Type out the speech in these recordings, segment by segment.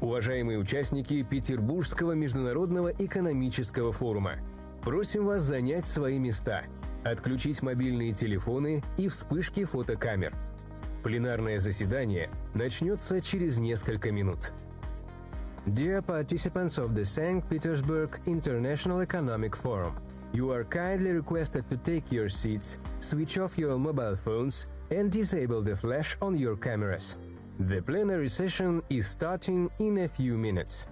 Уважаемые участники Петербургского международного экономического форума, просим вас занять свои места, отключить мобильные телефоны и вспышки фотокамер. Пленарное заседание начнется через несколько минут. Dear participants of the St. Petersburg International Economic Forum, you are kindly requested to take your seats, switch off your mobile phones and disable the flash on your cameras. The plenary session is starting in a few minutes.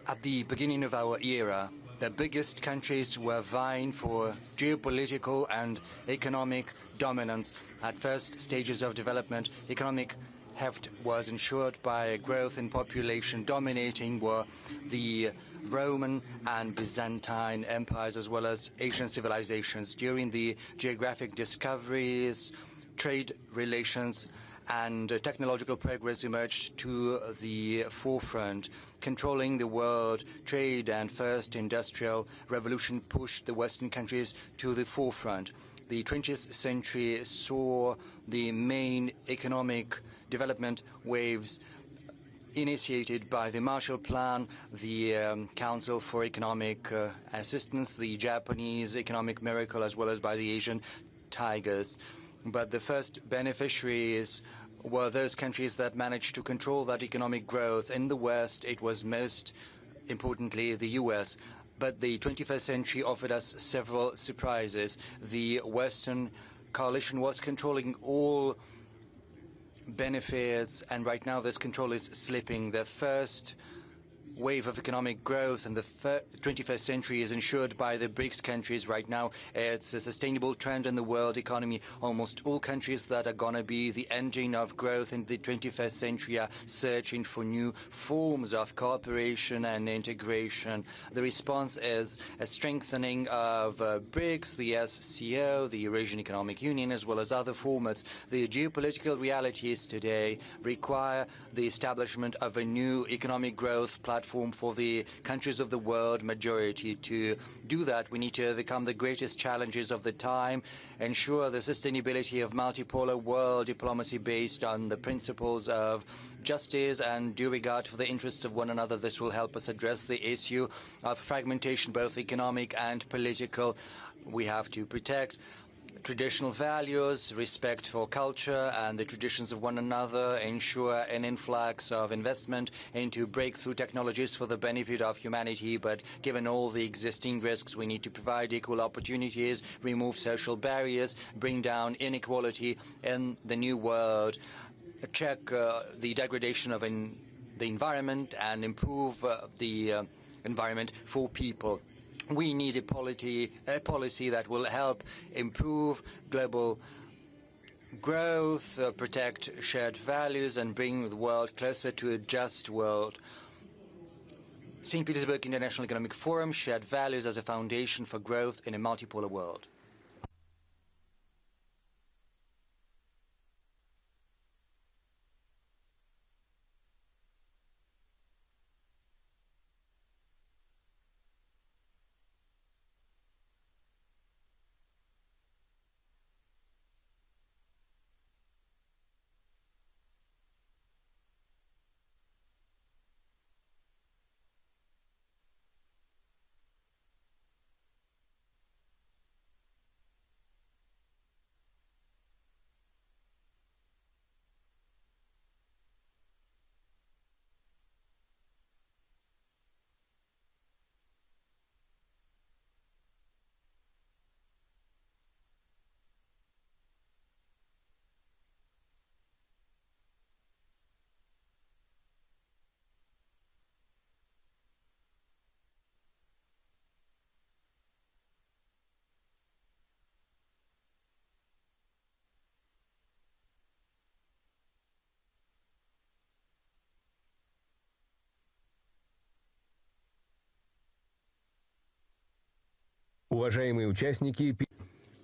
At the beginning of our era, the biggest countries were vying for geopolitical and economic dominance. At first stages of development, economic heft was ensured by a growth in population. Dominating were the Roman and Byzantine empires as well as Asian civilizations. During the geographic discoveries, trade relations and technological progress emerged to the forefront. Controlling the world trade and first industrial revolution pushed the Western countries to the forefront. The 20th century saw the main economic development waves initiated by the Marshall Plan, the Council for Economic Assistance, the Japanese economic miracle, as well as by the Asian tigers. But the first beneficiaries were those countries that managed to control that economic growth. In the West, it was most importantly the US. But the 21st century offered us several surprises. The Western coalition was controlling all benefits, and right now this control is slipping. The first wave of economic growth in the 21st century is ensured by the BRICS countries right now. It's a sustainable trend in the world economy. Almost all countries that are going to be the engine of growth in the 21st century are searching for new forms of cooperation and integration. The response is a strengthening of BRICS, the SCO, the Eurasian Economic Union, as well as other formats. The geopolitical realities today require the establishment of a new economic growth platform for the countries of the world majority. To do that, we need to overcome the greatest challenges of the time, ensure the sustainability of multipolar world diplomacy based on the principles of justice and due regard for the interests of one another. This will help us address the issue of fragmentation, both economic and political. We have to protect traditional values, respect for culture and the traditions of one another, ensure an influx of investment into breakthrough technologies for the benefit of humanity. But given all the existing risks, we need to provide equal opportunities, remove social barriers, bring down inequality in the new world, check the degradation of the environment, and improve the environment for people. We need a policy that will help improve global growth, protect shared values, and bring the world closer to a just world. St. Petersburg International Economic Forum, shared values as a foundation for growth in a multipolar world. Уважаемые участники,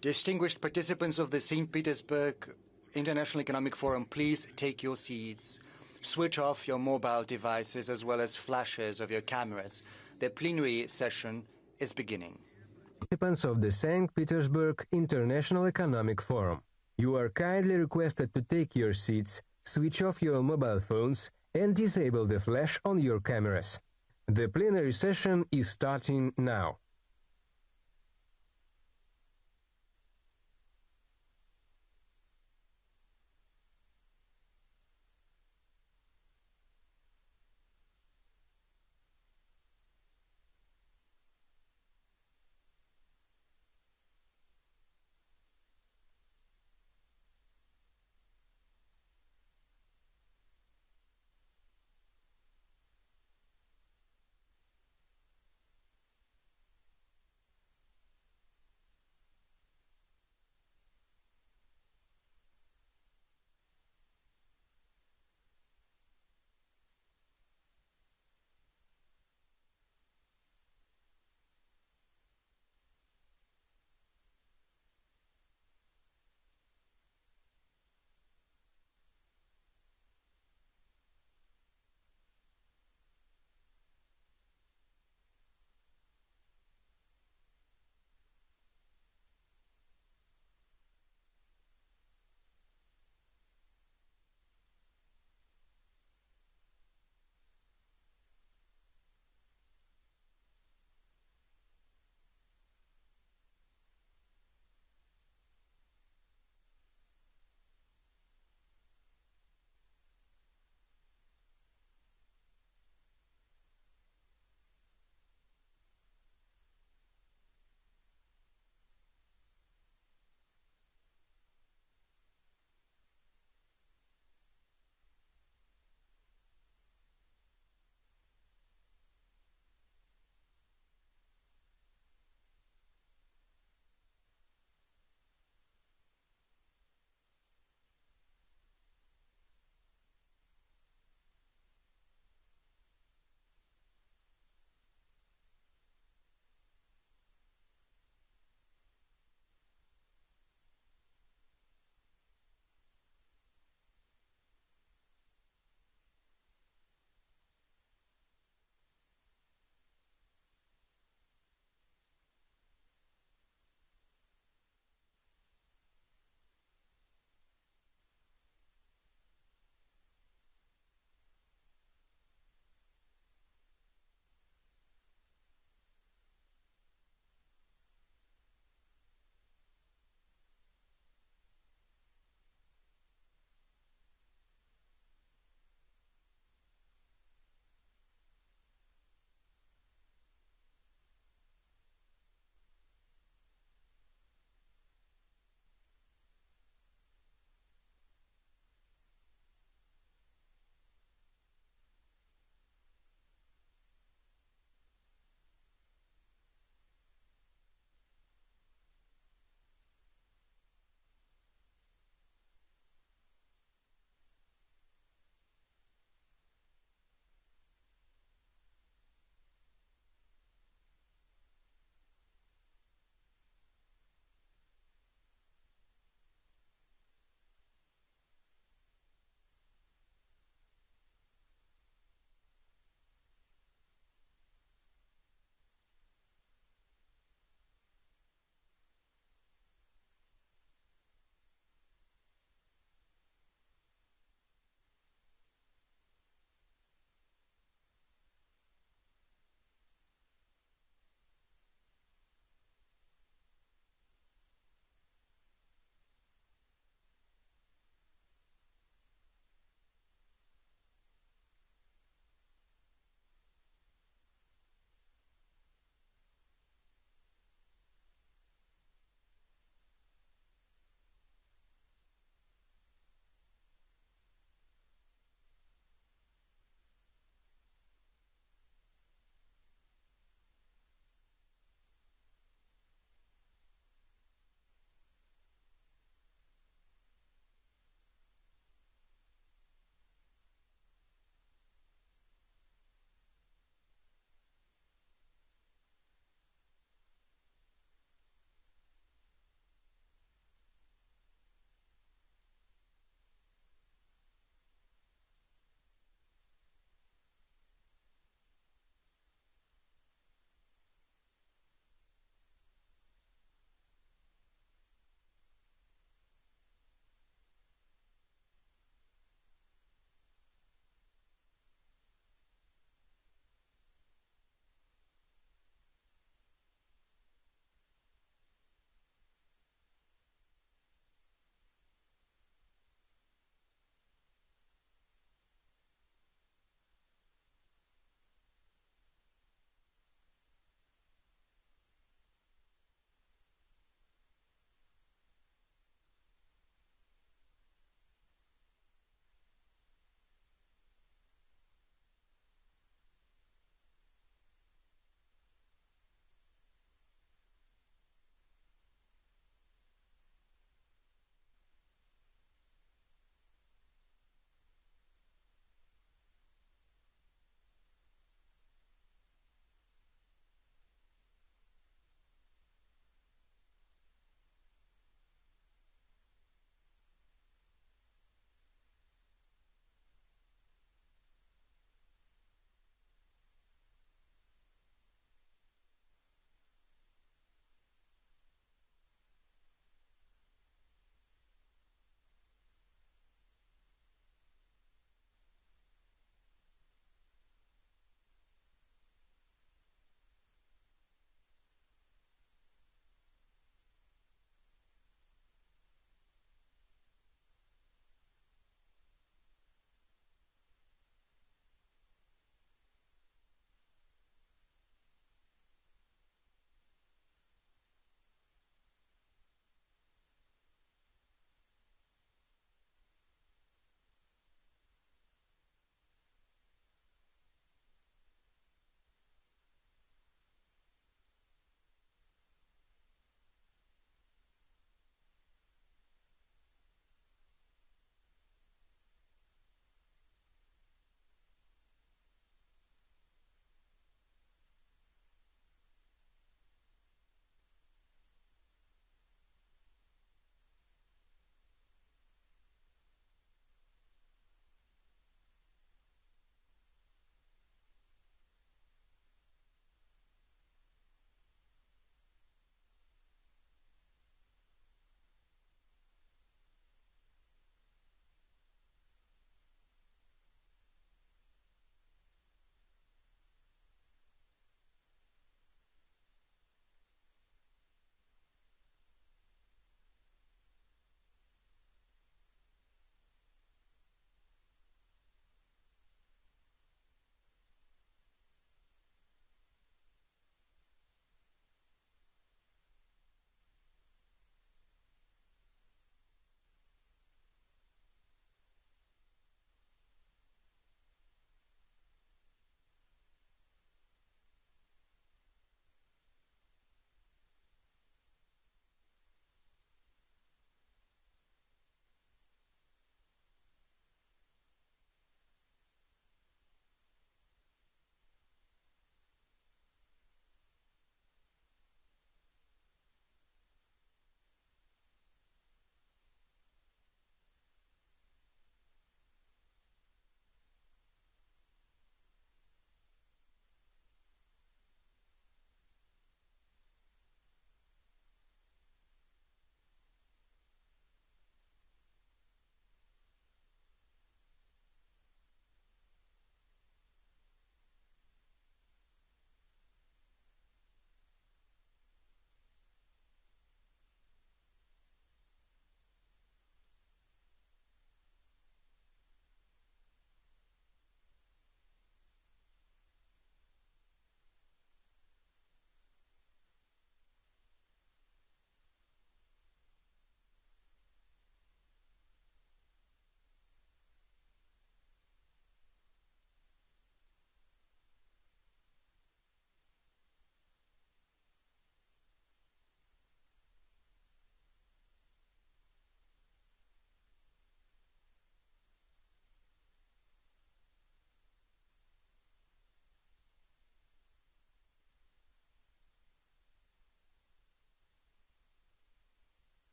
Distinguished participants of the St. Petersburg International Economic Forum, please take your seats. Switch off your mobile devices as well as flashes of your cameras. The plenary session is beginning. Participants of the St. Petersburg International Economic Forum, you are kindly requested to take your seats, switch off your mobile phones, and disable the flash on your cameras. The plenary session is starting now.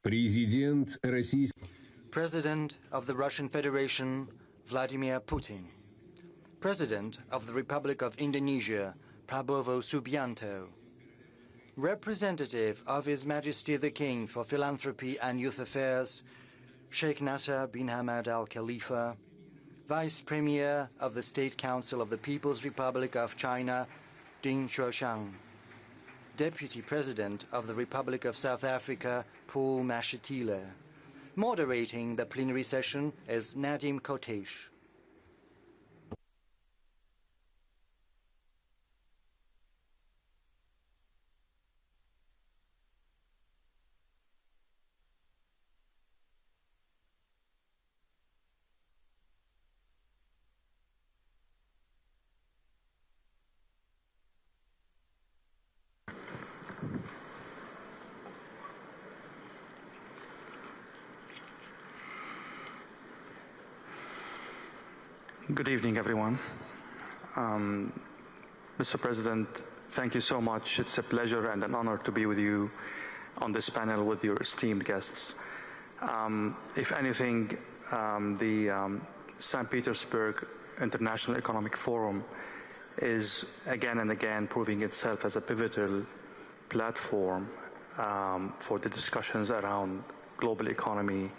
Президент Российской... President of the Russian Federation Vladimir Putin. President of the Republic of Indonesia Prabowo Subianto. Representative of His Majesty the King for Philanthropy and Youth Affairs Sheikh Nasser bin Hamad Al Khalifa. Vice Premier of the State Council of the People's Republic of China Ding Xuexiang. Deputy President of the Republic of South Africa Paul Mashatile. Moderating the plenary session is Nadim Kotesh. Good evening, everyone. Mr. President, thank you so much. It's a pleasure and an honor to be with you on this panel with your esteemed guests. If anything, the St. Petersburg International Economic Forum is again and again proving itself as a pivotal platform for the discussions around global economy,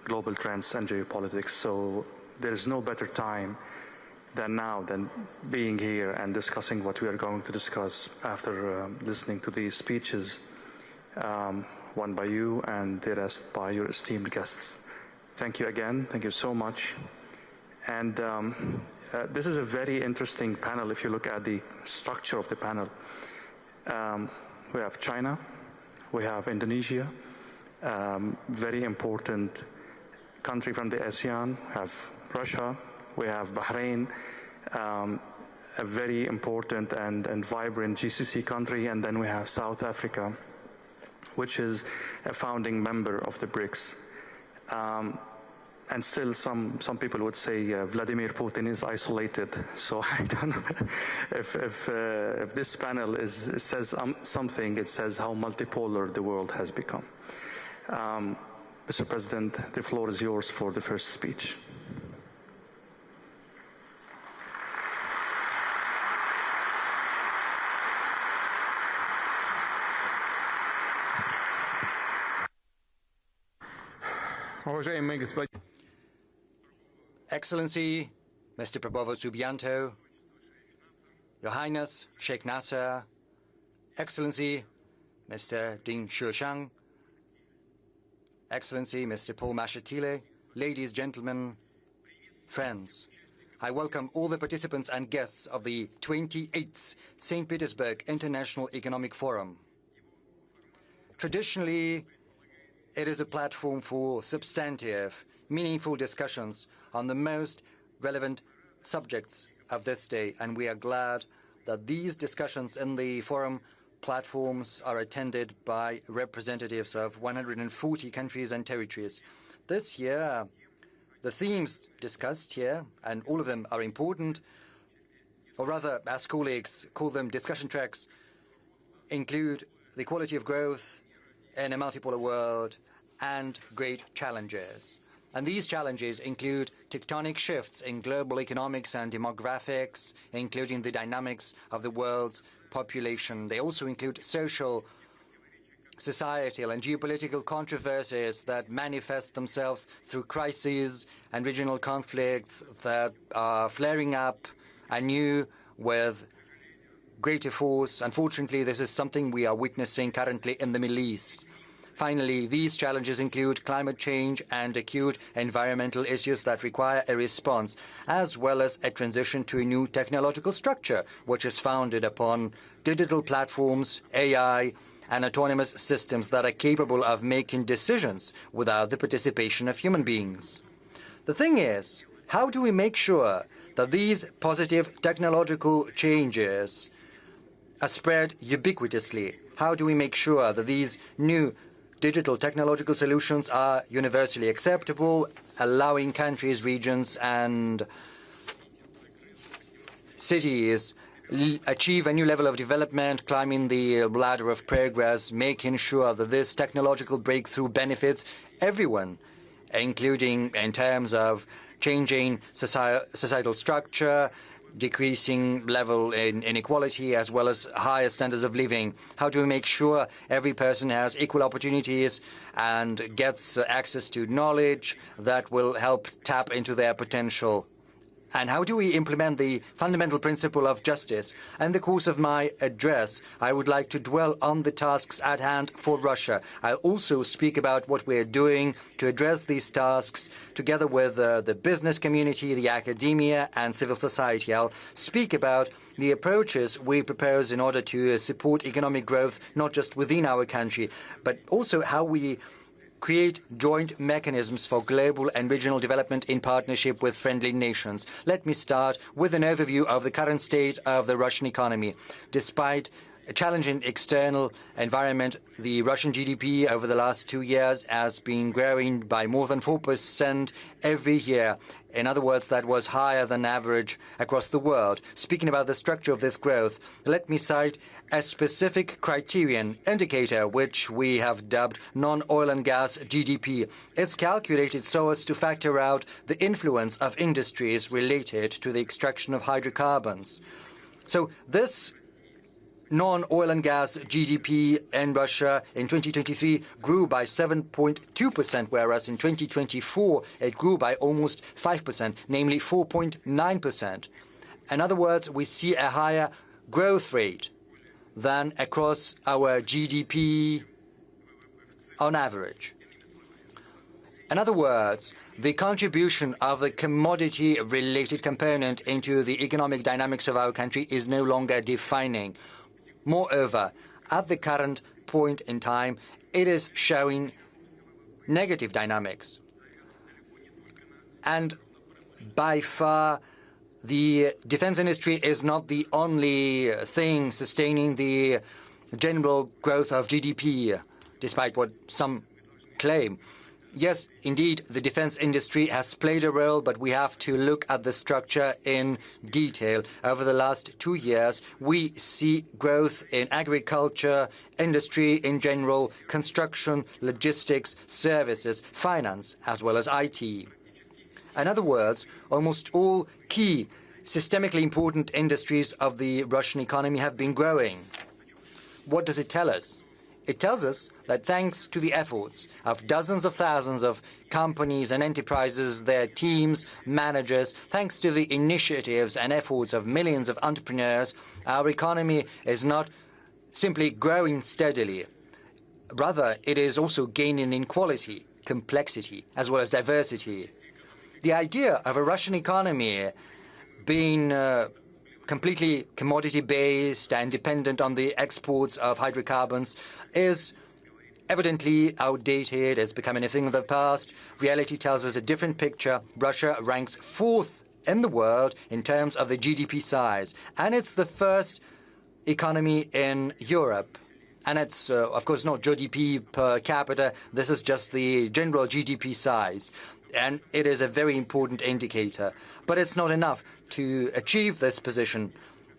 global trends, and geopolitics. So there's no better time than now than being here and discussing what we are going to discuss after listening to these speeches, one by you and the rest by your esteemed guests. Thank you again. Thank you so much. And this is a very interesting panel if you look at the structure of the panel. We have China, we have Indonesia, very important country from the ASEAN, have Russia, we have Bahrain, a very important and vibrant GCC country, and then we have South Africa, which is a founding member of the BRICS. And still some people would say Vladimir Putin is isolated. So I don't know if this panel says something, it says how multipolar the world has become. Mr. President, the floor is yours for the first speech. Excellency, Mr. Prabowo Subianto, Your Highness, Sheikh Nasser, Excellency, Mr. Ding Xuexiang, Excellency, Mr. Paul Mashatile, ladies, gentlemen, friends, I welcome all the participants and guests of the 28th St. Petersburg International Economic Forum. Traditionally, it is a platform for substantive, meaningful discussions on the most relevant subjects of this day, and we are glad that these discussions in the forum platforms are attended by representatives of 140 countries and territories. This year, the themes discussed here, and all of them are important, or rather, as colleagues call them, discussion tracks, include the quality of growth in a multipolar world and great challenges. And these challenges include tectonic shifts in global economics and demographics, including the dynamics of the world's population. They also include social, societal, and geopolitical controversies that manifest themselves through crises and regional conflicts that are flaring up anew with greater force. Unfortunately, this is something we are witnessing currently in the Middle East. Finally, these challenges include climate change and acute environmental issues that require a response, as well as a transition to a new technological structure, which is founded upon digital platforms, AI, and autonomous systems that are capable of making decisions without the participation of human beings. The thing is, how do we make sure that these positive technological changes are spread ubiquitously? How do we make sure that these new digital technological solutions are universally acceptable, allowing countries, regions, and cities achieve a new level of development, climbing the ladder of progress, making sure that this technological breakthrough benefits everyone, including in terms of changing societal structure, decreasing level in inequality, as well as higher standards of living. How do we make sure every person has equal opportunities and gets access to knowledge that will help tap into their potential? And how do we implement the fundamental principle of justice? In the course of my address, I would like to dwell on the tasks at hand for Russia. I'll also speak about what we're doing to address these tasks together with the business community, the academia, and civil society. I'll speak about the approaches we propose in order to support economic growth, not just within our country, but also how we create joint mechanisms for global and regional development in partnership with friendly nations. Let me start with an overview of the current state of the Russian economy. Despite a challenging external environment, the Russian GDP over the last 2 years has been growing by more than 4% every year. In other words, that was higher than average across the world. Speaking about the structure of this growth, let me cite a specific criterion indicator, which we have dubbed non-oil and gas GDP. It's calculated so as to factor out the influence of industries related to the extraction of hydrocarbons. So this non-oil and gas GDP in Russia in 2023 grew by 7.2%, whereas in 2024 it grew by almost 5%, namely 4.9%. In other words, we see a higher growth rate than across our GDP on average. In other words, the contribution of the commodity-related component into the economic dynamics of our country is no longer defining. Moreover, at the current point in time, it is showing negative dynamics. And by far, the defense industry is not the only thing sustaining the general growth of GDP, despite what some claim. Yes, indeed, the defense industry has played a role, but we have to look at the structure in detail. Over the last 2 years, we see growth in agriculture, industry in general, construction, logistics, services, finance, as well as IT. In other words, almost all key, systemically important industries of the Russian economy have been growing. What does it tell us? It tells us that thanks to the efforts of dozens of thousands of companies and enterprises, their teams, managers, thanks to the initiatives and efforts of millions of entrepreneurs, our economy is not simply growing steadily. Rather, it is also gaining in quality, complexity, as well as diversity. The idea of a Russian economy being completely commodity-based and dependent on the exports of hydrocarbons is evidently outdated. It's becoming a thing of the past. Reality tells us a different picture. Russia ranks 4th in the world in terms of the GDP size, and it's the first economy in Europe. And it's, of course, not GDP per capita. This is just the general GDP size. And it is a very important indicator. But it's not enough to achieve this position.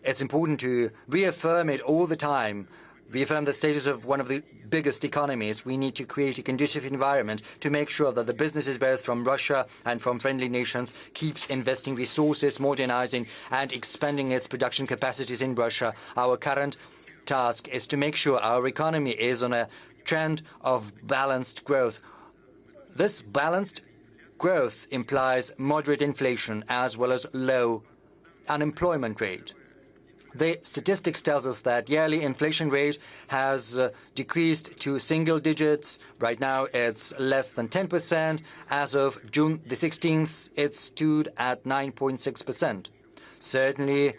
It's important to reaffirm it all the time, reaffirm the status of one of the biggest economies. We need to create a conducive environment to make sure that the businesses, both from Russia and from friendly nations, keeps investing resources, modernizing and expanding its production capacities in Russia. Our current task is to make sure our economy is on a trend of balanced growth. This balanced growth implies moderate inflation as well as low unemployment rate. The statistics tells us that yearly inflation rate has decreased to single digits. Right now it's less than 10%. As of June the 16th, it stood at 9.6%. Certainly,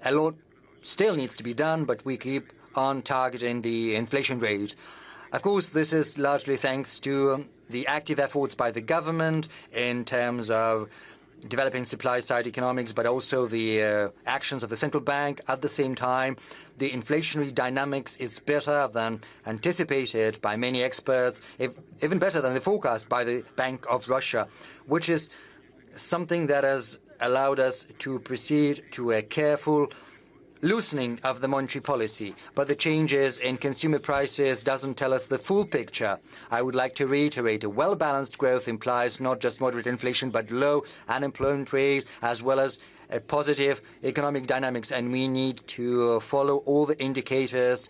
a lot still needs to be done, but we keep on targeting the inflation rate. Of course, this is largely thanks to the active efforts by the government in terms of developing supply-side economics, but also the actions of the central bank. At the same time, the inflationary dynamics is better than anticipated by many experts, even better than the forecast by the Bank of Russia, which is something that has allowed us to proceed to a careful loosening of the monetary policy, but the changes in consumer prices doesn't tell us the full picture. I would like to reiterate, a well-balanced growth implies not just moderate inflation, but low unemployment rate, as well as a positive economic dynamics, and we need to follow all the indicators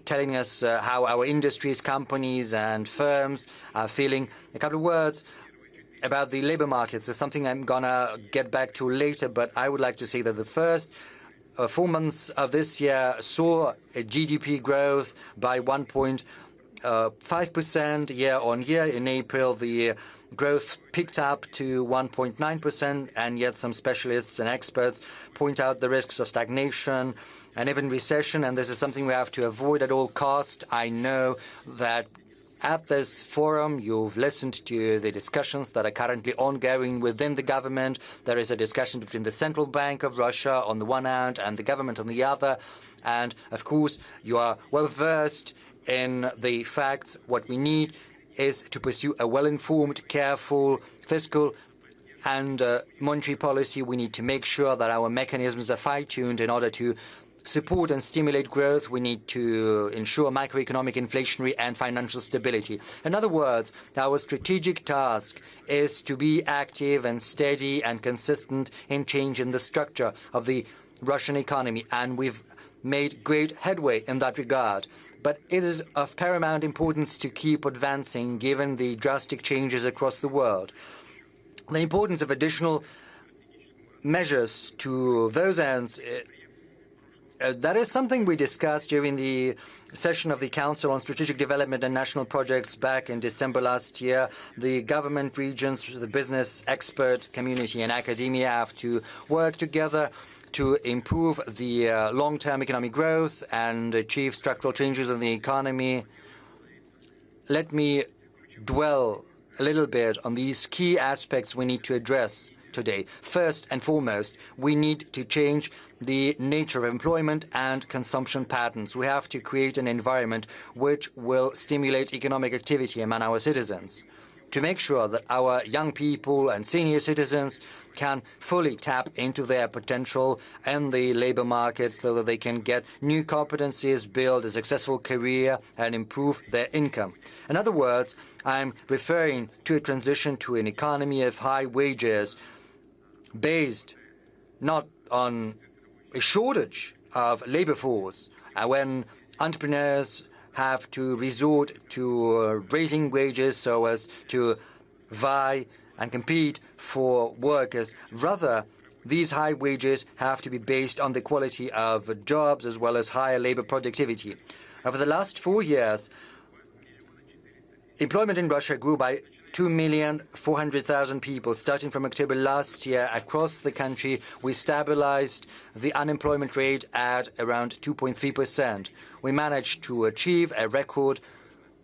telling us how our industries, companies and firms are feeling. A couple of words about the labor markets. There's something I'm gonna get back to later, but I would like to say that the first 4 months of this year saw a GDP growth by 1.5% year on year. In April, the growth picked up to 1.9%, and yet some specialists and experts point out the risks of stagnation and even recession, and this is something we have to avoid at all costs. I know that at this forum, you've listened to the discussions that are currently ongoing within the government. There is a discussion between the Central Bank of Russia on the one hand and the government on the other. And, of course, you are well versed in the facts. What we need is to pursue a well-informed, careful fiscal and monetary policy. We need to make sure that our mechanisms are fine-tuned in order to support and stimulate growth. We need to ensure macroeconomic, inflationary and financial stability. In other words, our strategic task is to be active and steady and consistent in changing the structure of the Russian economy, and we've made great headway in that regard. But it is of paramount importance to keep advancing given the drastic changes across the world. The importance of additional measures to those ends that is something we discussed during the session of the Council on Strategic Development and National Projects back in December last year. The government, regions, the business, expert community and academia have to work together to improve the long-term economic growth and achieve structural changes in the economy. Let me dwell a little bit on these key aspects we need to address today. First and foremost, we need to change the nature of employment and consumption patterns. We have to create an environment which will stimulate economic activity among our citizens, to make sure that our young people and senior citizens can fully tap into their potential in the labor market so that they can get new competencies, build a successful career, and improve their income. In other words, I'm referring to a transition to an economy of high wages based not on a shortage of labor force, when entrepreneurs have to resort to raising wages so as to vie and compete for workers. Rather, these high wages have to be based on the quality of jobs as well as higher labor productivity. Over the last 4 years, employment in Russia grew by 2,400,000 people. Starting from October last year, across the country, we stabilized the unemployment rate at around 2.3%. We managed to achieve a record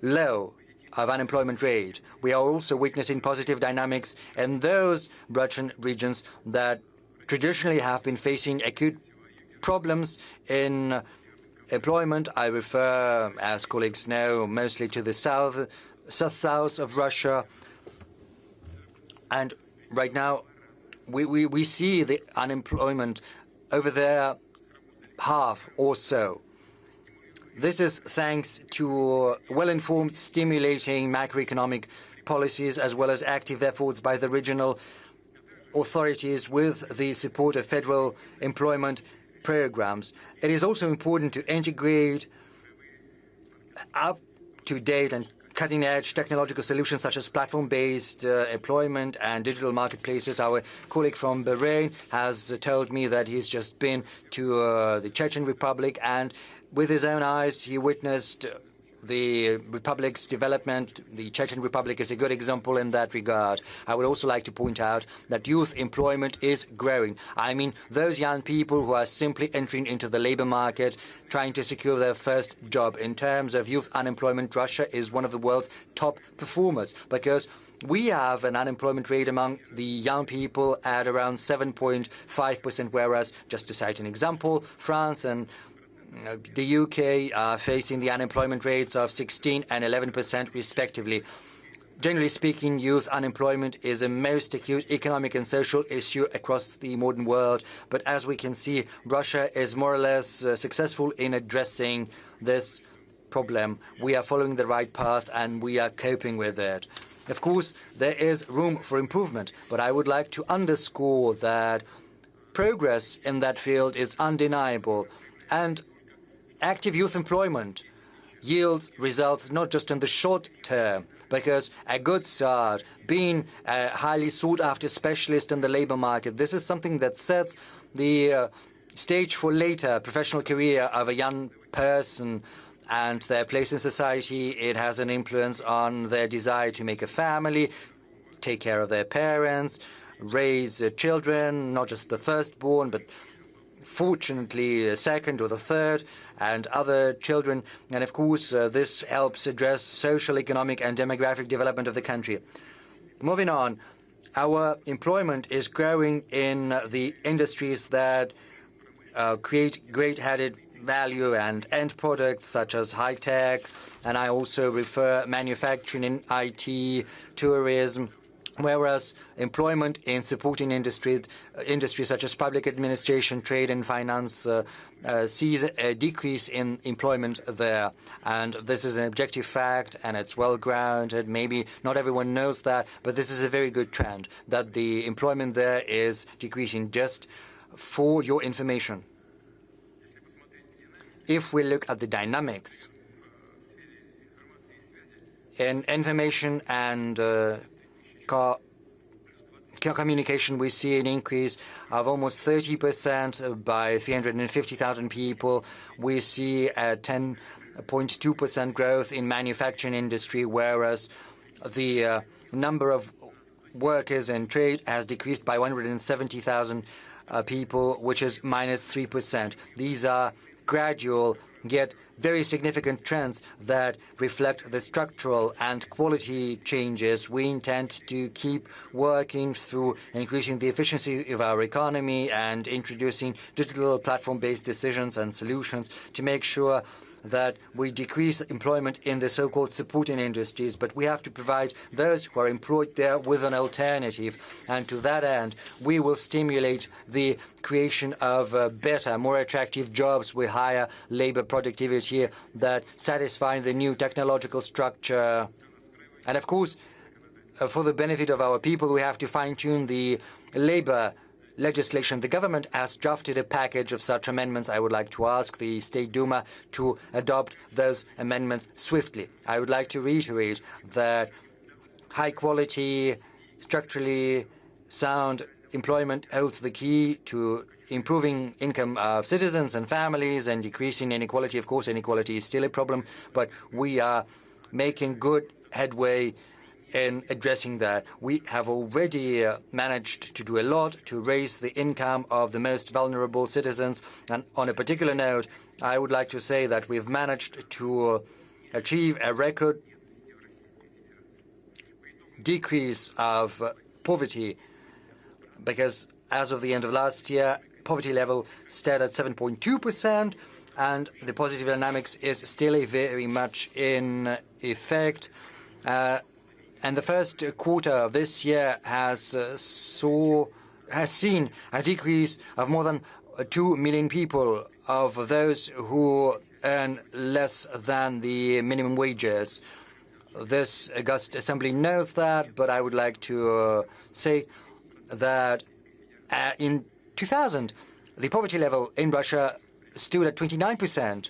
low of unemployment rate. We are also witnessing positive dynamics in those Russian regions that traditionally have been facing acute problems in employment. I refer, as colleagues know, mostly to the south of Russia. And right now, we see the unemployment over there half or so. This is thanks to well-informed, stimulating macroeconomic policies as well as active efforts by the regional authorities with the support of federal employment programs. It is also important to integrate up-to-date and cutting-edge technological solutions such as platform-based employment and digital marketplaces. Our colleague from Bahrain has told me that he's just been to the Chechen Republic, and with his own eyes he witnessed the republic's development. The Chechen Republic is a good example in that regard. I would also like to point out that youth employment is growing. I mean, those young people who are simply entering into the labor market, trying to secure their first job. In terms of youth unemployment, Russia is one of the world's top performers because we have an unemployment rate among the young people at around 7.5%, whereas, just to cite an example, France and the UK are facing the unemployment rates of 16% and 11% respectively. generally speaking, youth unemployment is a most acute economic and social issue across the modern world. But as we can see, Russia is more or less successful in addressing this problem. We are following the right path and we are coping with it. Of course, there is room for improvement, but I would like to underscore that progress in that field is undeniable, and active youth employment yields results not just in the short term, because a good start, being a highly sought-after specialist in the labor market, this is something that sets the stage for later professional career of a young person and their place in society. It has an influence on their desire to make a family, take care of their parents, raise children, not just the firstborn, but fortunately the second or the third, and other children. And of course, this helps address social, economic, and demographic development of the country. Moving on, our employment is growing in the industries that create great added value and end products such as high tech, and I also refer manufacturing in IT, tourism, whereas employment in supporting industries such as public administration, trade and finance sees a decrease in employment there. And this is an objective fact, and it's well grounded. Maybe not everyone knows that, but this is a very good trend, that the employment there is decreasing. Just for your information, if we look at the dynamics in information and communication, we see an increase of almost 30% by 350,000 people. We see a 10.2% growth in manufacturing industry, whereas the number of workers in trade has decreased by 170,000 people, which is minus 3%. These are gradual yet very significant trends that reflect the structural and quality changes we intend to keep working through increasing the efficiency of our economy and introducing digital platform-based decisions and solutions to make sure that we decrease employment in the so-called supporting industries, but we have to provide those who are employed there with an alternative. And to that end, we will stimulate the creation of better, more attractive jobs with higher labor productivity that satisfy the new technological structure. And of course, for the benefit of our people, we have to fine-tune the labor legislation. The government has drafted a package of such amendments. I would like to ask the State Duma to adopt those amendments swiftly. I would like to reiterate that high-quality, structurally sound employment holds the key to improving income of citizens and families and decreasing inequality. Of course, inequality is still a problem, but we are making good headway in addressing that. We have already managed to do a lot to raise the income of the most vulnerable citizens. And on a particular note, I would like to say that we've managed to achieve a record decrease of poverty, because as of the end of last year, poverty level stood at 7.2%, and the positive dynamics is still very much in effect. And the first quarter of this year has seen a decrease of more than 2 million people, of those who earn less than the minimum wages. This august assembly knows that, but I would like to say that in 2000, the poverty level in Russia stood at 29%.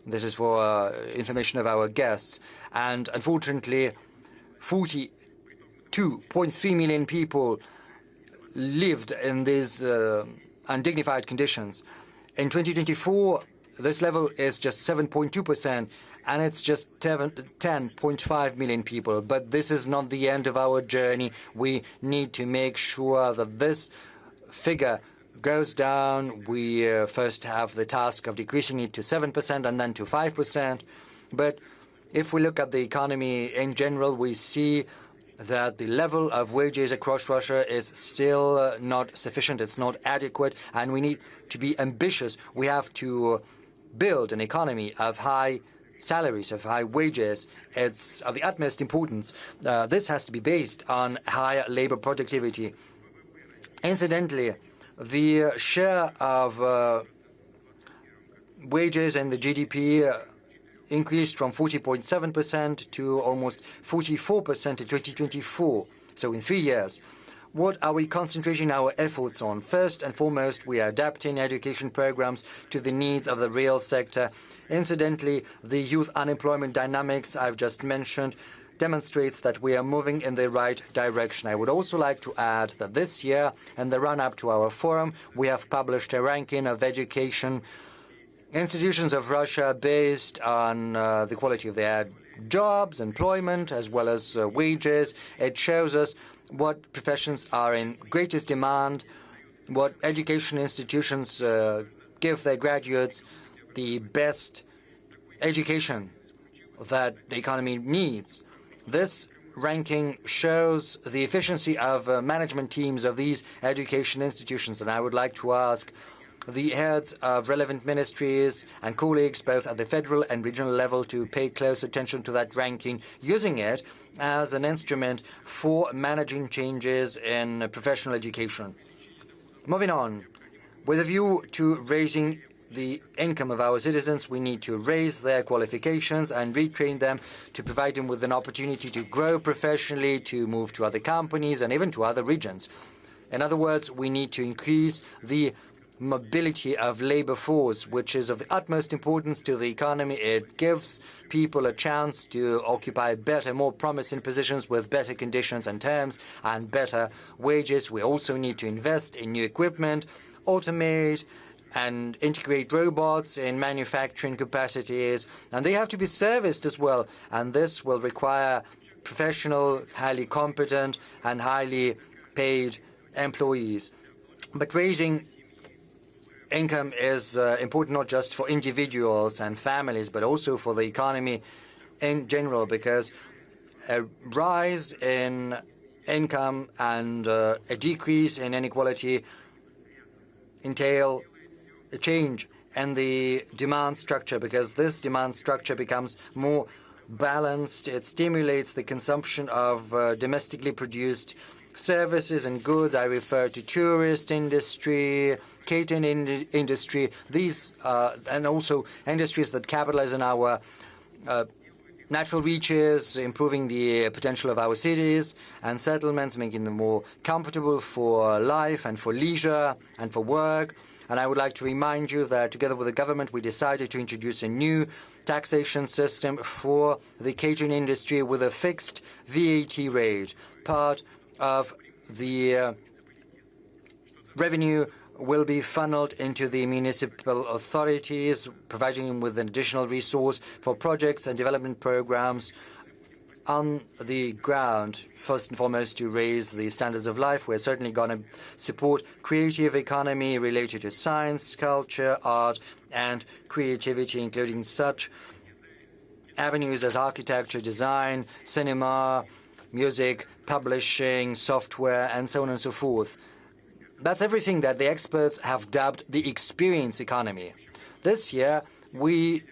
This is for information of our guests. And unfortunately, 42.3 million people lived in these undignified conditions. In 2024, this level is just 7.2%, and it's just 10.5 million people. But this is not the end of our journey. We need to make sure that this figure goes down. We first have the task of decreasing it to 7% and then to 5%. But if we look at the economy in general, we see that the level of wages across Russia is still not sufficient. It's not adequate, and we need to be ambitious. We have to build an economy of high salaries, of high wages. It's of the utmost importance. This has to be based on higher labor productivity. Incidentally, the share of wages in the GDP increased from 40.7% to almost 44% in 2024. So in 3 years. What are we concentrating our efforts on? First and foremost, we are adapting education programs to the needs of the real sector. Incidentally, the youth unemployment dynamics I've just mentioned demonstrates that we are moving in the right direction. I would also like to add that this year, in the run-up to our forum, we have published a ranking of education institutions of Russia based on the quality of their jobs, employment, as well as wages. It shows us what professions are in greatest demand, what education institutions give their graduates the best education that the economy needs. This ranking shows the efficiency of management teams of these education institutions, and I would like to ask the heads of relevant ministries and colleagues, both at the federal and regional level, to pay close attention to that ranking, using it as an instrument for managing changes in professional education. Moving on, with a view to raising the income of our citizens, we need to raise their qualifications and retrain them to provide them with an opportunity to grow professionally, to move to other companies and even to other regions. In other words, we need to increase the mobility of labor force, which is of the utmost importance to the economy. It gives people a chance to occupy better, more promising positions with better conditions and terms and better wages. We also need to invest in new equipment, automate and integrate robots in manufacturing capacities, and they have to be serviced as well. And this will require professional, highly competent and highly paid employees. But raising income is important not just for individuals and families, but also for the economy in general, because a rise in income and a decrease in inequality entail a change in the demand structure, because this demand structure becomes more balanced. It stimulates the consumption of domestically produced services and goods. I refer to tourist industry, catering industry, these and also industries that capitalize on our natural reaches, improving the potential of our cities and settlements, making them more comfortable for life and for leisure and for work. And I would like to remind you that together with the government, we decided to introduce a new taxation system for the catering industry with a fixed VAT rate. Part of the revenue will be funneled into the municipal authorities, providing them with an additional resource for projects and development programs on the ground. First and foremost, to raise the standards of life. We're certainly going to support creative economy related to science, culture, art, and creativity, including such avenues as architecture, design, cinema, music, publishing, software, and so on and so forth. That's everything that the experts have dubbed the experience economy. This year, we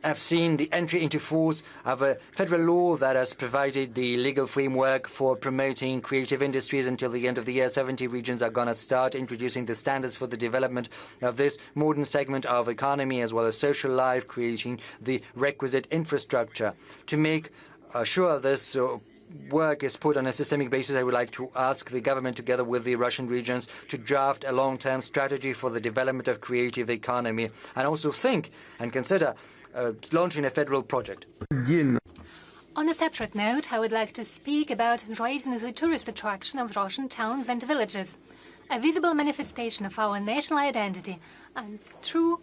have seen the entry into force of a federal law that has provided the legal framework for promoting creative industries. Until the end of the year, 70 regions are going to start introducing the standards for the development of this modern segment of economy as well as social life, creating the requisite infrastructure. To make sure this work is put on a systemic basis, I would like to ask the government, together with the Russian regions, to draft a long-term strategy for the development of creative economy, and also think and consider launching a federal project. On a separate note, I would like to speak about raising the tourist attraction of Russian towns and villages, a visible manifestation of our national identity. And true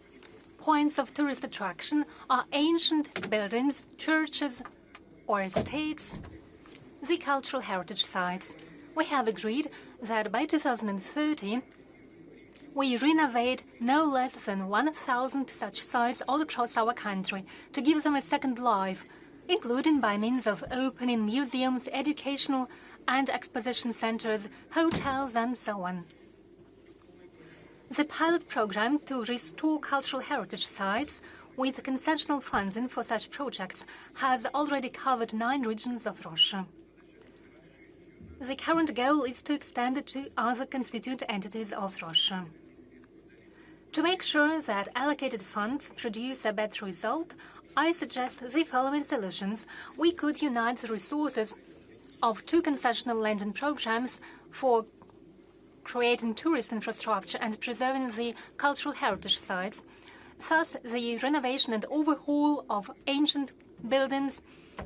points of tourist attraction are ancient buildings, churches or estates, the cultural heritage sites. We have agreed that by 2030, we renovate no less than 1,000 such sites all across our country to give them a second life, including by means of opening museums, educational and exposition centers, hotels, and so on. The pilot program to restore cultural heritage sites with concessional funding for such projects, has already covered 9 regions of Russia. The current goal is to extend it to other constituent entities of Russia. To make sure that allocated funds produce a better result, I suggest the following solutions. We could unite the resources of 2 concessional lending programs for creating tourist infrastructure and preserving the cultural heritage sites. Thus, the renovation and overhaul of ancient buildings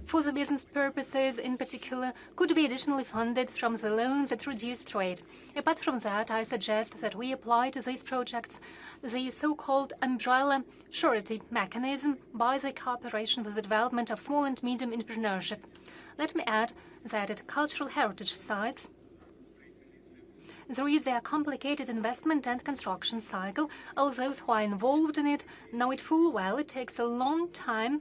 for the business purposes in particular could be additionally funded from the loans that reduce trade. Apart from that, I suggest that we apply to these projects the so-called umbrella surety mechanism by the cooperation with the development of small and medium entrepreneurship. Let me add that at cultural heritage sites, there is a complicated investment and construction cycle. All those who are involved in it know it full well. It takes a long time,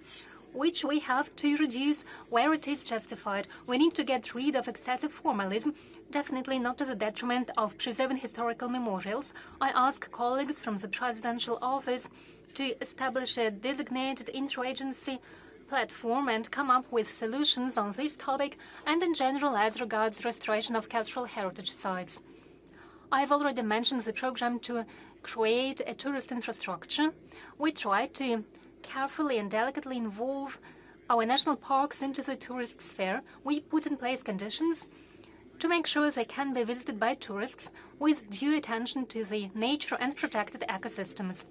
which we have to reduce where it is justified. We need to get rid of excessive formalism, definitely not to the detriment of preserving historical memorials. I ask colleagues from the Presidential Office to establish a designated interagency platform and come up with solutions on this topic and in general as regards restoration of cultural heritage sites. I have already mentioned the program to create a tourist infrastructure. We try to carefully and delicately involve our national parks into the tourist sphere. We put in place conditions to make sure they can be visited by tourists with due attention to the nature and protected ecosystems.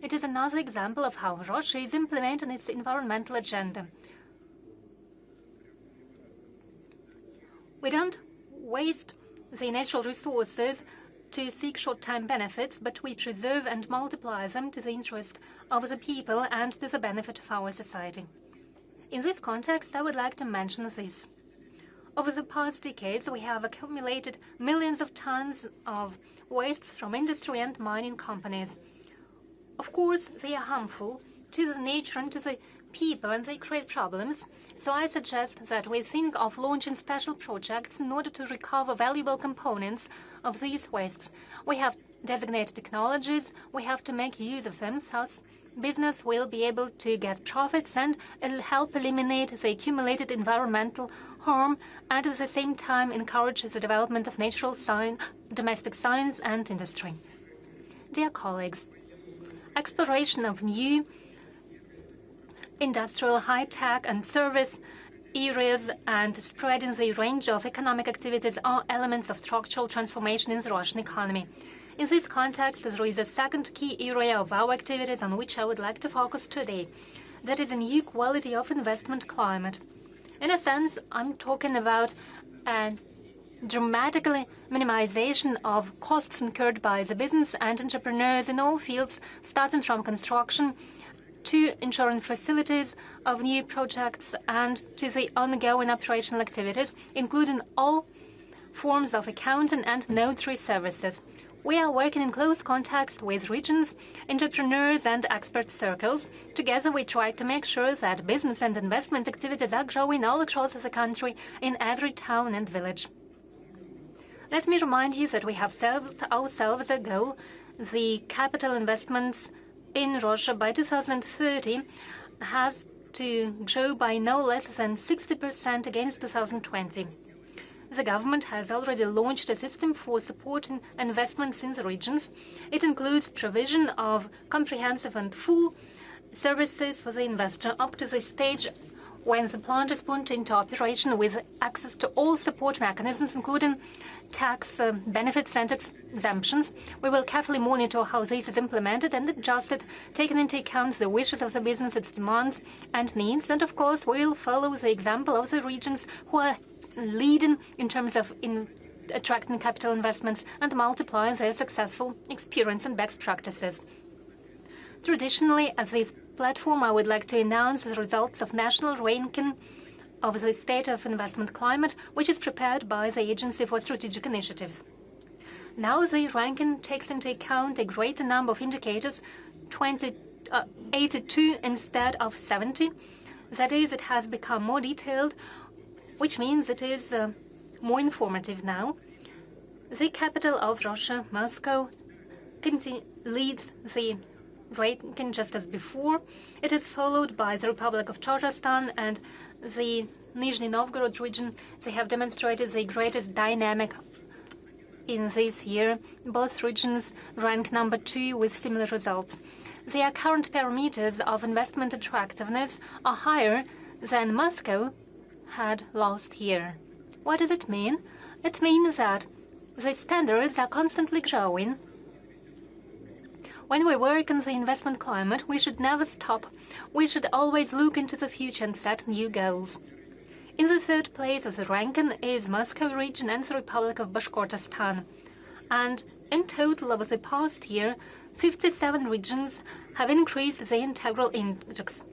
It is another example of how Russia is implementing its environmental agenda. We don't waste the natural resources to seek short-term benefits, but we preserve and multiply them to the interest of the people and to the benefit of our society. In this context, I would like to mention this. Over the past decades, we have accumulated millions of tons of wastes from industry and mining companies. Of course, they are harmful to the nature and to the people, and they create problems. So I suggest that we think of launching special projects in order to recover valuable components of these wastes. We have designated technologies, we have to make use of them, thus business will be able to get profits and it'll help eliminate the accumulated environmental harm and at the same time encourage the development of natural domestic science and industry. Dear colleagues, exploration of new industrial, high-tech and service areas and spreading the range of economic activities are elements of structural transformation in the Russian economy. In this context, there is a second key area of our activities on which I would like to focus today. That is a new quality of investment climate. In a sense, I'm talking about a dramatically minimization of costs incurred by the business and entrepreneurs in all fields, starting from construction to ensuring facilities of new projects and to the ongoing operational activities, including all forms of accounting and notary services. We are working in close contact with regions, entrepreneurs and expert circles. Together we try to make sure that business and investment activities are growing all across the country in every town and village. Let me remind you that we have set ourselves a goal. The capital investments in Russia by 2030 has to grow by no less than 60% against 2020. The government has already launched a system for supporting investments in the regions. It includes provision of comprehensive and full services for the investor up to the stage when the plant is put into operation with access to all support mechanisms, including tax benefits and exemptions. We will carefully monitor how this is implemented and adjust it, taking into account the wishes of the business, its demands and needs. And of course, we will follow the example of the regions who are leading in terms of attracting capital investments and multiplying their successful experience and best practices. Traditionally, at this platform, I would like to announce the results of national ranking of the state of investment climate, which is prepared by the Agency for Strategic Initiatives. Now the ranking takes into account a greater number of indicators, 82 instead of 70. That is, it has become more detailed, which means it is more informative now. The capital of Russia, Moscow, leads the ranking just as before. It is followed by the Republic of Tatarstan and the Nizhny Novgorod region. They have demonstrated the greatest dynamic in this year. Both regions rank number 2 with similar results. Their current parameters of investment attractiveness are higher than Moscow had last year. What does it mean? It means that the standards are constantly growing. When we work in the investment climate, we should never stop. We should always look into the future and set new goals. In the third place of the ranking is Moscow region and the Republic of Bashkortostan. And in total over the past year, 57 regions have increased the integral index.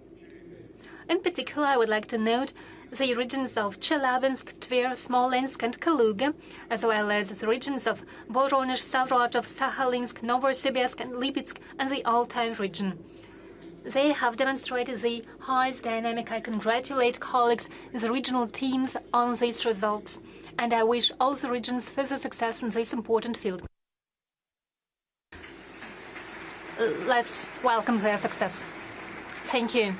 In particular, I would like to note the regions of Chelyabinsk, Tver, Smolensk and Kaluga, as well as the regions of Voronezh, Saratov, Sakhalinsk, Novosibirsk and Lipetsk and the Altai region. They have demonstrated the highest dynamic. I congratulate colleagues in the regional teams on these results, and I wish all the regions further success in this important field. Let's welcome their success. Thank you.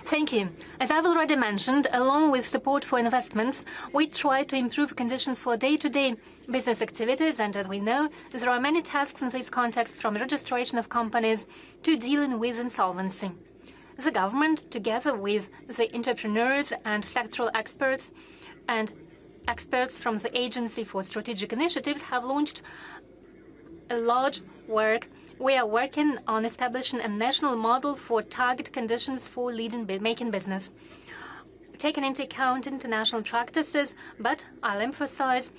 Thank you. As I've already mentioned, along with support for investments, we try to improve conditions for day-to-day business activities, and as we know, there are many tasks in this context, from registration of companies to dealing with insolvency. The government, together with the entrepreneurs and sectoral experts and experts from the Agency for Strategic Initiatives, have launched a large work. We are working on establishing a national model for target conditions for making business, taking into account international practices, but I'll emphasize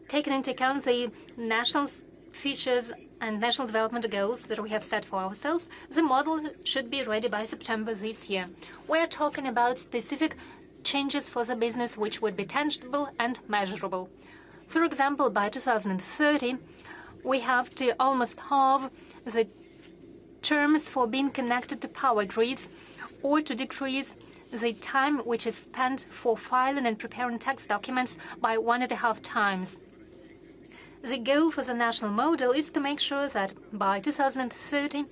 taking into account the national features and national development goals that we have set for ourselves. The model should be ready by September this year. We are talking about specific changes for the business which would be tangible and measurable. For example, by 2030, we have to almost halve the terms for being connected to power grids, or to decrease the time which is spent for filing and preparing tax documents by 1.5 times. The goal for the national model is to make sure that by 2030,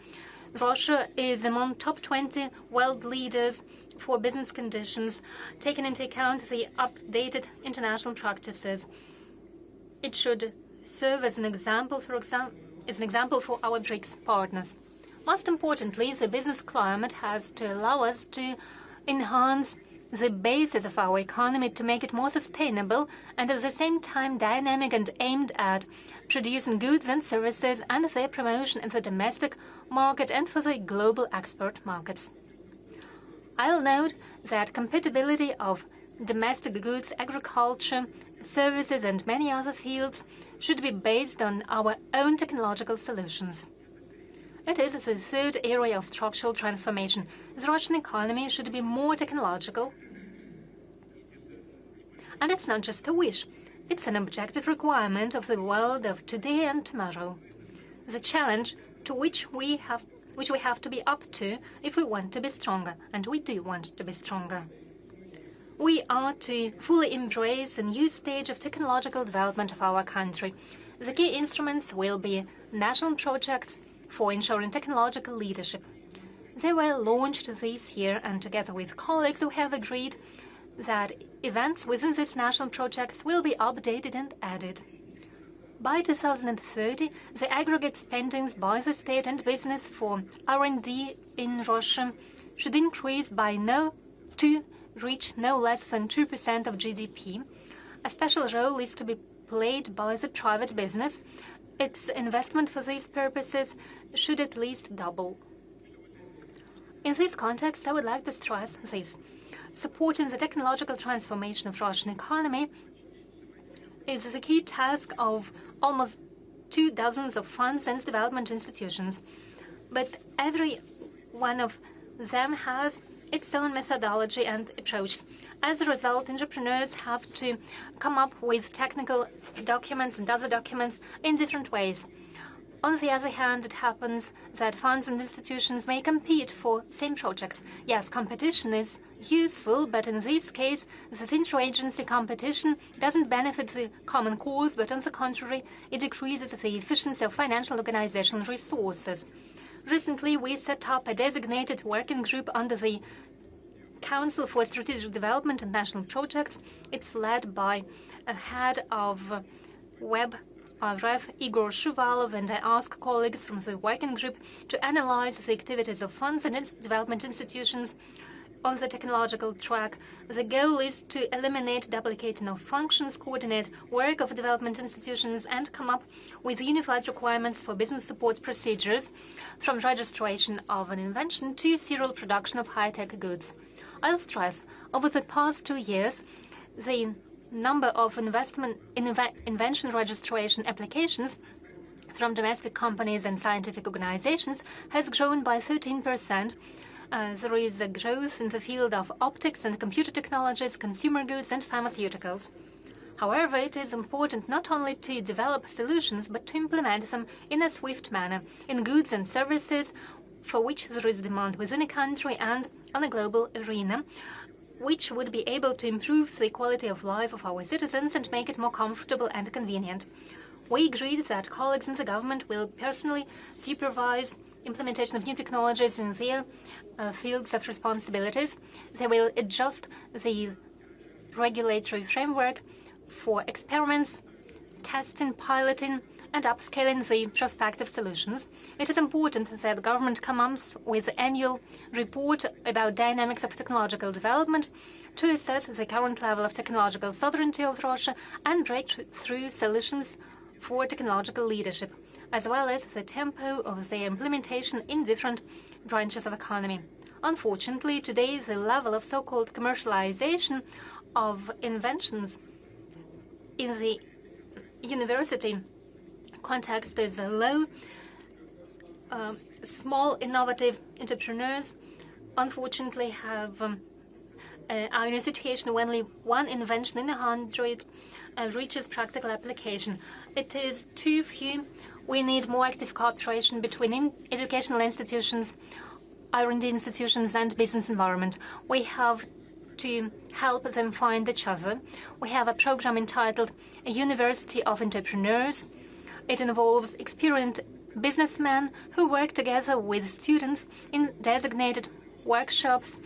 Russia is among top 20 world leaders for business conditions, taking into account the updated international practices. It should serve as an example for our BRICS partners. Most importantly, the business climate has to allow us to enhance the basis of our economy, to make it more sustainable and at the same time dynamic and aimed at producing goods and services and their promotion in the domestic market and for the global export markets. I'll note that compatibility of domestic goods, agriculture, services and many other fields should be based on our own technological solutions. It is the third area of structural transformation. The Russian economy should be more technological. And it's not just a wish. It's an objective requirement of the world of today and tomorrow. The challenge to which we have to be up to if we want to be stronger, and we do want to be stronger. We are to fully embrace a new stage of technological development of our country. The key instruments will be national projects for ensuring technological leadership. They were launched this year, and together with colleagues we have agreed that events within these national projects will be updated and added. By 2030, the aggregate spendings by the state and business for R&D in Russia should increase to reach no less than 2% of GDP. A special role is to be played by the private business. Its investment for these purposes should at least double. In this context, I would like to stress this. Supporting the technological transformation of Russian economy is the key task of almost 24 of funds and development institutions. But every one of them has its own methodology and approach. As a result, entrepreneurs have to come up with technical documents and other documents in different ways. On the other hand, it happens that funds and institutions may compete for same projects. Yes, competition is useful, but in this case, the interagency competition doesn't benefit the common cause, but on the contrary, it decreases the efficiency of financial organizational resources. Recently, we set up a designated working group under the Council for Strategic Development and National Projects. It's led by a head of Web RF, Igor Shuvalov, and I ask colleagues from the working group to analyze the activities of funds and development institutions on the technological track. The goal is to eliminate duplicating of functions, coordinate work of development institutions, and come up with unified requirements for business support procedures, from registration of an invention to serial production of high-tech goods. I'll stress, over the past 2 years, the number of invention registration applications from domestic companies and scientific organizations has grown by 13%. There is a growth in the field of optics and computer technologies, consumer goods, and pharmaceuticals. However, it is important not only to develop solutions, but to implement them in a swift manner in goods and services for which there is demand within a country and on a global arena, which would be able to improve the quality of life of our citizens and make it more comfortable and convenient. We agreed that colleagues in the government will personally supervise implementation of new technologies in their fields of responsibilities. They will adjust the regulatory framework for experiments, testing, piloting, and upscaling the prospective solutions. It is important that the government comes with an annual report about dynamics of technological development to assess the current level of technological sovereignty of Russia and breakthrough solutions for technological leadership, as well as the tempo of their implementation in different branches of economy. Unfortunately, today the level of so-called commercialization of inventions in the university context is low. Small innovative entrepreneurs unfortunately are in a situation when only one invention in 100 reaches practical application. It is too few. We need more active cooperation between educational institutions, R&D institutions, and business environment. We have to help them find each other. We have a program entitled A University of Entrepreneurs. It involves experienced businessmen who work together with students in designated workshops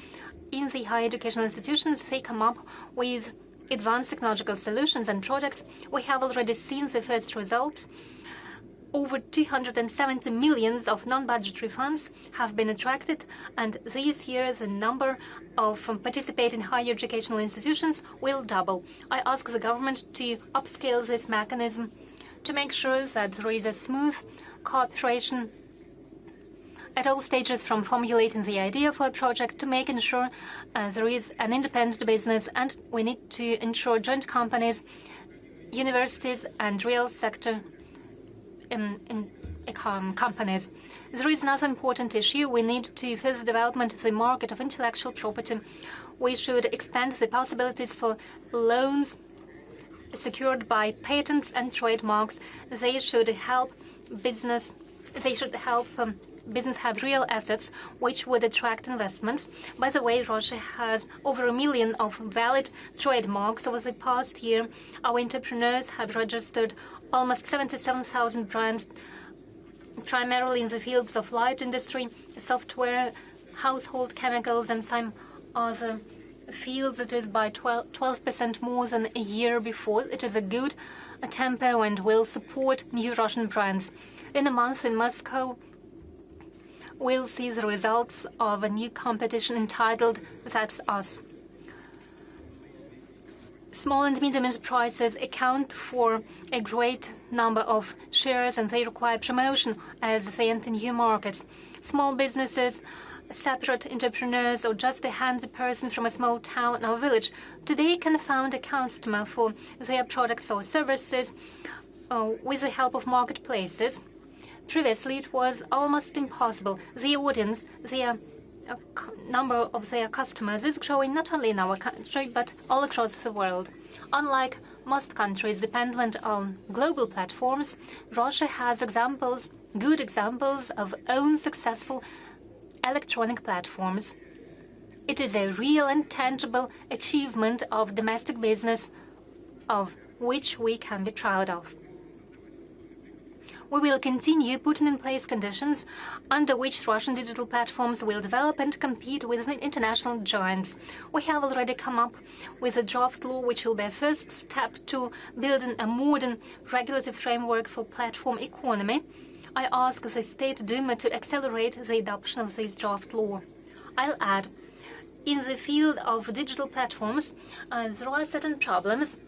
in the higher educational institutions. They come up with advanced technological solutions and products. We have already seen the first results. Over 270 million of non-budgetary funds have been attracted, and this year the number of participating higher educational institutions will double. I ask the government to upscale this mechanism to make sure that there is a smooth cooperation at all stages, from formulating the idea for a project to making sure there is an independent business, and we need to ensure joint companies, universities, and real sector companies. There is another important issue. We need to further development the market of intellectual property. We should expand the possibilities for loans secured by patents and trademarks. They should help business. They should help business have real assets which would attract investments. By the way, Russia has over 1 million of valid trademarks. Over the past year, our entrepreneurs have registered almost 77,000 brands, primarily in the fields of light industry, software, household chemicals, and some other fields. It is by 12% more than a year before. It is a good tempo and will support new Russian brands. In a month in Moscow, we'll see the results of a new competition entitled That's Us. Small and medium enterprises account for a great number of shares, and they require promotion as they enter new markets. Small businesses, separate entrepreneurs, or just a handy person from a small town or village today can find a customer for their products or services with the help of marketplaces. Previously, it was almost impossible. The audience, the number of their customers is growing not only in our country, but all across the world. Unlike most countries dependent on global platforms, Russia has examples good examples of own successful electronic platforms. It is a real and tangible achievement of domestic business of which we can be proud of. We will continue putting in place conditions under which Russian digital platforms will develop and compete with international giants. We have already come up with a draft law which will be a first step to building a modern regulatory framework for platform economy. I ask the State Duma to accelerate the adoption of this draft law. I'll add, in the field of digital platforms, there are certain problems,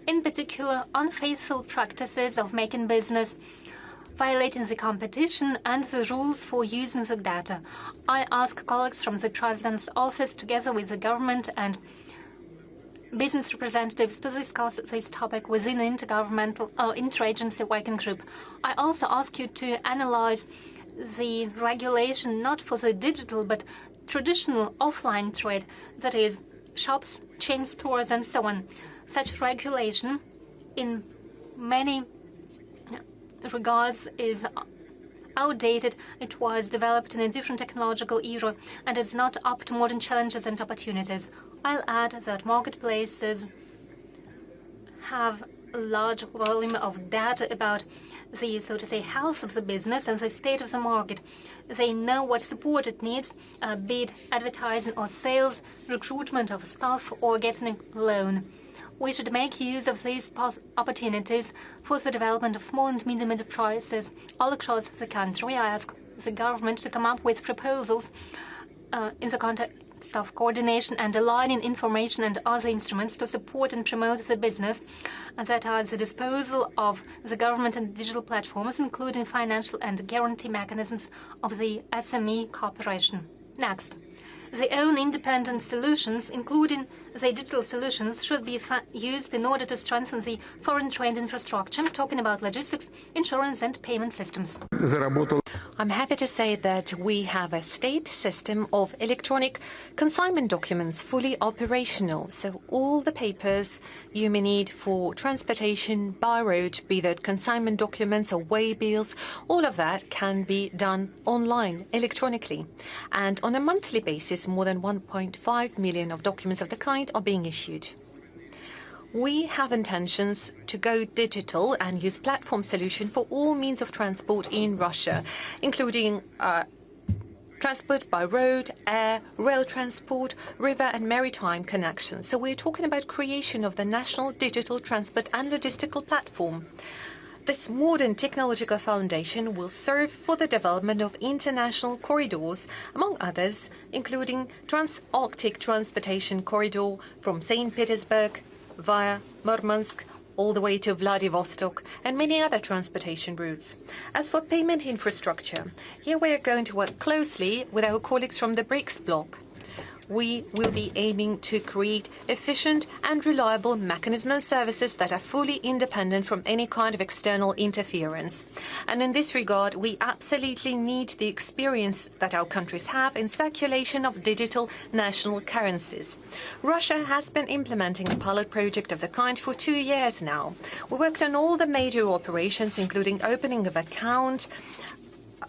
in particular unfaithful practices of making business, violating the competition and the rules for using the data. I ask colleagues from the President's office, together with the government and business representatives, to discuss this topic within the interagency working group. I also ask you to analyze the regulation not for the digital but traditional offline trade, that is, shops, chain stores, and so on. Such regulation, in many regards, is outdated. It was developed in a different technological era and is not up to modern challenges and opportunities. I'll add that marketplaces have a large volume of data about the, so to say, health of the business and the state of the market. They know what support it needs, be it advertising or sales, recruitment of staff, or getting a loan. We should make use of these opportunities for the development of small and medium enterprises all across the country. I ask the government to come up with proposals in the context of coordination and aligning information and other instruments to support and promote the business that are at the disposal of the government and digital platforms, including financial and guarantee mechanisms of the SME cooperation. Next. The own independent solutions, including the digital solutions, should be used in order to strengthen the foreign trade infrastructure. I'm talking about logistics, insurance, and payment systems. I'm happy to say that we have a state system of electronic consignment documents fully operational. So all the papers you may need for transportation by road, be that consignment documents or waybills, all of that can be done online, electronically. And on a monthly basis, more than 1.5 million of documents of the kind are being issued. We have intentions to go digital and use platform solution for all means of transport in Russia, including transport by road, air, rail transport, river and maritime connections. So we're talking about creation of the National Digital Transport and Logistical Platform. This modern technological foundation will serve for the development of international corridors, among others, including Trans-Arctic Transportation Corridor from St. Petersburg via Murmansk all the way to Vladivostok and many other transportation routes. As for payment infrastructure, here we are going to work closely with our colleagues from the BRICS bloc. We will be aiming to create efficient and reliable mechanisms and services that are fully independent from any kind of external interference. And in this regard, we absolutely need the experience that our countries have in circulation of digital national currencies. Russia has been implementing a pilot project of the kind for 2 years now. We worked on all the major operations, including opening of account,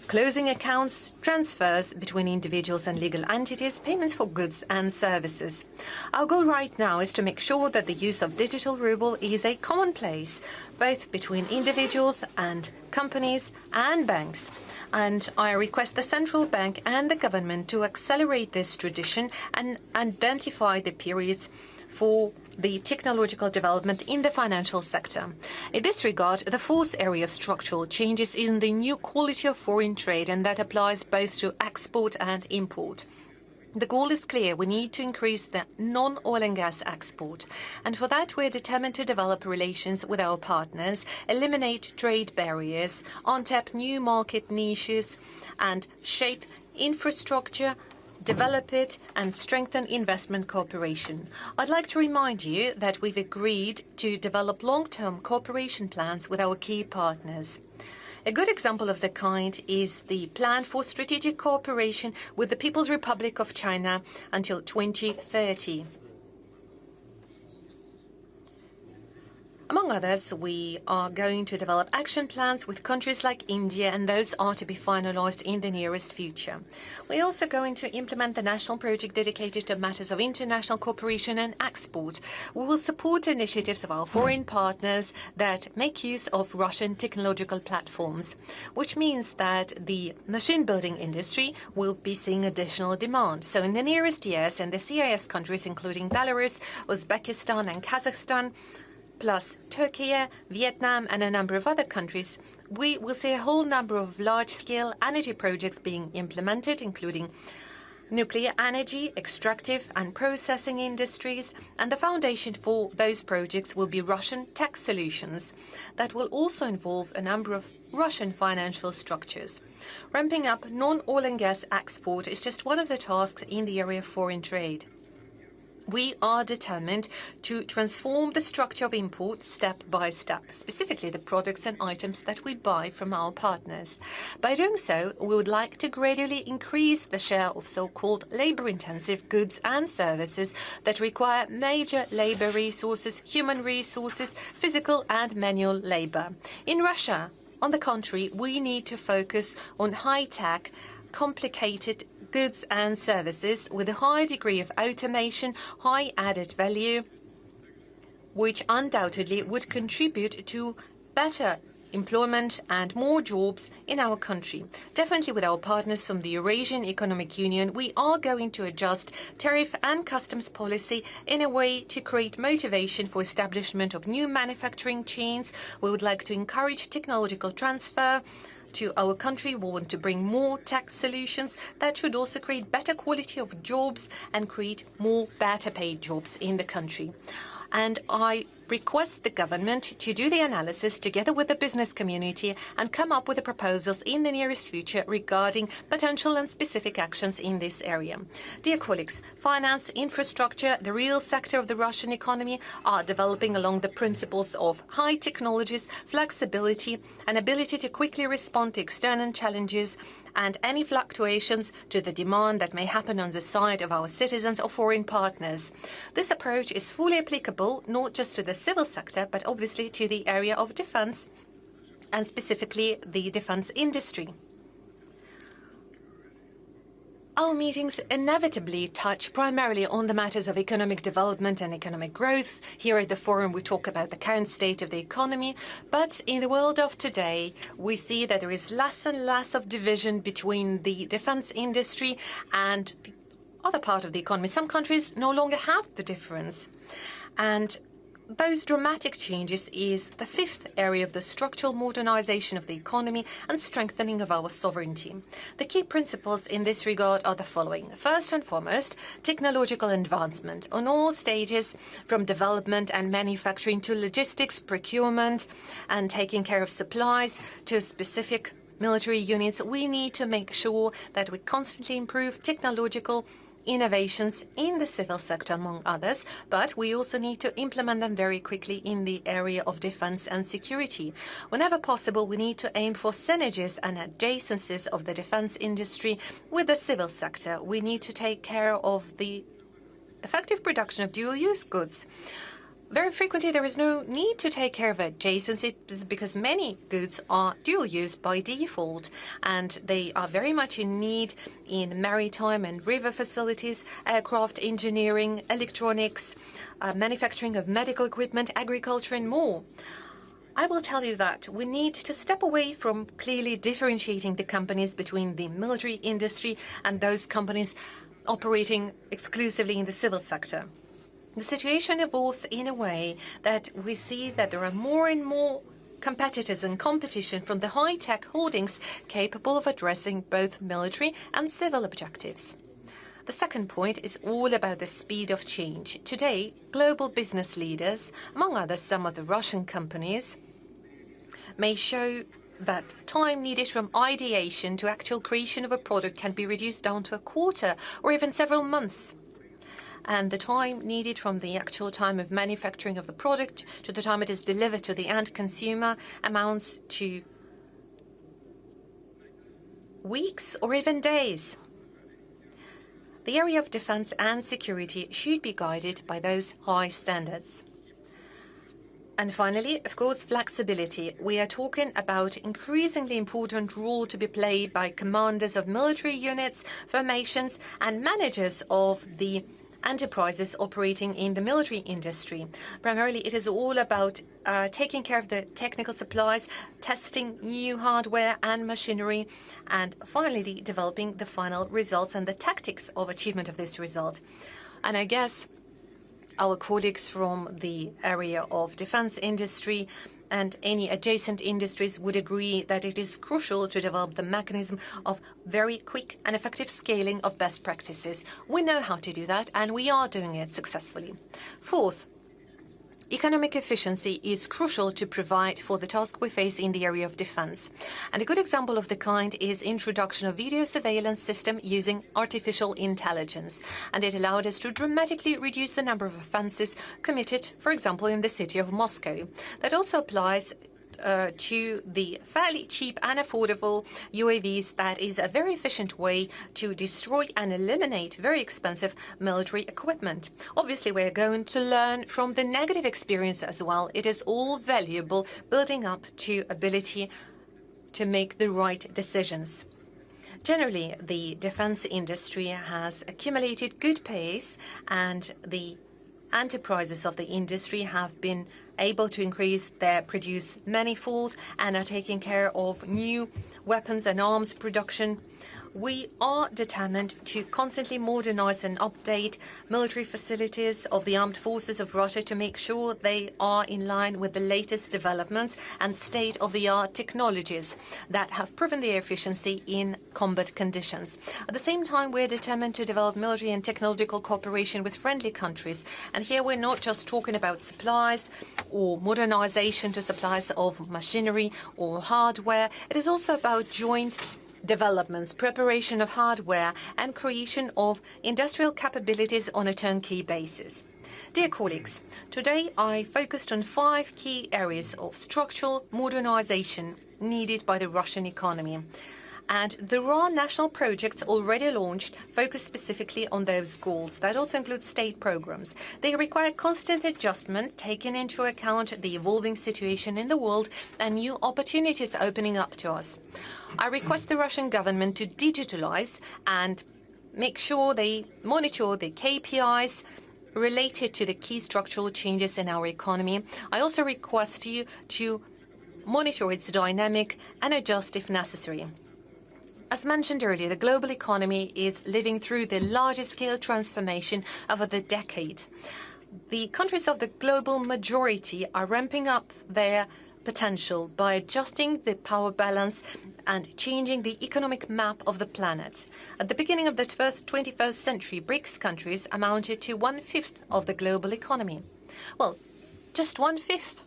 closing accounts, transfers between individuals and legal entities, payments for goods and services. Our goal right now is to make sure that the use of digital ruble is a commonplace, both between individuals and companies and banks. And I request the central bank and the government to accelerate this tradition and identify the periods for the technological development in the financial sector. In this regard, the fourth area of structural change is in the new quality of foreign trade, and that applies both to export and import. The goal is clear. We need to increase the non-oil and gas export. And for that, we're determined to develop relations with our partners, eliminate trade barriers, untap new market niches, and shape infrastructure, develop it, and strengthen investment cooperation. I'd like to remind you that we've agreed to develop long-term cooperation plans with our key partners. A good example of the kind is the plan for strategic cooperation with the People's Republic of China until 2030. Among others, we are going to develop action plans with countries like India, and those are to be finalized in the nearest future. We're also going to implement the national project dedicated to matters of international cooperation and export. We will support initiatives of our foreign partners that make use of Russian technological platforms, which means that the machine building industry will be seeing additional demand. So in the nearest years, in the CIS countries, including Belarus, Uzbekistan and Kazakhstan, plus Turkey, Vietnam and a number of other countries, we will see a whole number of large-scale energy projects being implemented, including nuclear energy, extractive and processing industries, and the foundation for those projects will be Russian tech solutions that will also involve a number of Russian financial structures. Ramping up non-oil and gas export is just one of the tasks in the area of foreign trade. We are determined to transform the structure of imports step by step, specifically the products and items that we buy from our partners. By doing so, we would like to gradually increase the share of so-called labor-intensive goods and services that require major labor resources, human resources, physical and manual labor. In Russia, on the contrary, we need to focus on high-tech, complicated goods and services with a high degree of automation, high added value, which undoubtedly would contribute to better employment and more jobs in our country. Definitely with our partners from the Eurasian Economic Union, we are going to adjust tariff and customs policy in a way to create motivation for establishment of new manufacturing chains. We would like to encourage technological transfer to our country. We want to bring more tech solutions that should also create better quality of jobs and create more better paid jobs in the country. And I request the government to do the analysis together with the business community and come up with the proposals in the nearest future regarding potential and specific actions in this area. Dear colleagues, finance, infrastructure, the real sector of the Russian economy are developing along the principles of high technologies, flexibility, and ability to quickly respond to external challenges and any fluctuations to the demand that may happen on the side of our citizens or foreign partners. This approach is fully applicable not just to the civil sector, but obviously to the area of defense, and specifically the defense industry. Our meetings inevitably touch primarily on the matters of economic development and economic growth. Here at the forum, we talk about the current state of the economy. But in the world of today, we see that there is less and less of division between the defense industry and the other part of the economy. Some countries no longer have the difference. And those dramatic changes is the fifth area of the structural modernization of the economy and strengthening of our sovereignty. The key principles in this regard are the following. First and foremost, technological advancement on all stages, from development and manufacturing to logistics, procurement, and taking care of supplies to specific military units. We need to make sure that we constantly improve technological innovations in the civil sector, among others, but we also need to implement them very quickly in the area of defense and security. Whenever possible, we need to aim for synergies and adjacencies of the defense industry with the civil sector. We need to take care of the effective production of dual-use goods. Very frequently, there is no need to take care of adjacencies because many goods are dual-use by default, and they are very much in need in maritime and river facilities, aircraft engineering, electronics, manufacturing of medical equipment, agriculture, and more. I will tell you that we need to step away from clearly differentiating the companies between the military industry and those companies operating exclusively in the civil sector. The situation evolves in a way that we see that there are more and more competitors and competition from the high-tech holdings capable of addressing both military and civil objectives. The second point is all about the speed of change. Today, global business leaders, among others some of the Russian companies, may show that time needed from ideation to actual creation of a product can be reduced down to a quarter or even several months. And the time needed from the actual time of manufacturing of the product to the time it is delivered to the end consumer amounts to weeks or even days. The area of defense and security should be guided by those high standards. And finally, of course, flexibility. We are talking about increasingly important role to be played by commanders of military units, formations, and managers of the enterprises operating in the military industry. Primarily, it is all about taking care of the technical supplies, testing new hardware and machinery, and finally developing the final results and the tactics of achievement of this result. And I guess our colleagues from the area of defense industry and any adjacent industries would agree that it is crucial to develop the mechanism of very quick and effective scaling of best practices. We know how to do that, and we are doing it successfully. Fourth, economic efficiency is crucial to provide for the task we face in the area of defense. And a good example of the kind is introduction of video surveillance system using artificial intelligence. And it allowed us to dramatically reduce the number of offenses committed, for example, in the city of Moscow. That also applies to the fairly cheap and affordable UAVs. That is a very efficient way to destroy and eliminate very expensive military equipment. Obviously, we're going to learn from the negative experience as well. It is all valuable, building up to ability to make the right decisions. Generally, the defense industry has accumulated good pace, and the enterprises of the industry have been able to increase their produce manifold and are taking care of new weapons and arms production. We are determined to constantly modernize and update military facilities of the armed forces of Russia to make sure they are in line with the latest developments and state-of-the-art technologies that have proven their efficiency in combat conditions. At the same time, we're determined to develop military and technological cooperation with friendly countries. And here we're not just talking about supplies or modernization to supplies of machinery or hardware. It is also about joint developments, preparation of hardware, and creation of industrial capabilities on a turnkey basis. Dear colleagues, today I focused on 5 key areas of structural modernization needed by the Russian economy. And there are national projects already launched focused specifically on those goals. That also includes state programs. They require constant adjustment, taking into account the evolving situation in the world and new opportunities opening up to us. I request the Russian government to digitalize and make sure they monitor the KPIs related to the key structural changes in our economy. I also request you to monitor its dynamic and adjust if necessary. As mentioned earlier, the global economy is living through the largest scale transformation over the decade. The countries of the global majority are ramping up their potential by adjusting the power balance and changing the economic map of the planet. At the beginning of the 21st century, BRICS countries amounted to 1/5 of the global economy. Well, just 1/5.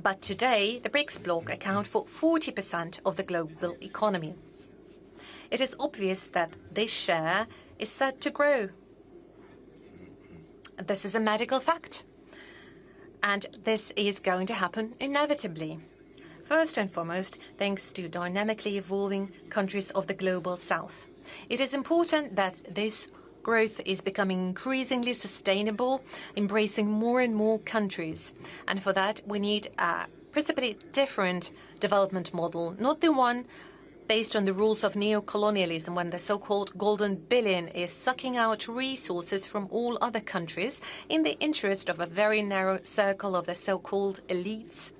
But today, the BRICS bloc account for 40% of the global economy. It is obvious that this share is set to grow. This is a medical fact. And this is going to happen inevitably. First and foremost, thanks to dynamically evolving countries of the global south. It is important that this growth is becoming increasingly sustainable, embracing more and more countries. And for that, we need a principally different development model, not the one based on the rules of neo-colonialism, when the so-called golden billion is sucking out resources from all other countries in the interest of a very narrow circle of the so-called elites.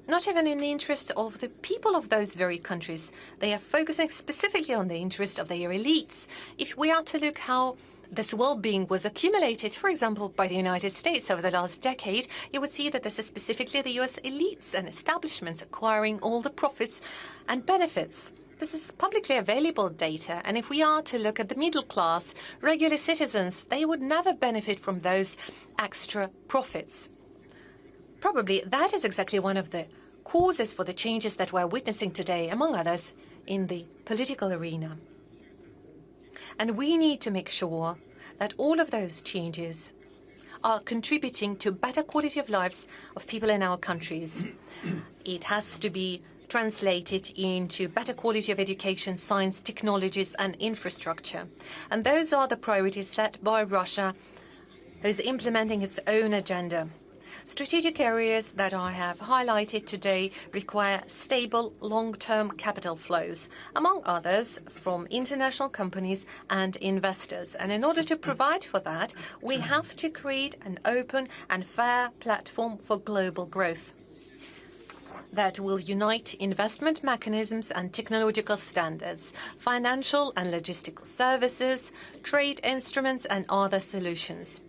Not even in the interest of the people of those very countries. They are focusing specifically on the interest of their elites. If we are to look how this well-being was accumulated, for example, by the United States over the last decade, you would see that this is specifically the US elites and establishments acquiring all the profits and benefits. This is publicly available data, and if we are to look at the middle class, regular citizens, they would never benefit from those extra profits. Probably that is exactly one of the causes for the changes that we're witnessing today, among others, in the political arena. And we need to make sure that all of those changes are contributing to better quality of lives of people in our countries. It has to be translated into better quality of education, science, technologies, and infrastructure. And those are the priorities set by Russia, who's implementing its own agenda. Strategic areas that I have highlighted today require stable long-term capital flows, among others from international companies and investors. And in order to provide for that, we have to create an open and fair platform for global growth that will unite investment mechanisms and technological standards, financial and logistical services, trade instruments and other solutions.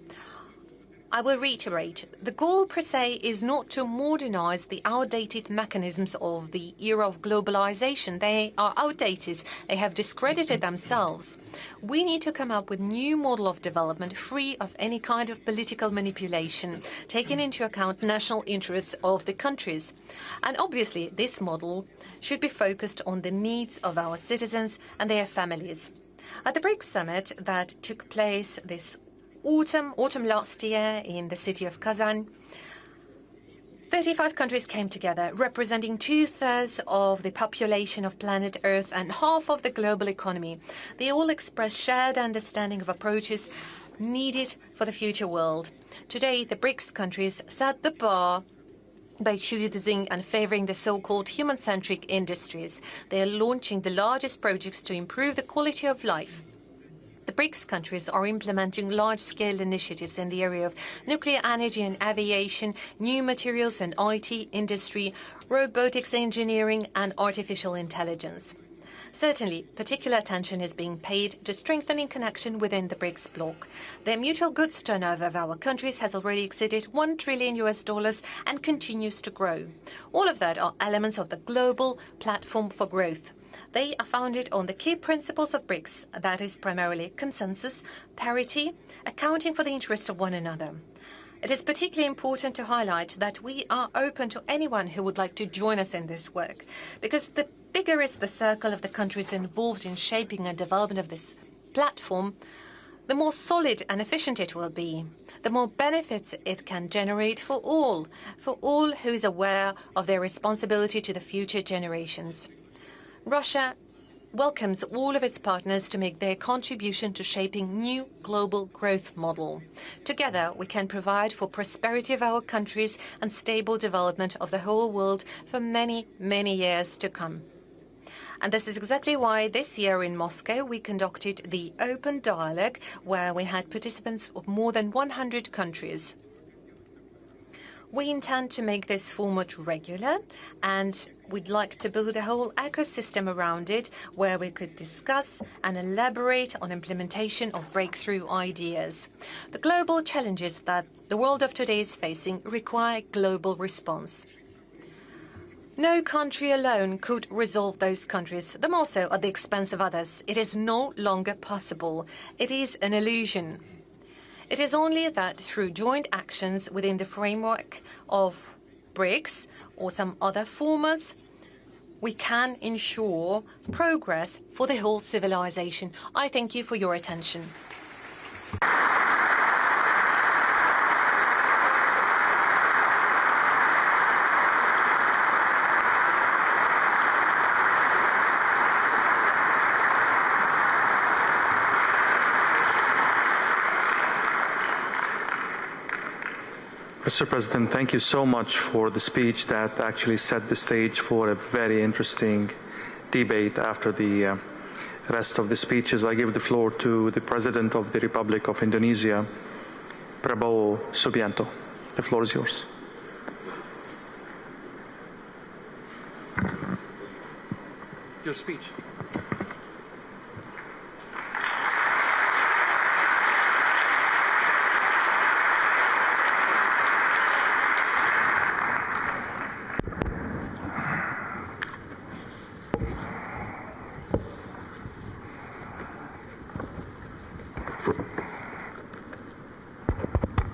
I will reiterate, the goal per se is not to modernize the outdated mechanisms of the era of globalization. They are outdated. They have discredited themselves. We need to come up with new model of development free of any kind of political manipulation, taking into account national interests of the countries. And obviously, this model should be focused on the needs of our citizens and their families. At the BRICS summit that took place this autumn last year in the city of Kazan, 35 countries came together, representing 2/3 of the population of planet Earth and half of the global economy. They all expressed shared understanding of approaches needed for the future world. Today, the BRICS countries set the bar by choosing and favoring the so-called human-centric industries. They are launching the largest projects to improve the quality of life. The BRICS countries are implementing large-scale initiatives in the area of nuclear energy and aviation, new materials and IT industry, robotics engineering and artificial intelligence. Certainly, particular attention is being paid to strengthening connection within the BRICS bloc. The mutual goods turnover of our countries has already exceeded $1 trillion and continues to grow. All of that are elements of the global platform for growth. They are founded on the key principles of BRICS, that is primarily consensus, parity, accounting for the interests of one another. It is particularly important to highlight that we are open to anyone who would like to join us in this work, because the bigger is the circle of the countries involved in shaping and development of this platform, the more solid and efficient it will be, the more benefits it can generate for all who is aware of their responsibility to the future generations. Russia welcomes all of its partners to make their contribution to shaping new global growth model. Together, we can provide for prosperity of our countries and stable development of the whole world for many, many years to come. And this is exactly why this year in Moscow we conducted the Open Dialogue, where we had participants of more than 100 countries. We intend to make this format regular, and we'd like to build a whole ecosystem around it where we could discuss and elaborate on implementation of breakthrough ideas. The global challenges that the world of today is facing require global response. No country alone could resolve those countries, the more so at the expense of others. It is no longer possible. It is an illusion. It is only that through joint actions within the framework of BRICS or some other formats, we can ensure progress for the whole civilization. I thank you for your attention. Mr. President, thank you so much for the speech that actually set the stage for a very interesting debate. After the rest of the speeches, I give the floor to the President of the Republic of Indonesia, Prabowo Subianto. The floor is yours. Your speech.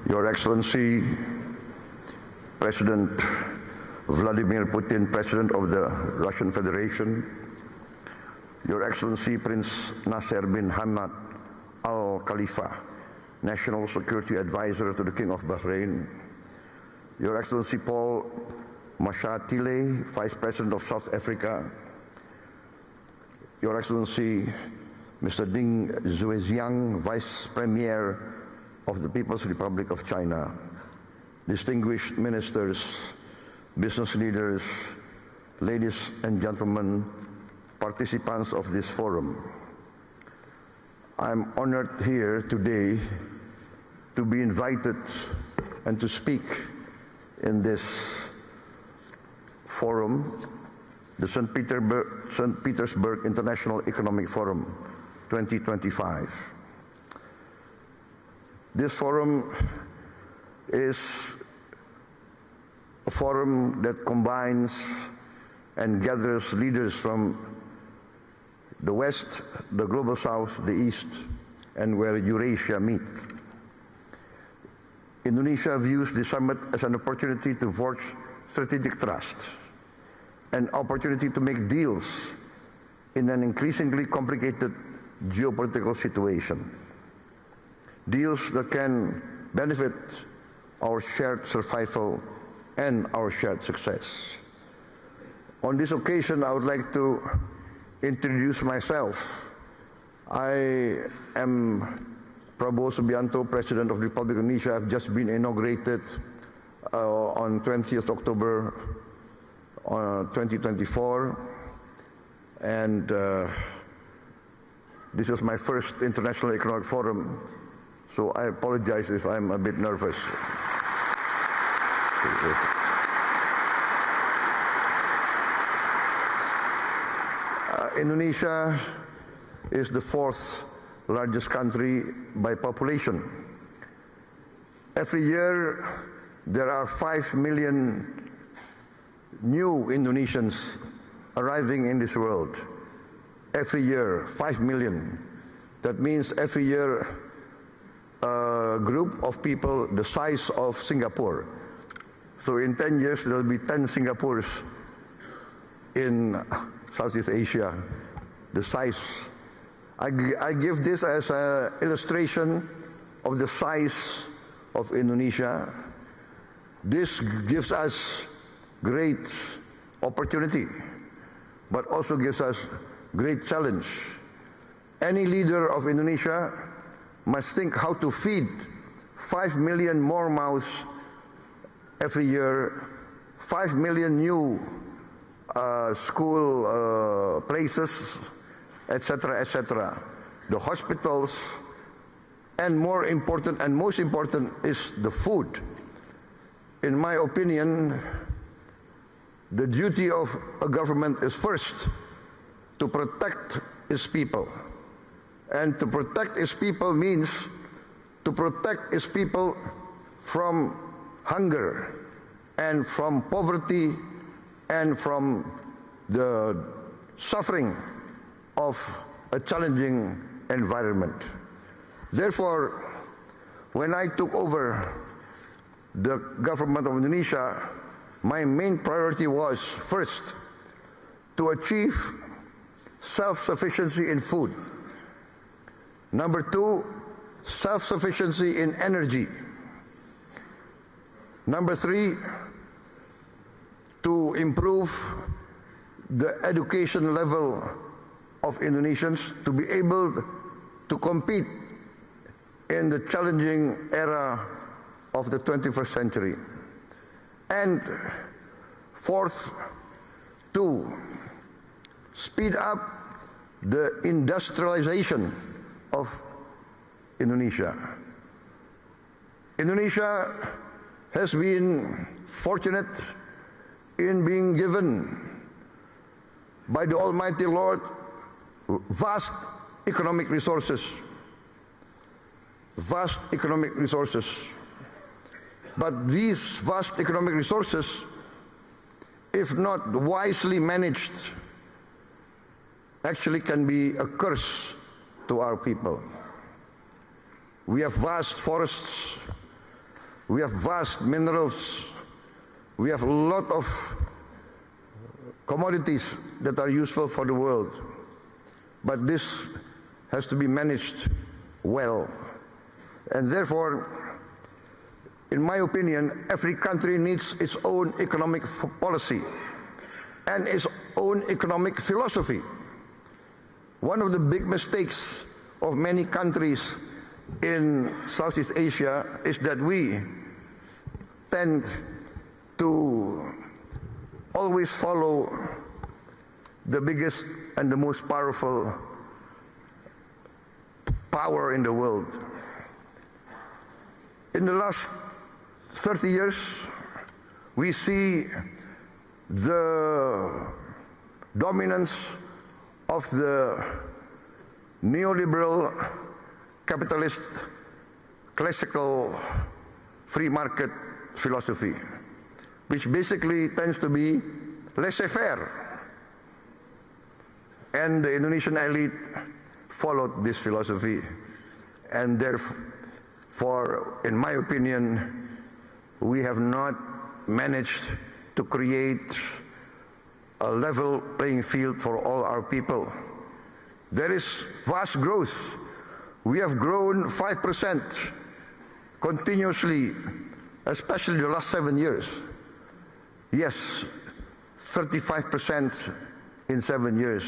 Your Excellency, President Vladimir Putin, President of the Russian Federation, Your Excellency Prince Nasser bin Hamad Al Khalifa, National Security Advisor to the King of Bahrain, Your Excellency Paul Mashatile, Vice President of South Africa, Your Excellency Mr. Ding Xuexiang, Vice Premier of the People's Republic of China, distinguished ministers, business leaders, ladies and gentlemen, participants of this forum. I'm honored here today to be invited and to speak in this forum, the St. Petersburg International Economic Forum 2025. This forum is a forum that combines and gathers leaders from the West, the Global South, the East, and where Eurasia meet. Indonesia views the summit as an opportunity to forge strategic trust, an opportunity to make deals in an increasingly complicated geopolitical situation. Deals that can benefit our shared survival and our shared success. On this occasion, I would like to introduce myself. I am Prabowo Subianto, President of the Republic of Indonesia. I've just been inaugurated on 20th October 2024, and this is my first International Economic Forum, so I apologize if I'm a bit nervous. Indonesia is the fourth largest country by population. Every year, there are 5 million new Indonesians arriving in this world. Every year, 5 million. That means every year, a group of people the size of Singapore. So in 10 years, there will be 10 Singapores in Southeast Asia, the size. I give this as an illustration of the size of Indonesia. This gives us great opportunity, but also gives us great challenge. Any leader of Indonesia must think how to feed 5 million more mouths every year, 5 million new school places, etc., etc. The hospitals, and more important and most important is the food. In my opinion, the duty of a government is first to protect its people. And to protect its people means to protect its people from hunger and from poverty and from the suffering of a challenging environment. Therefore, when I took over the government of Indonesia, my main priority was, first, to achieve self-sufficiency in food. Number two, self-sufficiency in energy. Number three, to improve the education level of Indonesians to be able to compete in the challenging era of the 21st century. And fourth, to speed up the industrialization of Indonesia. Indonesia has been fortunate in being given by the Almighty Lord vast economic resources. Vast economic resources. But these vast economic resources, if not wisely managed, actually can be a curse to our people. We have vast forests, we have vast minerals, we have a lot of commodities that are useful for the world. But this has to be managed well. And therefore, in my opinion, every country needs its own economic policy and its own economic philosophy. One of the big mistakes of many countries in Southeast Asia is that we tend to always follow the biggest and the most powerful power in the world. In the last 30 years, we see the dominance of the neoliberal capitalist classical free market philosophy, which basically tends to be laissez-faire. And the Indonesian elite followed this philosophy, and therefore, in my opinion, we have not managed to create a level playing field for all our people. There is vast growth. We have grown 5% continuously, especially the last 7 years. Yes, 35% in 7 years,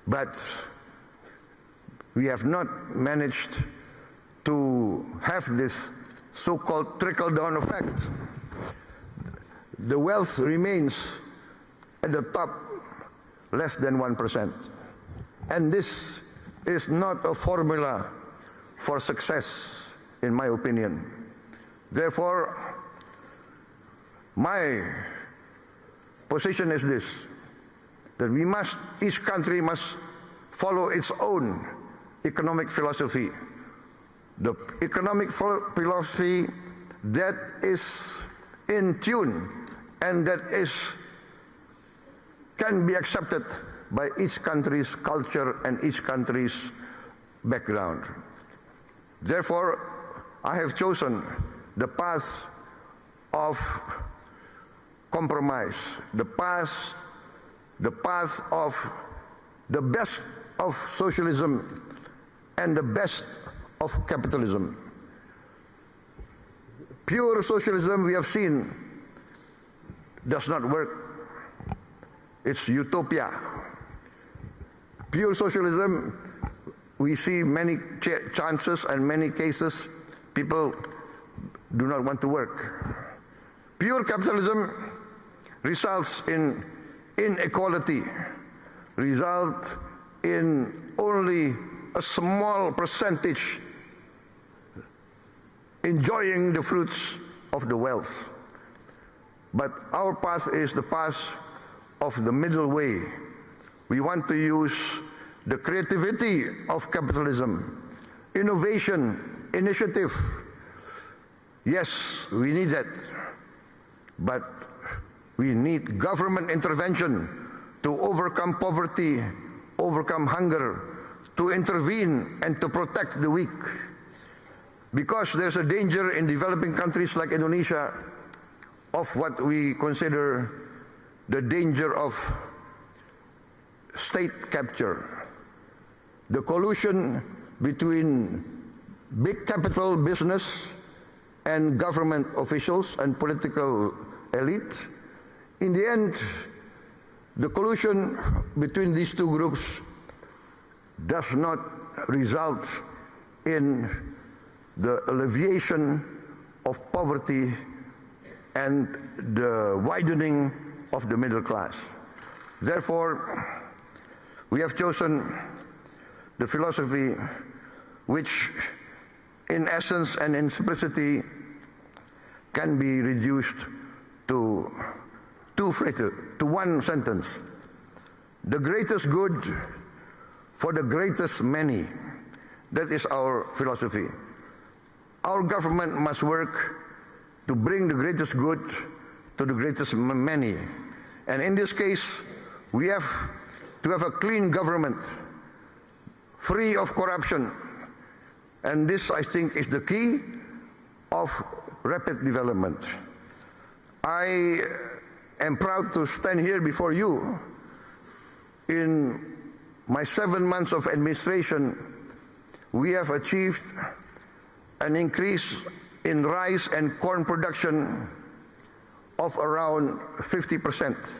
but we have not managed to have this so-called trickle-down effect. The wealth remains at the top less than 1%. And this is not a formula for success, in my opinion. Therefore, my position is this, that each country must follow its own economic philosophy. The economic philosophy that is in tune and that can be accepted by each country's culture and each country's background. Therefore, I have chosen the path of compromise, the path of the best of socialism and the best of capitalism. Pure socialism, we have seen, does not work. It's utopia. Pure socialism, we see many chances and many cases people do not want to work. Pure capitalism results in inequality, result in only a small percentage enjoying the fruits of the wealth. But our path is the path of the middle way. We want to use the creativity of capitalism, innovation, initiative. Yes, we need that. But we need government intervention to overcome poverty, overcome hunger, to intervene and to protect the weak. Because there's a danger in developing countries like Indonesia of what we consider the danger of state capture. The collusion between big capital business and government officials and political elite. In the end, the collusion between these two groups does not result in the alleviation of poverty and the widening of the middle class. Therefore, we have chosen the philosophy which, in essence and in simplicity, can be reduced to one sentence. The greatest good for the greatest many. That is our philosophy. Our government must work to bring the greatest good to the greatest many. And in this case, we have to have a clean government, free of corruption. And this, I think, is the key of rapid development. I am proud to stand here before you. In my 7 months of administration, we have achieved an increase in rice and corn production of around 50%.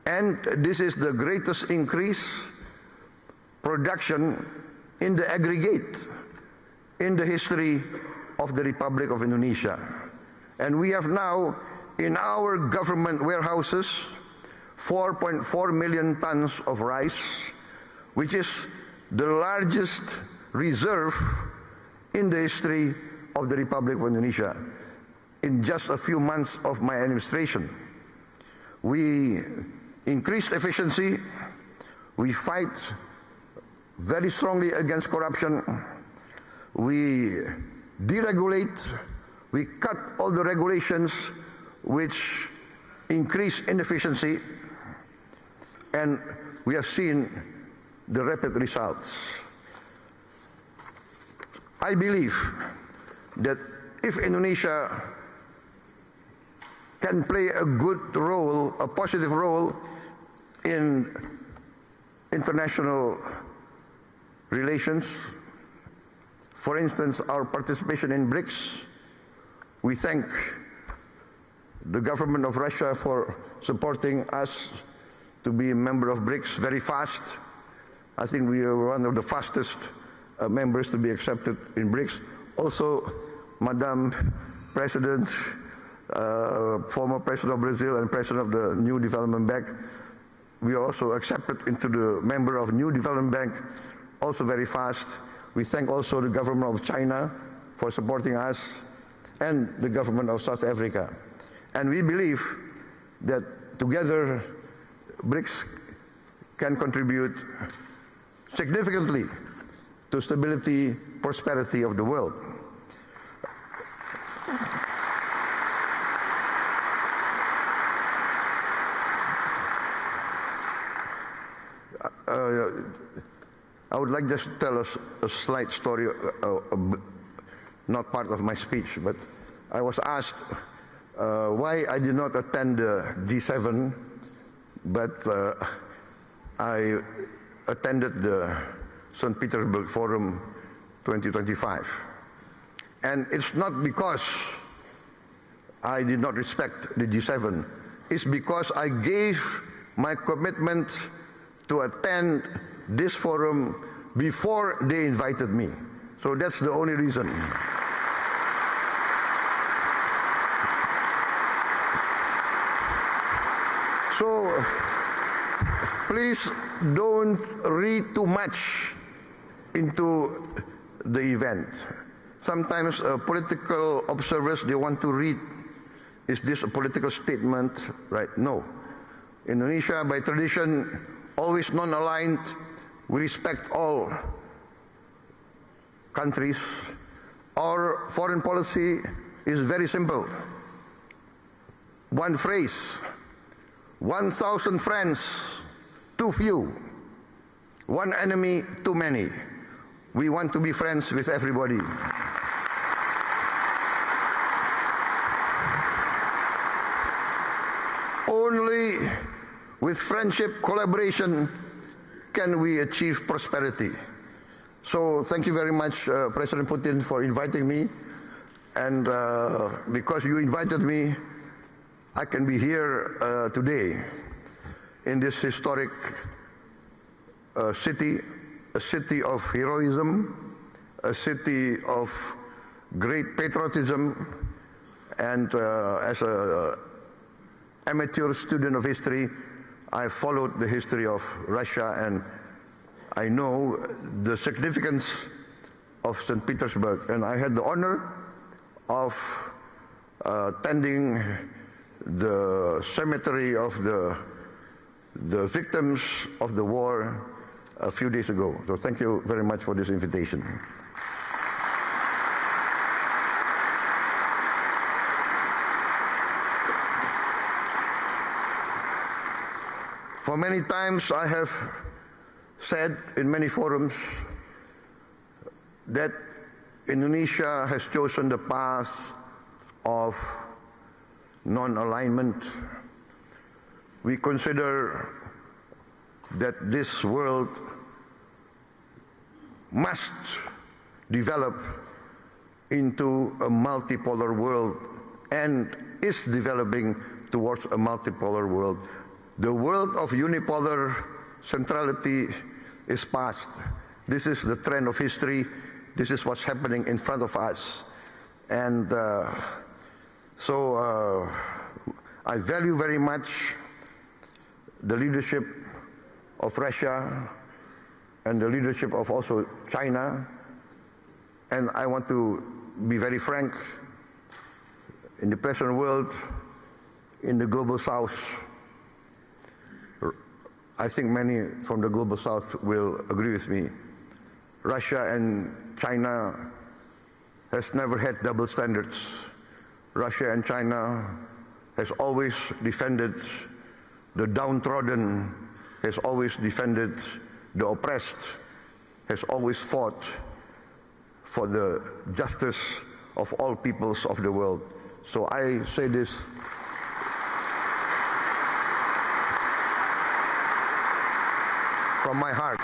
And this is the greatest increase production in the aggregate in the history of the Republic of Indonesia. And we have now in our government warehouses 4.4 million tons of rice, which is the largest reserve in the history of the Republic of Indonesia in just a few months of my administration. We increased efficiency, we fight very strongly against corruption, we deregulate, we cut all the regulations which increase inefficiency, and we have seen the rapid results. I believe that if Indonesia can play a good role, a positive role in international relations, for instance, our participation in BRICS, we thank the government of Russia for supporting us to be a member of BRICS very fast. I think we are one of the fastest members to be accepted in BRICS. Also, Madam President, former President of Brazil and President of the New Development Bank, we are also accepted into the member of New Development Bank, also very fast. We thank also the government of China for supporting us and the government of South Africa. And we believe that together BRICS can contribute significantly to stability, prosperity of the world. I would like just to tell us a slight story, not part of my speech, but I was asked why I did not attend the G7, but I attended the St. Petersburg Forum 2025. And it's not because I did not respect the G7, it's because I gave my commitment to attend this forum before they invited me. So that's the only reason. So please don't read too much into the event. Sometimes political observers, they want to read, is this a political statement, right? No. Indonesia, by tradition, always non-aligned. We respect all countries. Our foreign policy is very simple. One phrase, 1,000 friends, too few. One enemy, too many. We want to be friends with everybody. Only with friendship, collaboration, can we achieve prosperity. So thank you very much, President Putin, for inviting me. And because you invited me, I can be here today in this historic city, a city of heroism, a city of great patriotism, and as an amateur student of history, I followed the history of Russia, and I know the significance of St. Petersburg. And I had the honor of attending the cemetery of the victims of the war a few days ago. So thank you very much for this invitation. For many times I have said in many forums that Indonesia has chosen the path of non-alignment. We consider that this world must develop into a multipolar world and is developing towards a multipolar world. The world of unipolar centrality is past. This is the trend of history. This is what's happening in front of us. And So I value very much the leadership of Russia and the leadership of also China. And I want to be very frank, in the present world, in the global south, I think many from the global south will agree with me. Russia and China has never had double standards. Russia and China has always defended the downtrodden, has always defended the oppressed, has always fought for the justice of all peoples of the world. So I say this from my heart.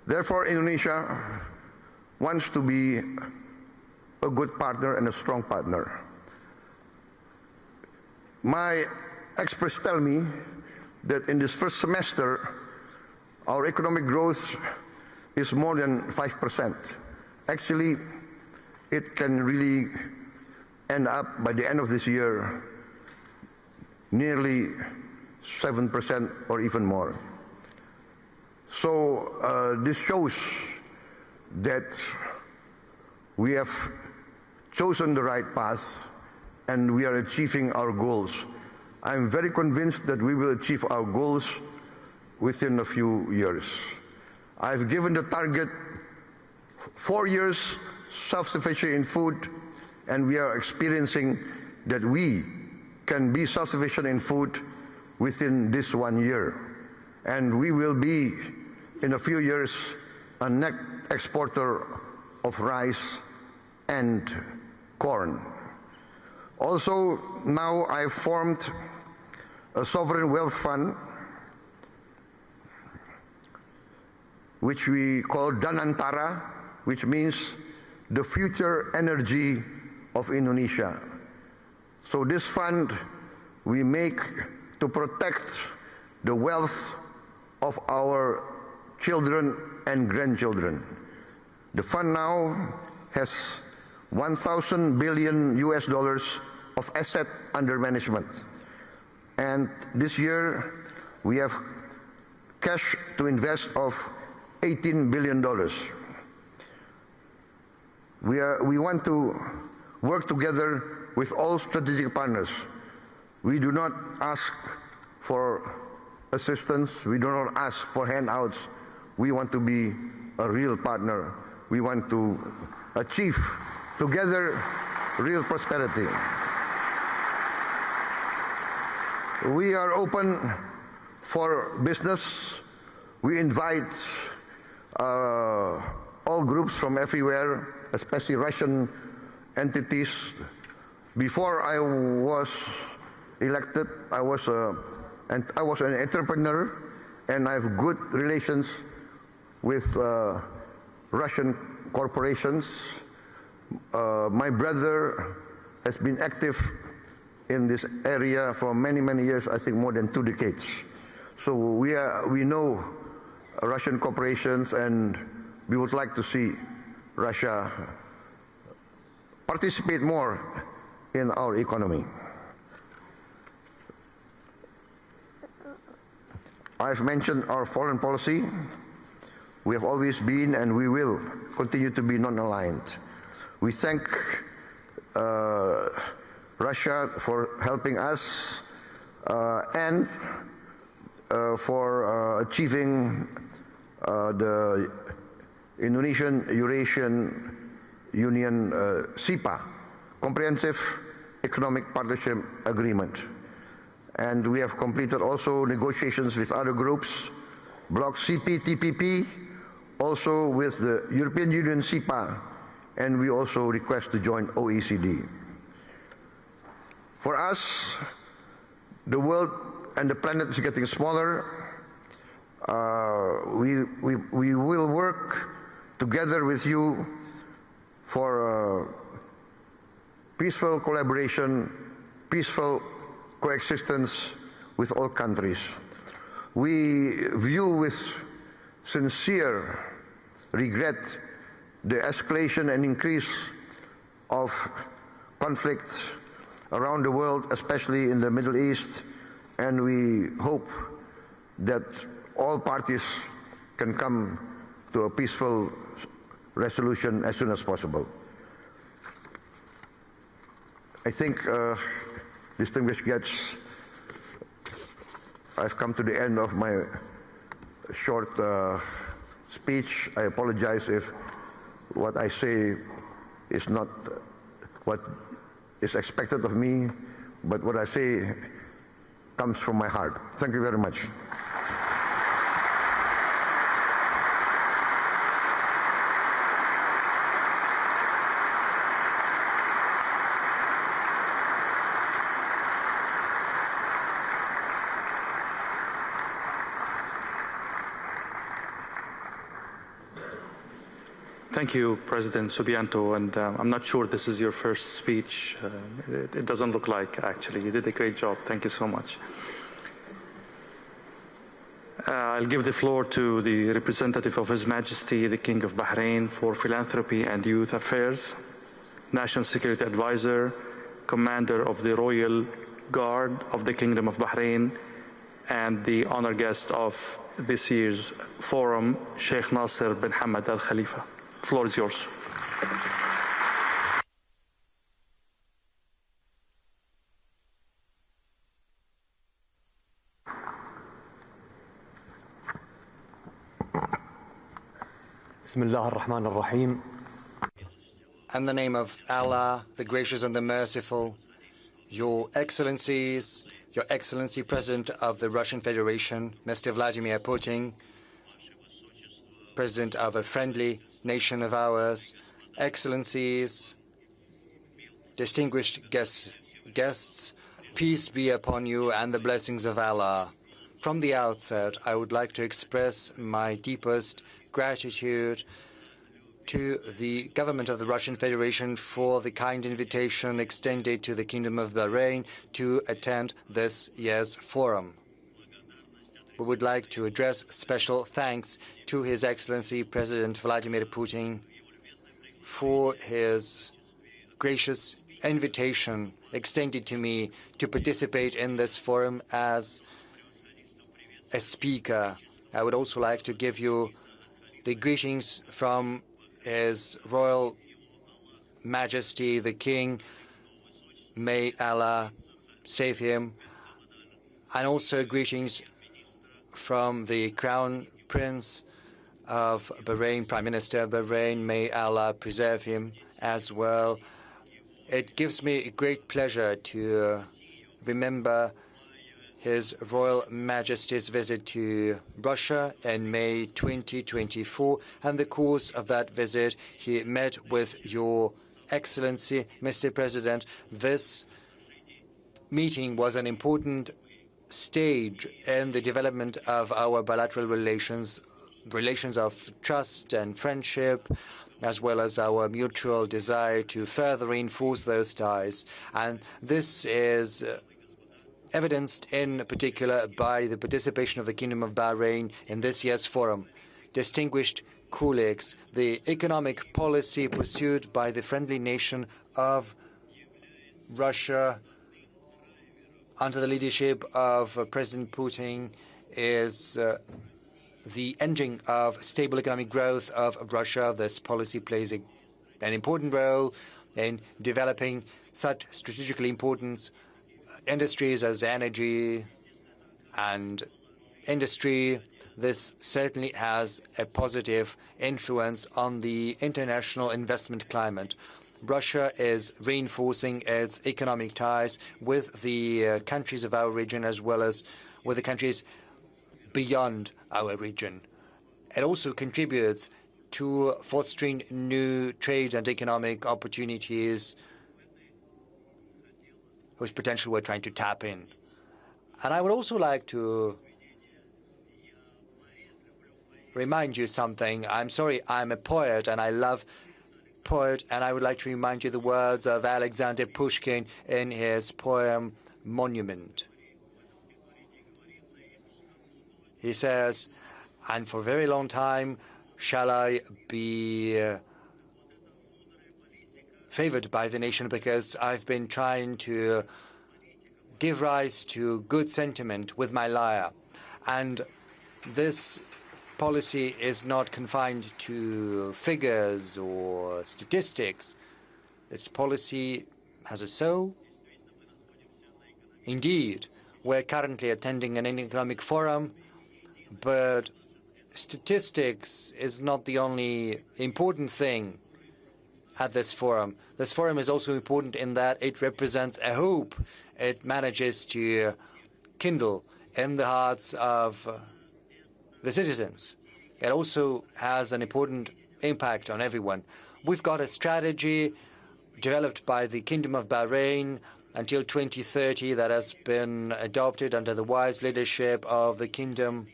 Therefore, Indonesia wants to be a good partner and a strong partner. My experts tell me that in this first semester, our economic growth is more than 5%. Actually, it can really end up by the end of this year nearly 7% or even more. So this shows that we have chosen the right path and we are achieving our goals. I'm very convinced that we will achieve our goals within a few years. I've given the target 4 years self-sufficient in food, and we are experiencing that we can be self-sufficient in food within this 1 year. And we will be, in a few years, a net exporter of rice and corn. Also, now I've formed a sovereign wealth fund, which we call Danantara, which means the future energy of Indonesia. So this fund we make to protect the wealth of our children and grandchildren. The fund now has 1,000 billion US dollars of asset under management. And this year we have cash to invest of $18 billion. We want to work together with all strategic partners. We do not ask for assistance. We do not ask for handouts. We want to be a real partner. We want to achieve together real prosperity. We are open for business. We invite all groups from everywhere, especially Russian entities. Before I was elected, I was an entrepreneur, and I have good relations with Russian corporations. My brother has been active in this area for many, many years, I think more than 2 decades. So we know Russian corporations, and we would like to see Russia participate more in our economy. I've mentioned our foreign policy. We have always been and we will continue to be non-aligned. We thank Russia for helping us and for achieving the Indonesian-Eurasian Union CEPA, Comprehensive Economic Partnership Agreement. And we have completed also negotiations with other groups, Bloc CP, TPP, also with the European Union CEPA, and we also request to join OECD. For us, the world and the planet is getting smaller. We will work together with you for peaceful collaboration, peaceful coexistence with all countries. We view with sincere regret the escalation and increase of conflicts around the world, especially in the Middle East, and we hope that all parties can come to a peaceful resolution as soon as possible. I think, distinguished guests, I've come to the end of my short speech. I apologize if what I say is not what is expected of me, but what I say comes from my heart. Thank you very much. Thank you, President Subianto, and I'm not sure this is your first speech. It doesn't look like, actually. You did a great job. Thank you so much. I'll give the floor to the representative of His Majesty, the King of Bahrain for Philanthropy and Youth Affairs, National Security Advisor, Commander of the Royal Guard of the Kingdom of Bahrain, and the honor guest of this year's forum, Sheikh Nasser bin Hamad Al Khalifa. The floor is yours. Bismillah ar-Rahman ar-Rahim. In the name of Allah, the Gracious and the Merciful, Your Excellencies, Your Excellency President of the Russian Federation, Mr. Vladimir Putin, President of a friendly nation of ours, Excellencies, distinguished guests, peace be upon you and the blessings of Allah. From the outset, I would like to express my deepest gratitude to the government of the Russian Federation for the kind invitation extended to the Kingdom of Bahrain to attend this year's forum. We would like to address special thanks to His Excellency President Vladimir Putin for his gracious invitation extended to me to participate in this forum as a speaker. I would also like to give you the greetings from His Royal Majesty the King. May Allah save him. And also greetings from the Crown Prince of Bahrain, Prime Minister of Bahrain. May Allah preserve him as well. It gives me great pleasure to remember His Royal Majesty's visit to Russia in May 2024. And the course of that visit, he met with Your Excellency, Mr. President. This meeting was an important stage in the development of our bilateral relations of trust and friendship, as well as our mutual desire to further reinforce those ties. And this is evidenced in particular by the participation of the Kingdom of Bahrain in this year's forum. Distinguished colleagues, the economic policy pursued by the friendly nation of Russia under the leadership of President Putin is the engine of stable economic growth of Russia. This policy plays an important role in developing such strategically important industries as energy and industry. This certainly has a positive influence on the international investment climate. Russia is reinforcing its economic ties with the countries of our region as well as with the countries beyond our region. It also contributes to fostering new trade and economic opportunities whose potential we're trying to tap in. And I would also like to remind you something. I'm sorry, I'm a poet and I love poet, and I would like to remind you the words of Alexander Pushkin in his poem Monument. He says, "And for a very long time shall I be favored by the nation because I've been trying to give rise to good sentiment with my lyre. And this policy is not confined to figures or statistics. This policy has a soul. Indeed, we're currently attending an economic forum, but statistics is not the only important thing at this forum. This forum is also important in that it represents a hope. It manages to kindle in the hearts of the citizens. It also has an important impact on everyone. We've got a strategy developed by the Kingdom of Bahrain until 2030 that has been adopted under the wise leadership of the Kingdom.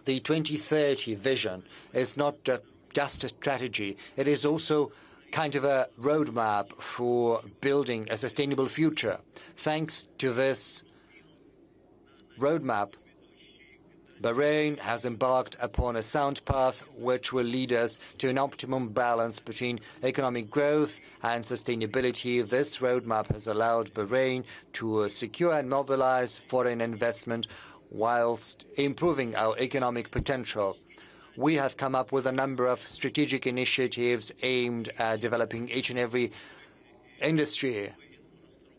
The 2030 vision is not just a strategy. It is also kind of a roadmap for building a sustainable future. Thanks to this roadmap, Bahrain has embarked upon a sound path which will lead us to an optimum balance between economic growth and sustainability. This roadmap has allowed Bahrain to secure and mobilize foreign investment whilst improving our economic potential. We have come up with a number of strategic initiatives aimed at developing each and every industry,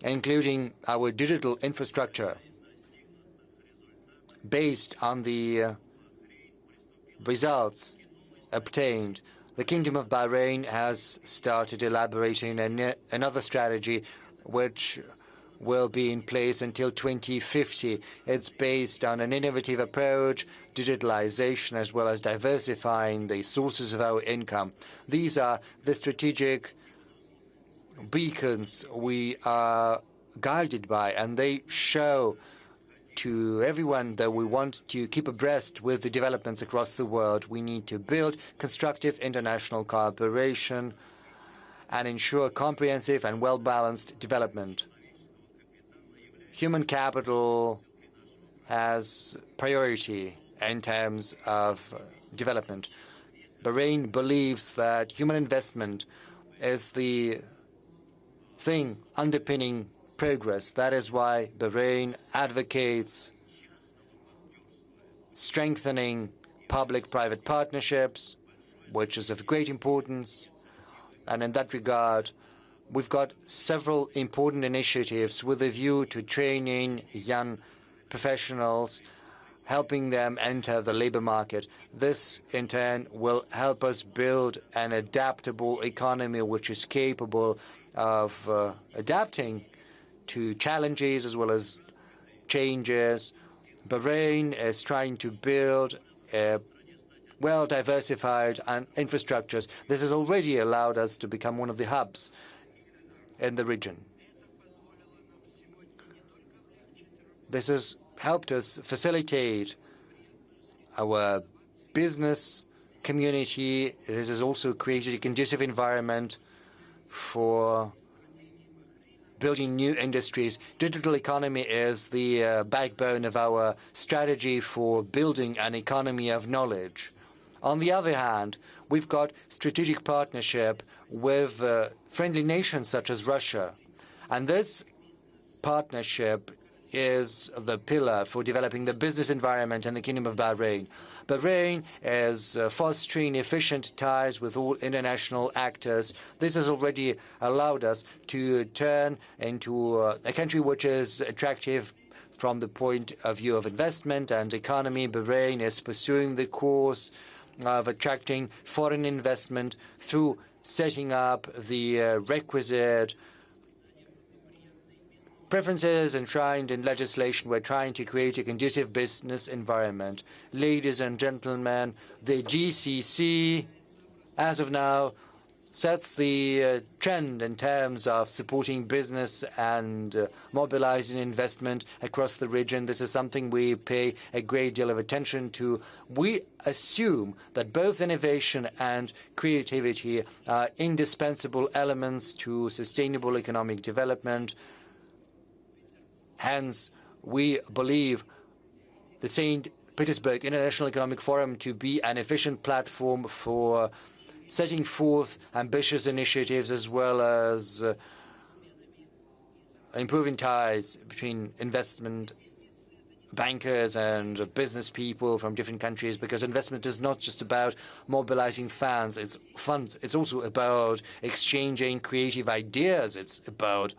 including our digital infrastructure. Based on the results obtained, the Kingdom of Bahrain has started elaborating another strategy which will be in place until 2050. It's based on an innovative approach, digitalization, as well as diversifying the sources of our income. These are the strategic beacons we are guided by, and they show to everyone that we want to keep abreast with the developments across the world. We need to build constructive international cooperation and ensure comprehensive and well-balanced development. Human capital has priority in terms of development. Bahrain believes that human investment is the thing underpinning progress. That is why Bahrain advocates strengthening public-private partnerships, which is of great importance. And in that regard, we've got several important initiatives with a view to training young professionals, helping them enter the labor market. This, in turn, will help us build an adaptable economy which is capable of adapting to challenges as well as changes. Bahrain is trying to build a well-diversified infrastructures. This has already allowed us to become one of the hubs in the region. This has helped us facilitate our business community. This has also created a conducive environment for building new industries. Digital economy is the backbone of our strategy for building an economy of knowledge. On the other hand, we've got strategic partnership with friendly nations such as Russia. And this partnership is the pillar for developing the business environment in the Kingdom of Bahrain. Bahrain is fostering efficient ties with all international actors. This has already allowed us to turn into a country which is attractive from the point of view of investment and economy. Bahrain is pursuing the course of attracting foreign investment through setting up the requisite preferences enshrined in legislation. We're trying to create a conducive business environment. Ladies and gentlemen, the GCC, as of now, sets the trend in terms of supporting business and mobilizing investment across the region. This is something we pay a great deal of attention to. We assume that both innovation and creativity are indispensable elements to sustainable economic development. Hence, we believe the St. Petersburg International Economic Forum to be an efficient platform for setting forth ambitious initiatives as well as improving ties between investment bankers and business people from different countries, because investment is not just about mobilizing funds, it's also about exchanging creative ideas. It's about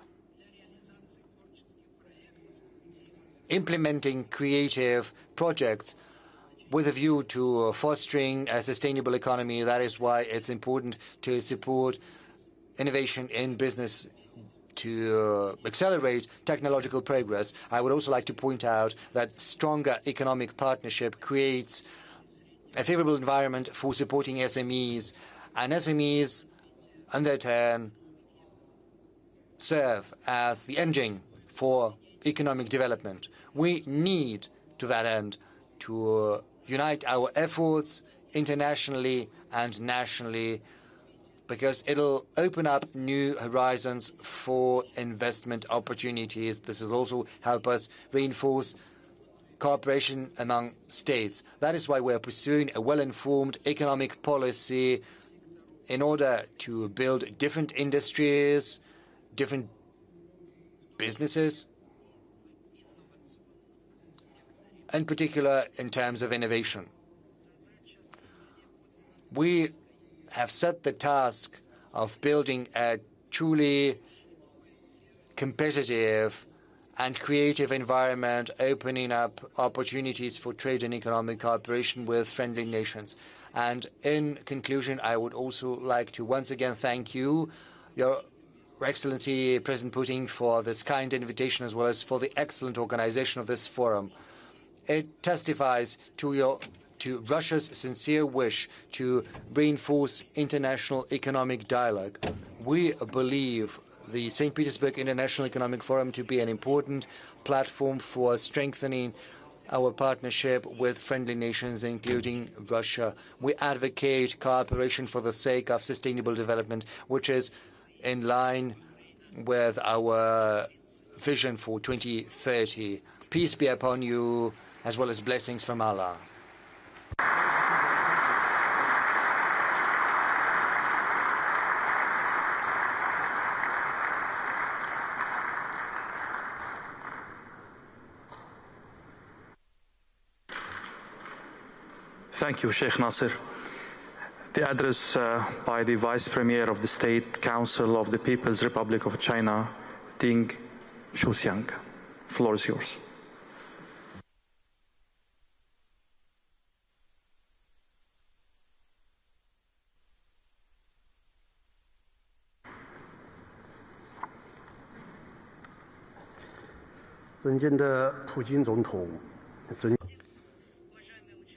implementing creative projects with a view to fostering a sustainable economy. That is why it's important to support innovation in business to accelerate technological progress. I would also like to point out that stronger economic partnership creates a favorable environment for supporting SMEs, and SMEs, in their turn, serve as the engine for economic development. We need, to that end, to unite our efforts internationally and nationally, because it'll open up new horizons for investment opportunities. This will also help us reinforce cooperation among states. That is why we're pursuing a well-informed economic policy in order to build different industries, different businesses, in particular in terms of innovation. We have set the task of building a truly competitive and creative environment, opening up opportunities for trade and economic cooperation with friendly nations. And in conclusion, I would also like to once again thank you, Your Excellency President Putin, for this kind invitation as well as for the excellent organization of this forum. It testifies to Russia's sincere wish to reinforce international economic dialogue. We believe the St. Petersburg International Economic Forum to be an important platform for strengthening our partnership with friendly nations, including Russia. We advocate cooperation for the sake of sustainable development, which is in line with our vision for 2030. Peace be upon you, as well as blessings from Allah. Thank you, Sheikh Nasser. The address by the Vice Premier of the State Council of the People's Republic of China, Ding Shuxiang. The floor is yours.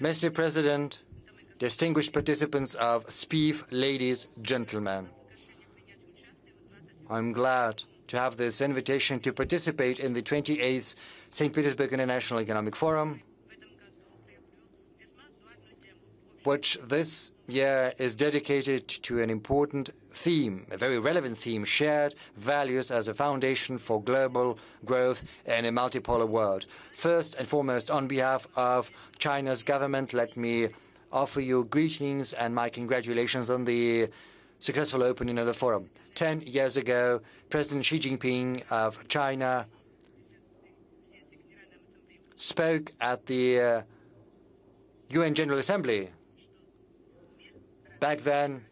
Mr. President, distinguished participants of SPIEF, ladies, gentlemen, I'm glad to have this invitation to participate in the 28th St. Petersburg International Economic Forum, which this year is dedicated to an important theme, a very relevant theme: shared values as a foundation for global growth in a multipolar world. First and foremost, on behalf of China's government, let me offer you greetings and my congratulations on the successful opening of the forum. 10 years ago, President Xi Jinping of China spoke at the UN General Assembly. Back then,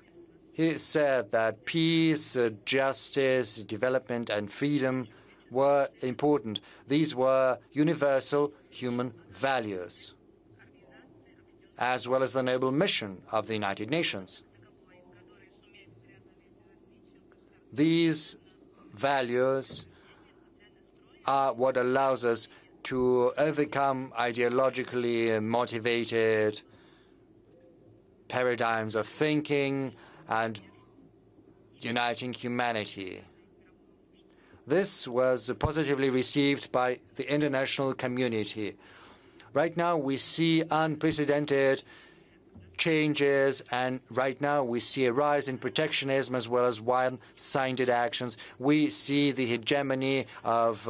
he said that peace, justice, development, and freedom were important. These were universal human values, as well as the noble mission of the United Nations. These values are what allows us to overcome ideologically motivated paradigms of thinking and uniting humanity. This was positively received by the international community. Right now, we see unprecedented changes, and right now we see a rise in protectionism as well as one-sided actions. We see the hegemony of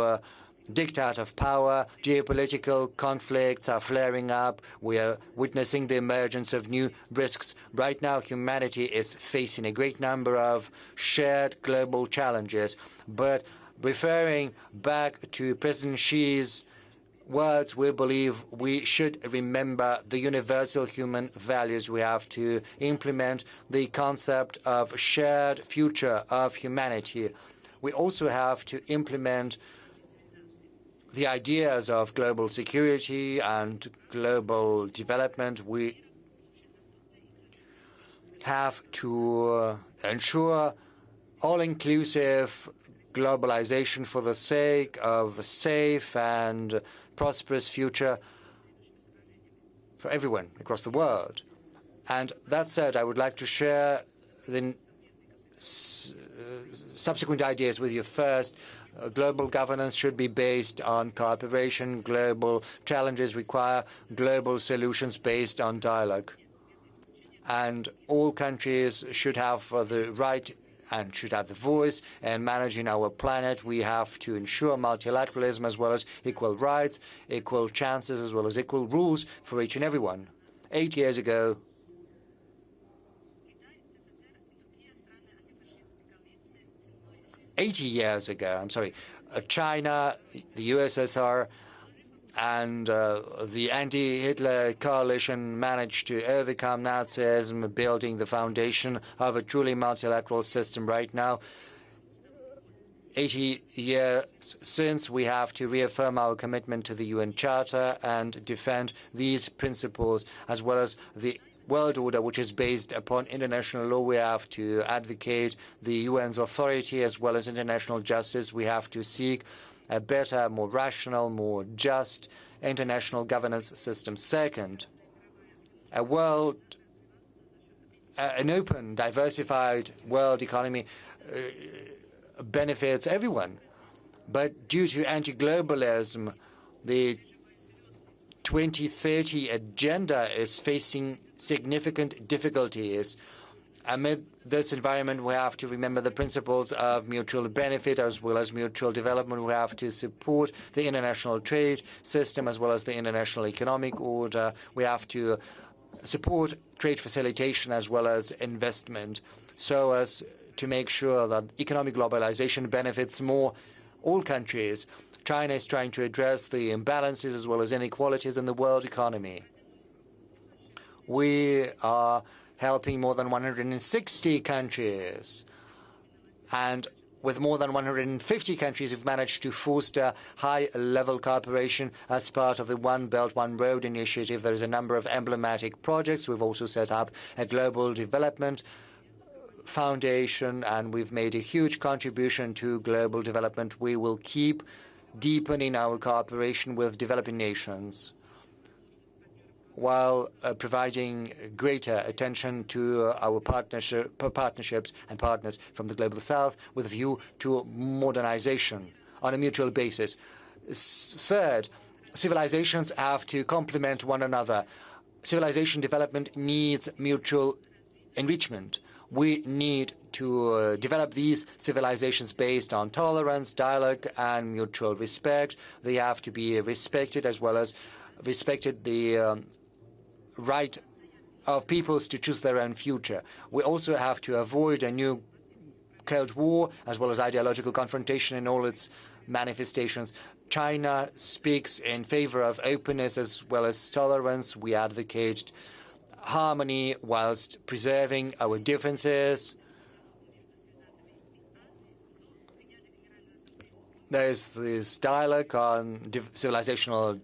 diktat of power. Geopolitical conflicts are flaring up. We are witnessing the emergence of new risks. Right now, humanity is facing a great number of shared global challenges. But referring back to President Xi's words, we believe we should remember the universal human values. We have to implement the concept of shared future of humanity. We also have to implement the ideas of global security and global development. We have to ensure all-inclusive globalization for the sake of a safe and prosperous future for everyone across the world. And that said, I would like to share the subsequent ideas with you. First, global governance should be based on cooperation. Global challenges require global solutions based on dialogue. And all countries should have the right and should have the voice in managing our planet. We have to ensure multilateralism as well as equal rights, equal chances, as well as equal rules for each and everyone. 8 years ago, China, the USSR, and the anti-Hitler coalition managed to overcome Nazism, building the foundation of a truly multilateral system. Right now, 80 years since, we have to reaffirm our commitment to the UN Charter and defend these principles, as well as the world order, which is based upon international law. We have to advocate the UN's authority as well as international justice. We have to seek a better, more rational, more just international governance system. Second, an open, diversified world economy benefits everyone. But due to anti-globalism, the 2030 agenda is facing significant difficulties. Amid this environment, we have to remember the principles of mutual benefit as well as mutual development. We have to support the international trade system as well as the international economic order. We have to support trade facilitation as well as investment so as to make sure that economic globalization benefits all countries. China is trying to address the imbalances as well as inequalities in the world economy. We are helping more than 160 countries. And with more than 150 countries, we've managed to foster high-level cooperation as part of the One Belt, One Road initiative. There is a number of emblematic projects. We've also set up a global development foundation, and we've made a huge contribution to global development. We will keep deepening our cooperation with developing nations, while providing greater attention to our partnerships and partners from the global south with a view to modernization on a mutual basis. Third, civilizations have to complement one another. Civilization development needs mutual enrichment. We need to develop these civilizations based on tolerance, dialogue, and mutual respect. They have to be respected as well as respected the right of peoples to choose their own future. We also have to avoid a new Cold War as well as ideological confrontation in all its manifestations. China speaks in favor of openness as well as tolerance. We advocate harmony whilst preserving our differences. There's this dialogue on civilizational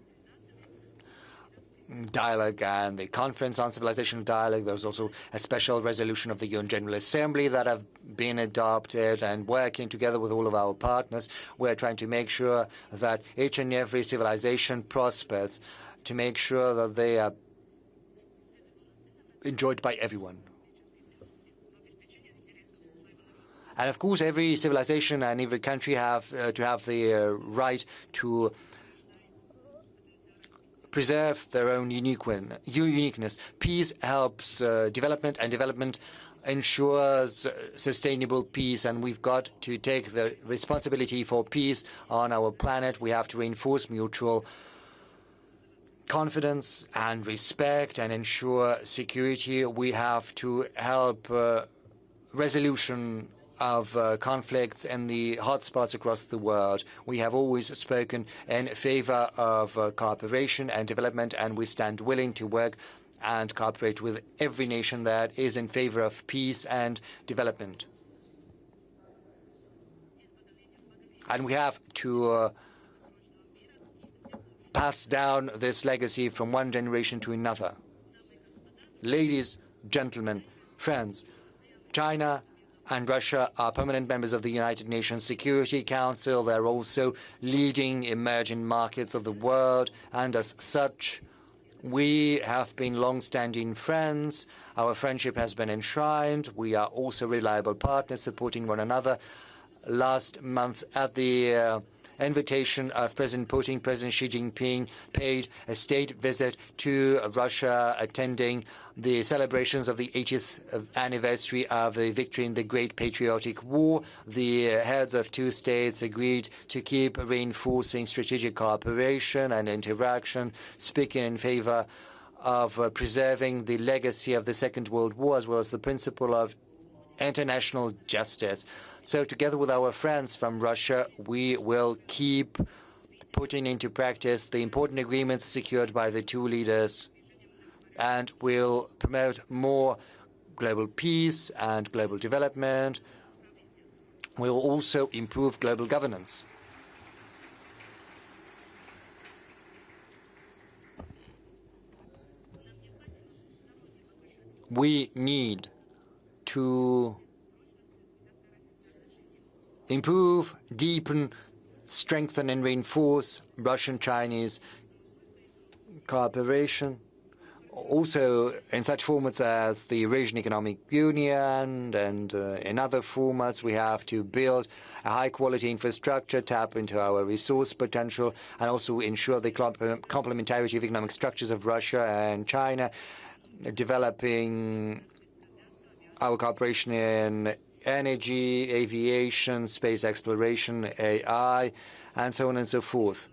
dialogue and the Conference on Civilizational Dialogue. There's also a special resolution of the UN General Assembly that have been adopted, and working together with all of our partners, we're trying to make sure that each and every civilization prospers, to make sure that they are enjoyed by everyone. And of course, every civilization and every country have to have the right to preserve their own uniqueness. Peace helps development, and development ensures sustainable peace, and we've got to take the responsibility for peace on our planet. We have to reinforce mutual confidence and respect and ensure security. We have to help resolution of conflicts in the hotspots across the world. We have always spoken in favor of cooperation and development, and we stand willing to work and cooperate with every nation that is in favor of peace and development. And we have to pass down this legacy from one generation to another. Ladies, gentlemen, friends, China and Russia are permanent members of the United Nations Security Council. They're also leading emerging markets of the world, and as such, we have been long-standing friends. Our friendship has been enshrined. We are also reliable partners, supporting one another. Last month, at the invitation of President Putin, President Xi Jinping paid a state visit to Russia, attending the celebrations of the 80th anniversary of the victory in the Great Patriotic War. The heads of two states agreed to keep reinforcing strategic cooperation and interaction, speaking in favor of preserving the legacy of the Second World War, as well as the principle of international justice. So together with our friends from Russia, we will keep putting into practice the important agreements secured by the two leaders, and will promote more global peace and global development. We'll also improve global governance. We need to improve, deepen, strengthen and reinforce Russian-Chinese cooperation, also in such formats as the Eurasian Economic Union, and in other formats. We have to build a high-quality infrastructure, tap into our resource potential, and also ensure the complementarity of economic structures of Russia and China, developing our cooperation in energy, aviation, space exploration, AI, and so on and so forth.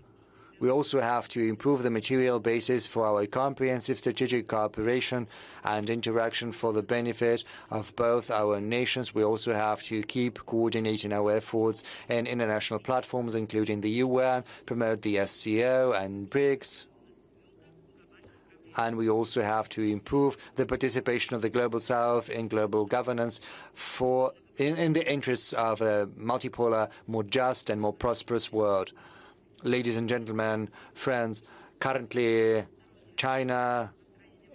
We also have to improve the material basis for our comprehensive strategic cooperation and interaction for the benefit of both our nations. We also have to keep coordinating our efforts in international platforms, including the UN, promote the SCO and BRICS. And we also have to improve the participation of the Global South in global governance in the interests of a multipolar, more just and more prosperous world. Ladies and gentlemen, friends, currently China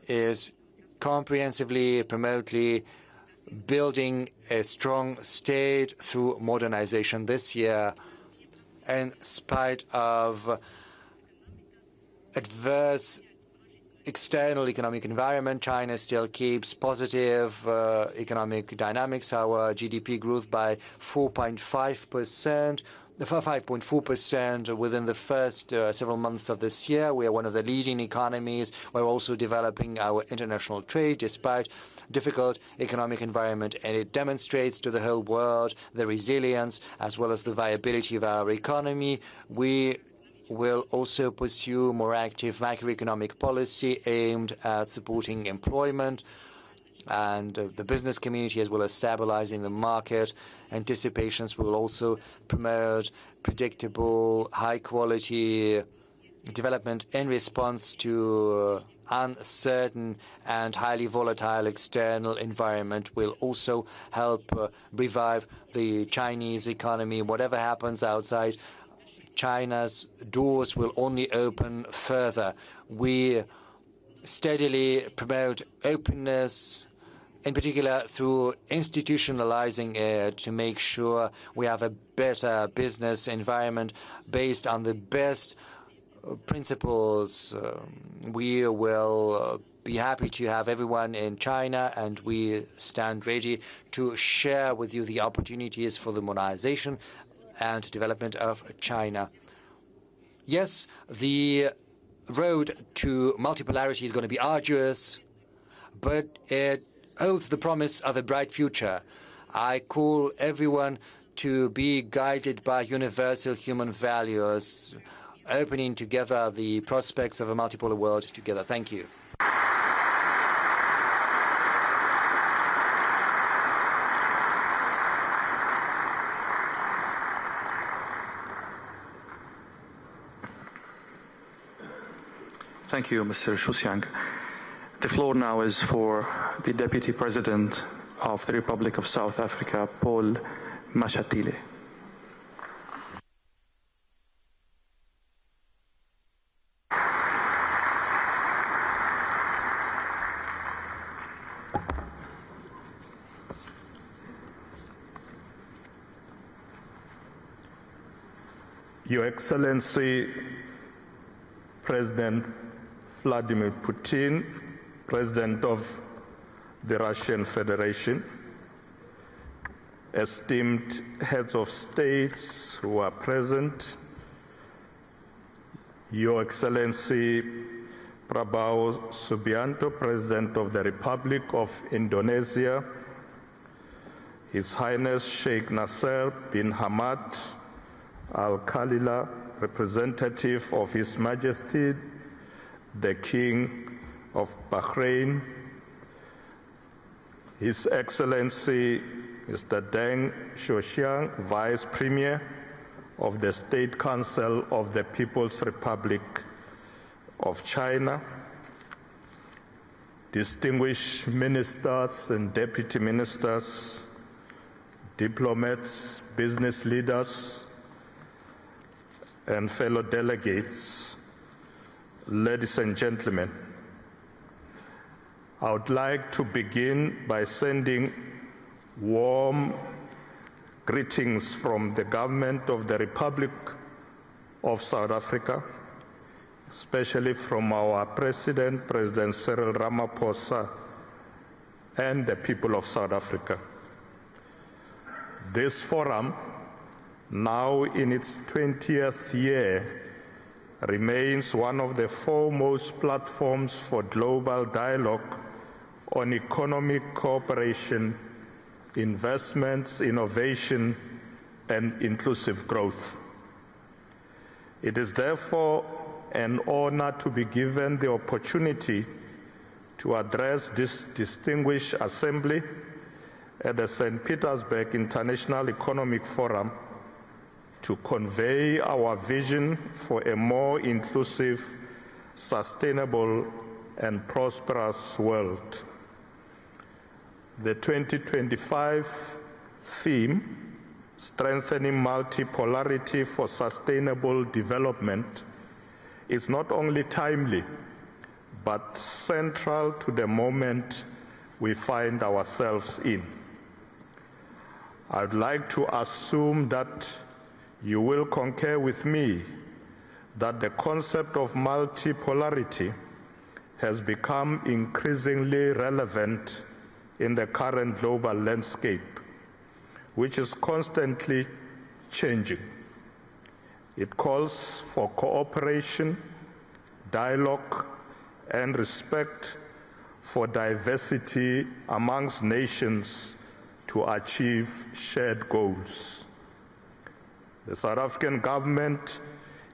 is comprehensively, promoting, building a strong state through modernization this year. In spite of adverse external economic environment, China still keeps positive economic dynamics. Our GDP grew by 5.4% within the first several months of this year. We are one of the leading economies. We're also developing our international trade despite difficult economic environment, and it demonstrates to the whole world the resilience as well as the viability of our economy. We will also pursue more active macroeconomic policy aimed at supporting employment and the business community, as well as stabilizing the market. Anticipations will also promote predictable, high-quality development in response to uncertain and highly volatile external environment. Will also help revive the Chinese economy. Whatever happens outside, China's doors will only open further. We steadily promote openness, in particular through institutionalizing it, to make sure we have a better business environment based on the best principles. We will be happy to have everyone in China, and we stand ready to share with you the opportunities for the modernization and development of China. Yes, the road to multipolarity is going to be arduous, but it holds the promise of a bright future. I call everyone to be guided by universal human values, opening together the prospects of a multipolar world together. Thank you. Thank you, Mr. Shusiang. The floor now is for the Deputy President of the Republic of South Africa, Paul Mashatile. Your Excellency, President Vladimir Putin, President of the Russian Federation, esteemed heads of states who are present, Your Excellency Prabowo Subianto, President of the Republic of Indonesia, His Highness Sheikh Nasser bin Hamad Al Khalila, representative of His Majesty the King of Bahrain, His Excellency Mr. Deng Xiaoxiang, Vice Premier of the State Council of the People's Republic of China, distinguished ministers and deputy ministers, diplomats, business leaders, and fellow delegates, ladies and gentlemen, I would like to begin by sending warm greetings from the government of the Republic of South Africa, especially from our President, President Cyril Ramaphosa, and the people of South Africa. This forum, now in its 20th year, remains one of the foremost platforms for global dialogue on economic cooperation, investments, innovation, and inclusive growth. It is therefore an honor to be given the opportunity to address this distinguished assembly at the St. Petersburg International Economic Forum to convey our vision for a more inclusive, sustainable, and prosperous world. The 2025 theme, Strengthening Multipolarity for Sustainable Development, is not only timely, but central to the moment we find ourselves in. I'd like to assume that you will concur with me that the concept of multipolarity has become increasingly relevant in the current global landscape, which is constantly changing. It calls for cooperation, dialogue, and respect for diversity amongst nations to achieve shared goals. The South African government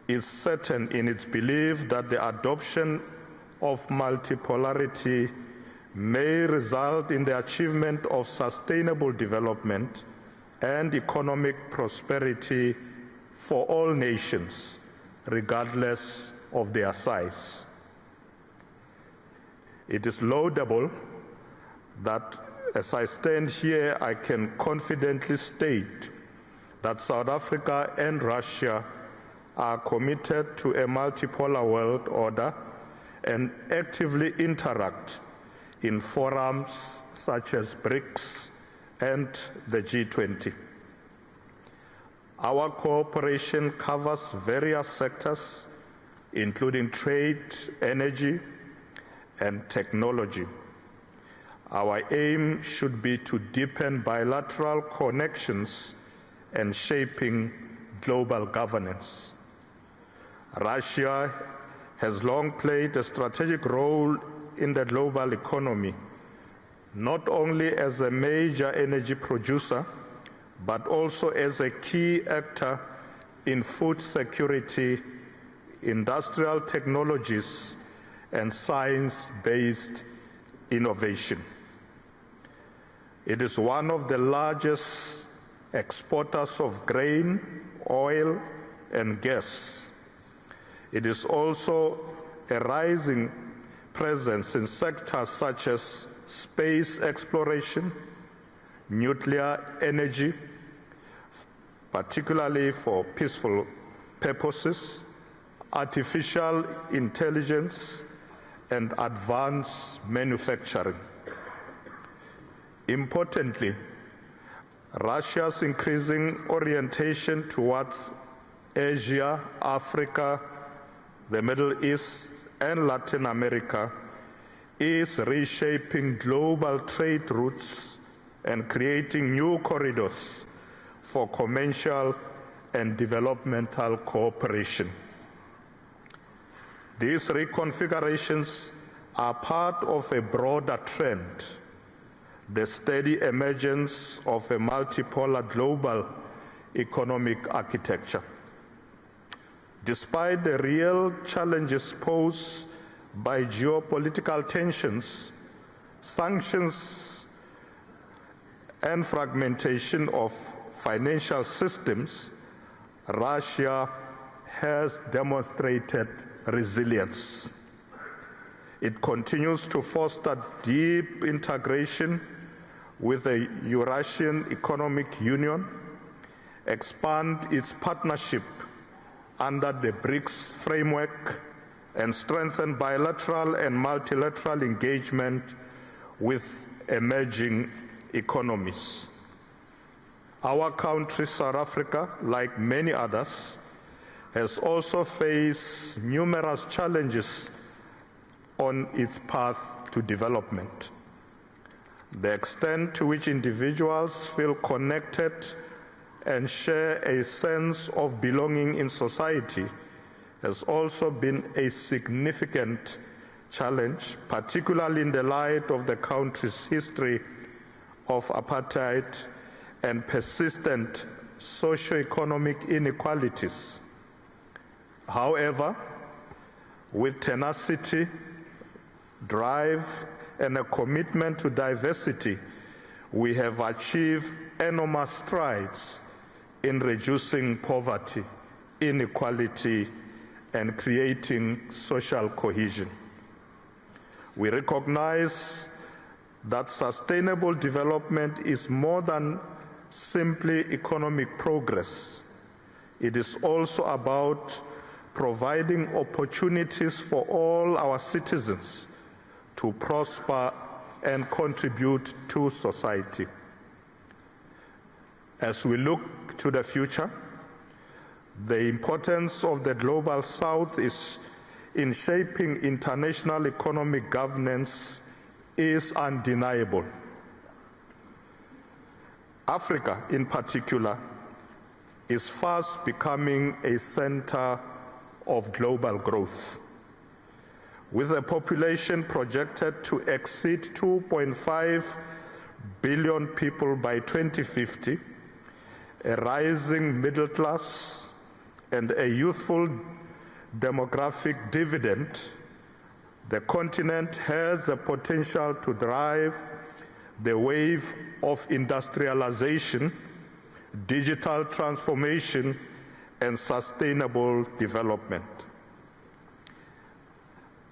is certain in its belief that the adoption of multipolarity may result in the achievement of sustainable development and economic prosperity for all nations, regardless of their size. It is laudable that as I stand here, I can confidently state that South Africa and Russia are committed to a multipolar world order and actively interact in forums such as BRICS and the G20. Our cooperation covers various sectors, including trade, energy, and technology. Our aim should be to deepen bilateral connections and shaping global governance. Russia has long played a strategic role in the global economy, not only as a major energy producer, but also as a key actor in food security, industrial technologies, and science-based innovation. It is one of the largest exporters of grain, oil, and gas. It is also a rising presence in sectors such as space exploration, nuclear energy, particularly for peaceful purposes, artificial intelligence, and advanced manufacturing. Importantly, Russia's increasing orientation towards Asia, Africa, the Middle East, and Latin America is reshaping global trade routes and creating new corridors for commercial and developmental cooperation. These reconfigurations are part of a broader trend, the steady emergence of a multipolar global economic architecture. Despite the real challenges posed by geopolitical tensions, sanctions, and fragmentation of financial systems, Russia has demonstrated resilience. It continues to foster deep integration with the Eurasian Economic Union, expand its partnership under the BRICS framework, and strengthen bilateral and multilateral engagement with emerging economies. Our country, South Africa, like many others, has also faced numerous challenges on its path to development. The extent to which individuals feel connected and share a sense of belonging in society has also been a significant challenge, particularly in the light of the country's history of apartheid and persistent socio-economic inequalities. However, with tenacity, drive, and a commitment to diversity, we have achieved enormous strides in reducing poverty, inequality, and creating social cohesion. We recognize that sustainable development is more than simply economic progress. It is also about providing opportunities for all our citizens to prosper and contribute to society. As we look to the future, the importance of the Global South in shaping international economic governance is undeniable. Africa, in particular, is fast becoming a center of global growth. With a population projected to exceed 2.5 billion people by 2050, a rising middle class, and a youthful demographic dividend, the continent has the potential to drive the wave of industrialization, digital transformation, and sustainable development.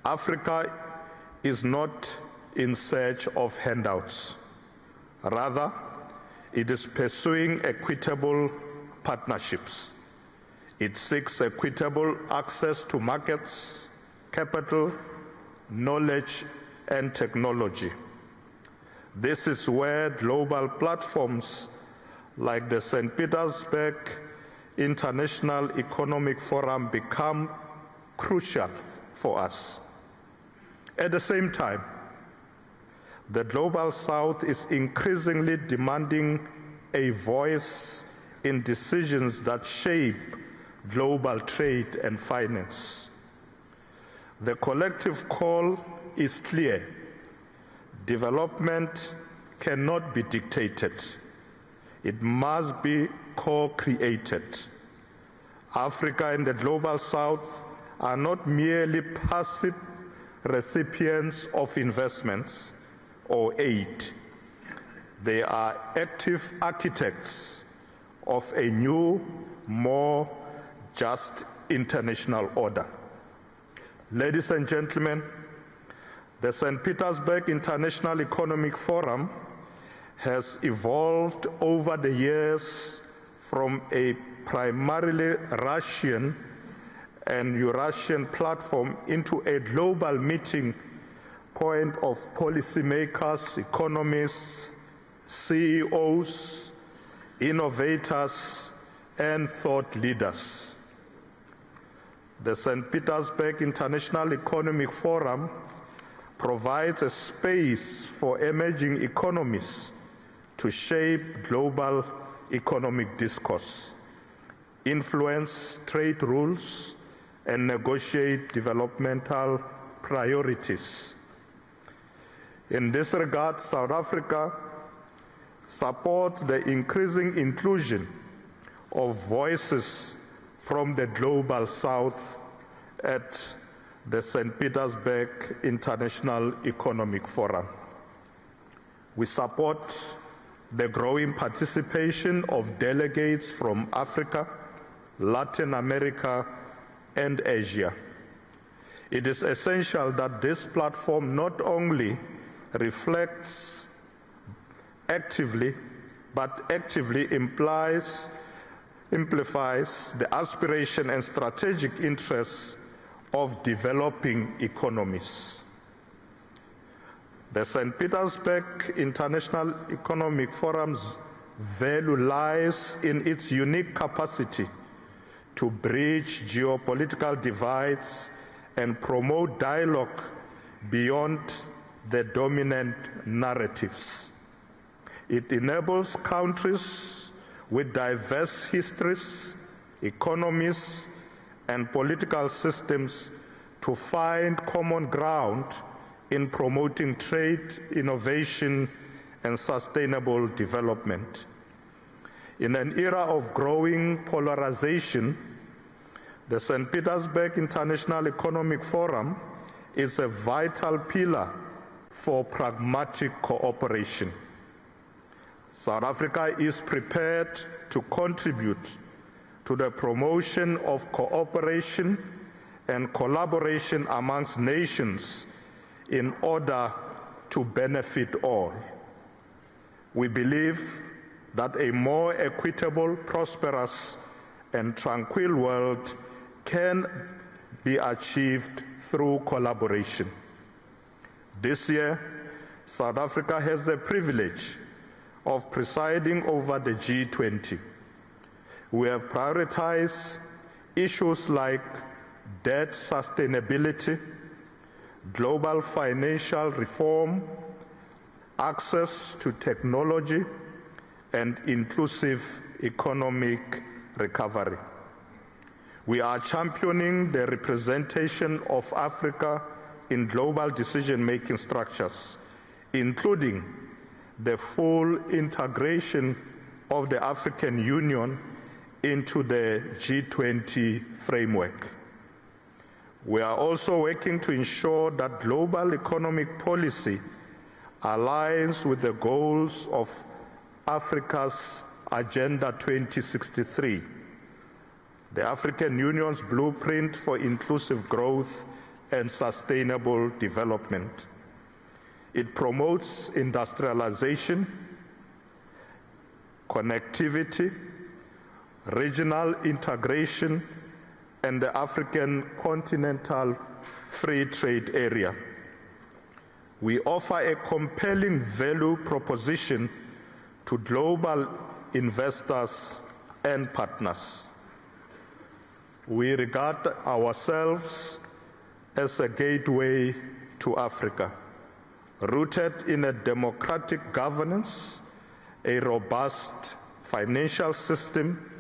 Africa is not in search of handouts. Rather, it is pursuing equitable partnerships. It seeks equitable access to markets, capital, knowledge, and technology. This is where global platforms like the St. Petersburg International Economic Forum become crucial for us. At the same time, the Global South is increasingly demanding a voice in decisions that shape global trade and finance. The collective call is clear. Development cannot be dictated. It must be co-created. Africa and the Global South are not merely passive recipients of investments or aid. They are active architects of a new, more just international order. Ladies and gentlemen, the St. Petersburg International Economic Forum has evolved over the years from a primarily Russian and Eurasian platform into a global meeting point of policymakers, economists, CEOs, innovators, and thought leaders. The St. Petersburg International Economic Forum provides a space for emerging economies to shape global economic discourse, influence trade rules, and negotiate developmental priorities. In this regard, South Africa supports the increasing inclusion of voices from the Global South at the St. Petersburg International Economic Forum. We support the growing participation of delegates from Africa, Latin America, and Asia. It is essential that this platform not only reflects actively, but actively amplifies the aspiration and strategic interests of developing economies. The St. Petersburg International Economic Forum's value lies in its unique capacity to bridge geopolitical divides and promote dialogue beyond the dominant narratives. It enables countries with diverse histories, economies, and political systems to find common ground in promoting trade, innovation, and sustainable development. In an era of growing polarization, the St. Petersburg International Economic Forum is a vital pillar for pragmatic cooperation. South Africa is prepared to contribute to the promotion of cooperation and collaboration amongst nations in order to benefit all. We believe that a more equitable, prosperous, and tranquil world can be achieved through collaboration. This year, South Africa has the privilege of presiding over the G20. We have prioritized issues like debt sustainability, global financial reform, access to technology, and inclusive economic recovery. We are championing the representation of Africa in global decision-making structures, including the full integration of the African Union into the G20 framework. We are also working to ensure that global economic policy aligns with the goals of Africa's Agenda 2063, the African Union's blueprint for inclusive growth and sustainable development. It promotes industrialization, connectivity, regional integration, and the African continental free trade area. We offer a compelling value proposition to global investors and partners. We regard ourselves as a gateway to Africa, rooted in a democratic governance, a robust financial system,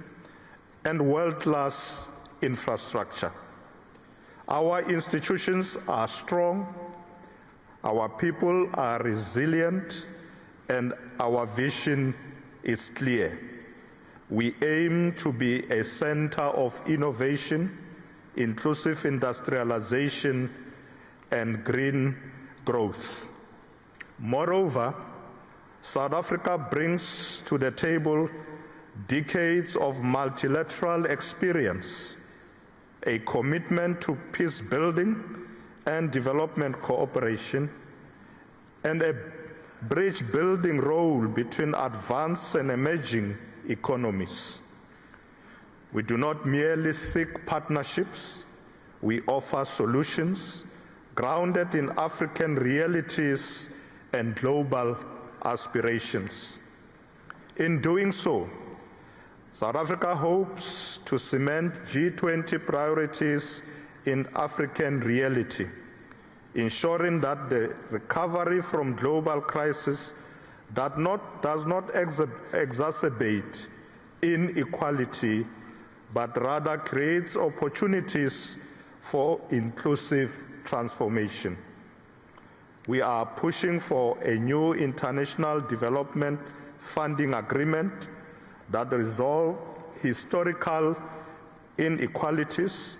and world-class infrastructure. Our institutions are strong, Our people are resilient and our vision is clear. We aim to be a center of innovation, inclusive industrialization, and green growth. Moreover, South Africa brings to the table decades of multilateral experience, a commitment to peace building and development cooperation, and a bridge building role between advanced and emerging economies. We do not merely seek partnerships, we offer solutions grounded in African realities and global aspirations. In doing so, South Africa hopes to cement G20 priorities in African reality, ensuring that the recovery from global crisis does not exacerbate inequality, but rather creates opportunities for inclusive transformation. We are pushing for a new international development funding agreement that resolves historical inequalities,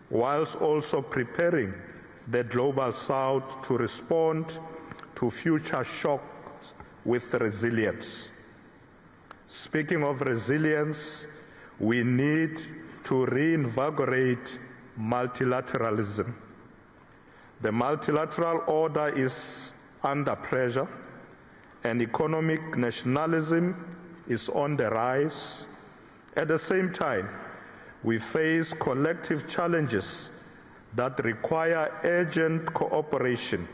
whilst also preparing the Global South to respond to future shocks with resilience. Speaking of resilience, we need to reinvigorate multilateralism. The multilateral order is under pressure, and economic nationalism is on the rise. At the same time, we face collective challenges that require urgent cooperation.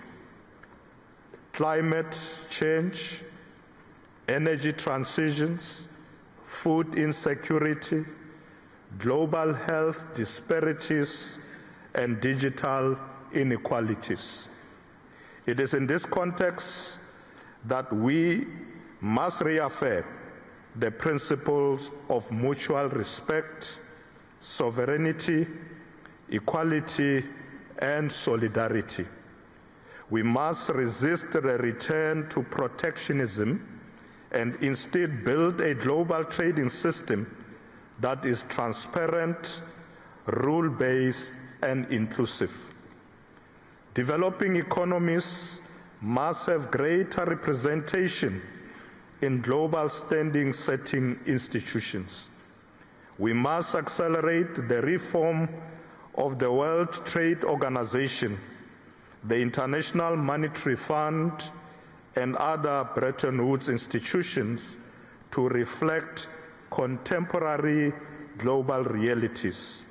Climate change, energy transitions, food insecurity, global health disparities, and digital inequalities. It is in this context that we must reaffirm the principles of mutual respect, sovereignty, equality, and solidarity. We must resist the return to protectionism and instead build a global trading system that is transparent, rule-based, and inclusive. Developing economies must have greater representation in global standing-setting institutions. We must accelerate the reform of the World Trade Organization, the International Monetary Fund, and other Bretton Woods institutions to reflect contemporary global realities.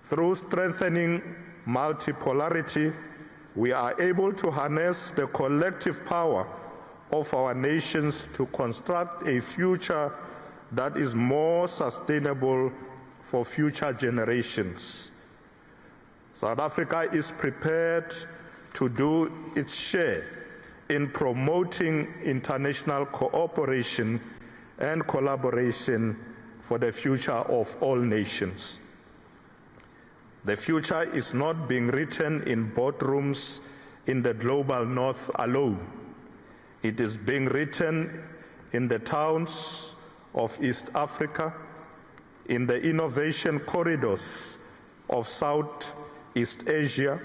Through strengthening multipolarity, we are able to harness the collective power of our nations to construct a future that is more sustainable for future generations. South Africa is prepared to do its share in promoting international cooperation and collaboration for the future of all nations. The future is not being written in boardrooms in the global north alone. It is being written in the towns of East Africa, in the innovation corridors of Southeast Asia,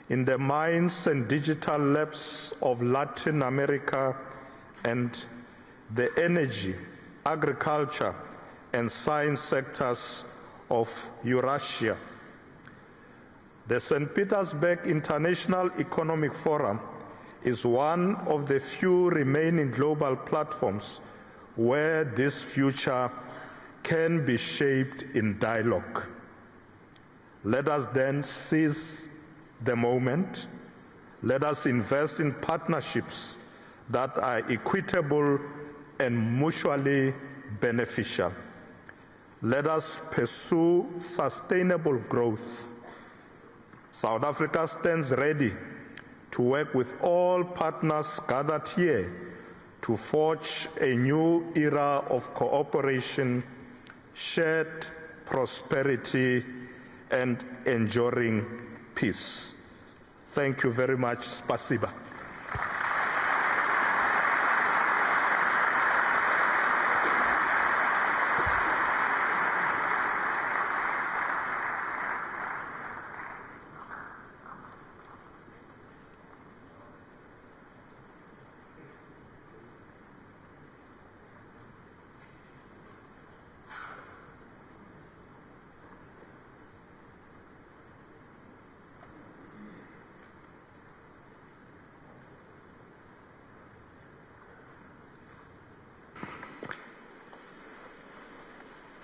in the mines and digital labs of Latin America, and the energy, agriculture, and science sectors of Eurasia. The St. Petersburg International Economic Forum is one of the few remaining global platforms where this future can be shaped in dialogue. Let us then seize the moment. Let us invest in partnerships that are equitable and mutually beneficial. Let us pursue sustainable growth. South Africa stands ready to work with all partners gathered here to forge a new era of cooperation, shared prosperity, and enduring peace. Thank you very much. Spasiba.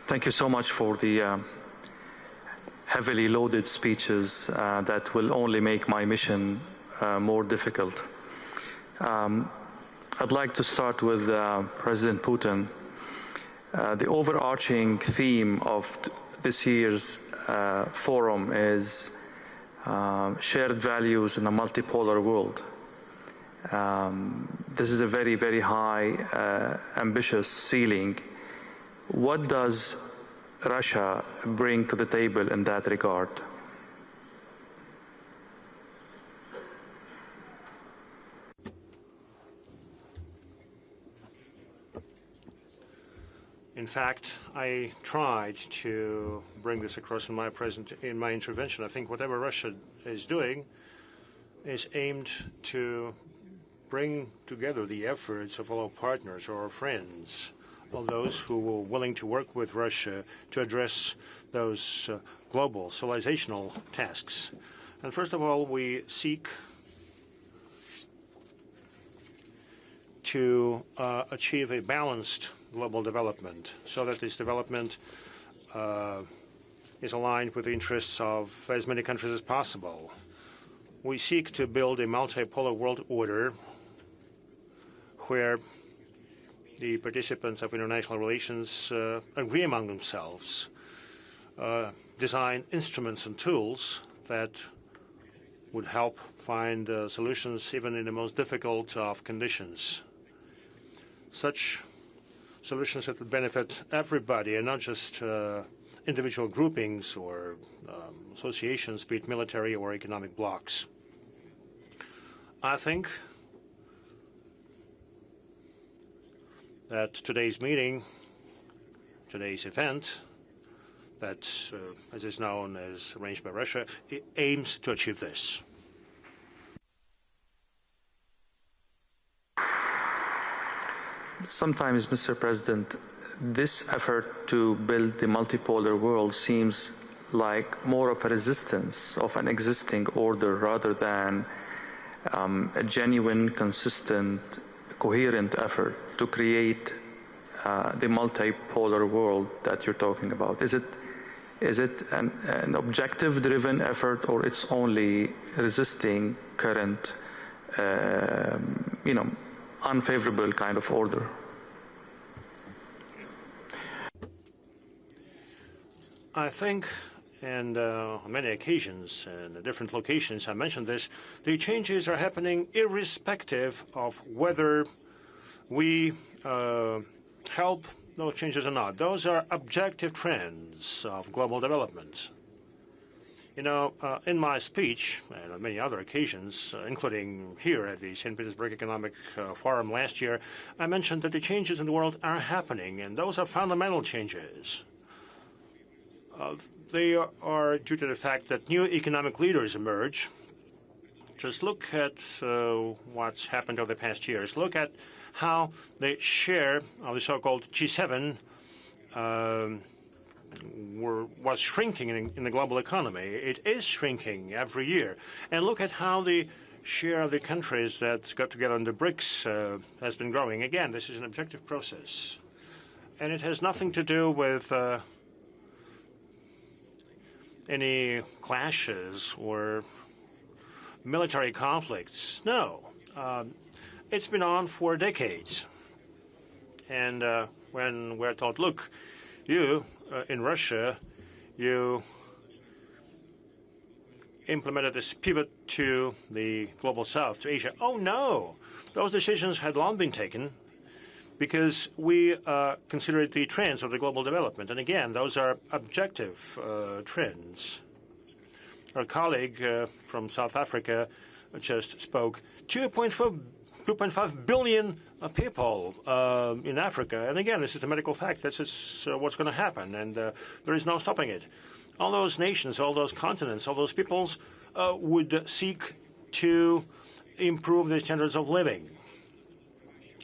Thank you so much for the heavily loaded speeches that will only make my mission more difficult. I'd like to start with President Putin. The overarching theme of this year's forum is shared values in a multipolar world. This is a very, very high, ambitious ceiling. What does Russia bring to the table in that regard? In fact, I tried to bring this across in my intervention. I think whatever Russia is doing is aimed to bring together the efforts of all our partners or our friends, all those who were willing to work with Russia to address those global civilizational tasks. And first of all, we seek to achieve a balanced global development so that this development is aligned with the interests of as many countries as possible. We seek to build a multipolar world order where the participants of international relations agree among themselves, design instruments and tools that would help find solutions even in the most difficult of conditions. Such solutions that would benefit everybody and not just individual groupings or associations, be it military or economic blocs. I think that today's meeting, today's event, that, as is known as arranged by Russia, it aims to achieve this. Sometimes, Mr. President, this effort to build the multipolar world seems like more of a resistance of an existing order rather than a genuine, consistent, coherent effort to create the multipolar world that you're talking about. Is it an objective-driven effort, or it's only resisting current, unfavorable kind of order? I think, and on many occasions and different locations I mentioned this, the changes are happening irrespective of whether we help those changes or not. Those are objective trends of global development. You know, in my speech, and on many other occasions, including here at the St. Petersburg Economic Forum last year, I mentioned that the changes in the world are happening, and those are fundamental changes. They are due to the fact that new economic leaders emerge. Just look at what's happened over the past years. Look at how the share of the so-called G7 was shrinking in the global economy. It is shrinking every year. And look at how the share of the countries that got together in the BRICS has been growing. Again, this is an objective process. And it has nothing to do with any clashes or military conflicts. No. It's been on for decades. And when we're told, look, you in Russia, you implemented this pivot to the global south, to Asia. Oh, no. Those decisions had long been taken because we considered the trends of the global development. And again, those are objective trends. our colleague from South Africa just spoke, 2.5 billion people in Africa. And again, this is a medical fact. This is what's going to happen, and there is no stopping it. All those nations, all those continents, all those peoples would seek to improve their standards of living.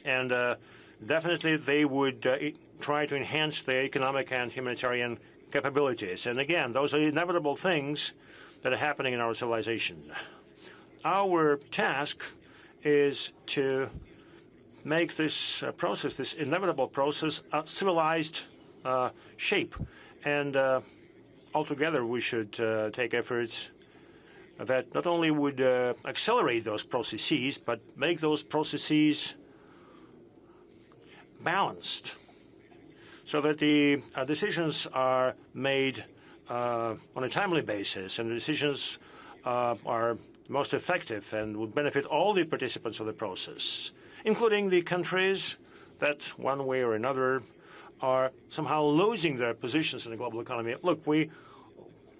And definitely they would try to enhance their economic and humanitarian capabilities. And again, those are inevitable things that are happening in our civilization. Our task is to make this process, this inevitable process, a civilized shape. And altogether, we should take efforts that not only would accelerate those processes, but make those processes balanced, so that the decisions are made on a timely basis, and the decisions are most effective and would benefit all the participants of the process, including the countries that, one way or another, are somehow losing their positions in the global economy. Look, we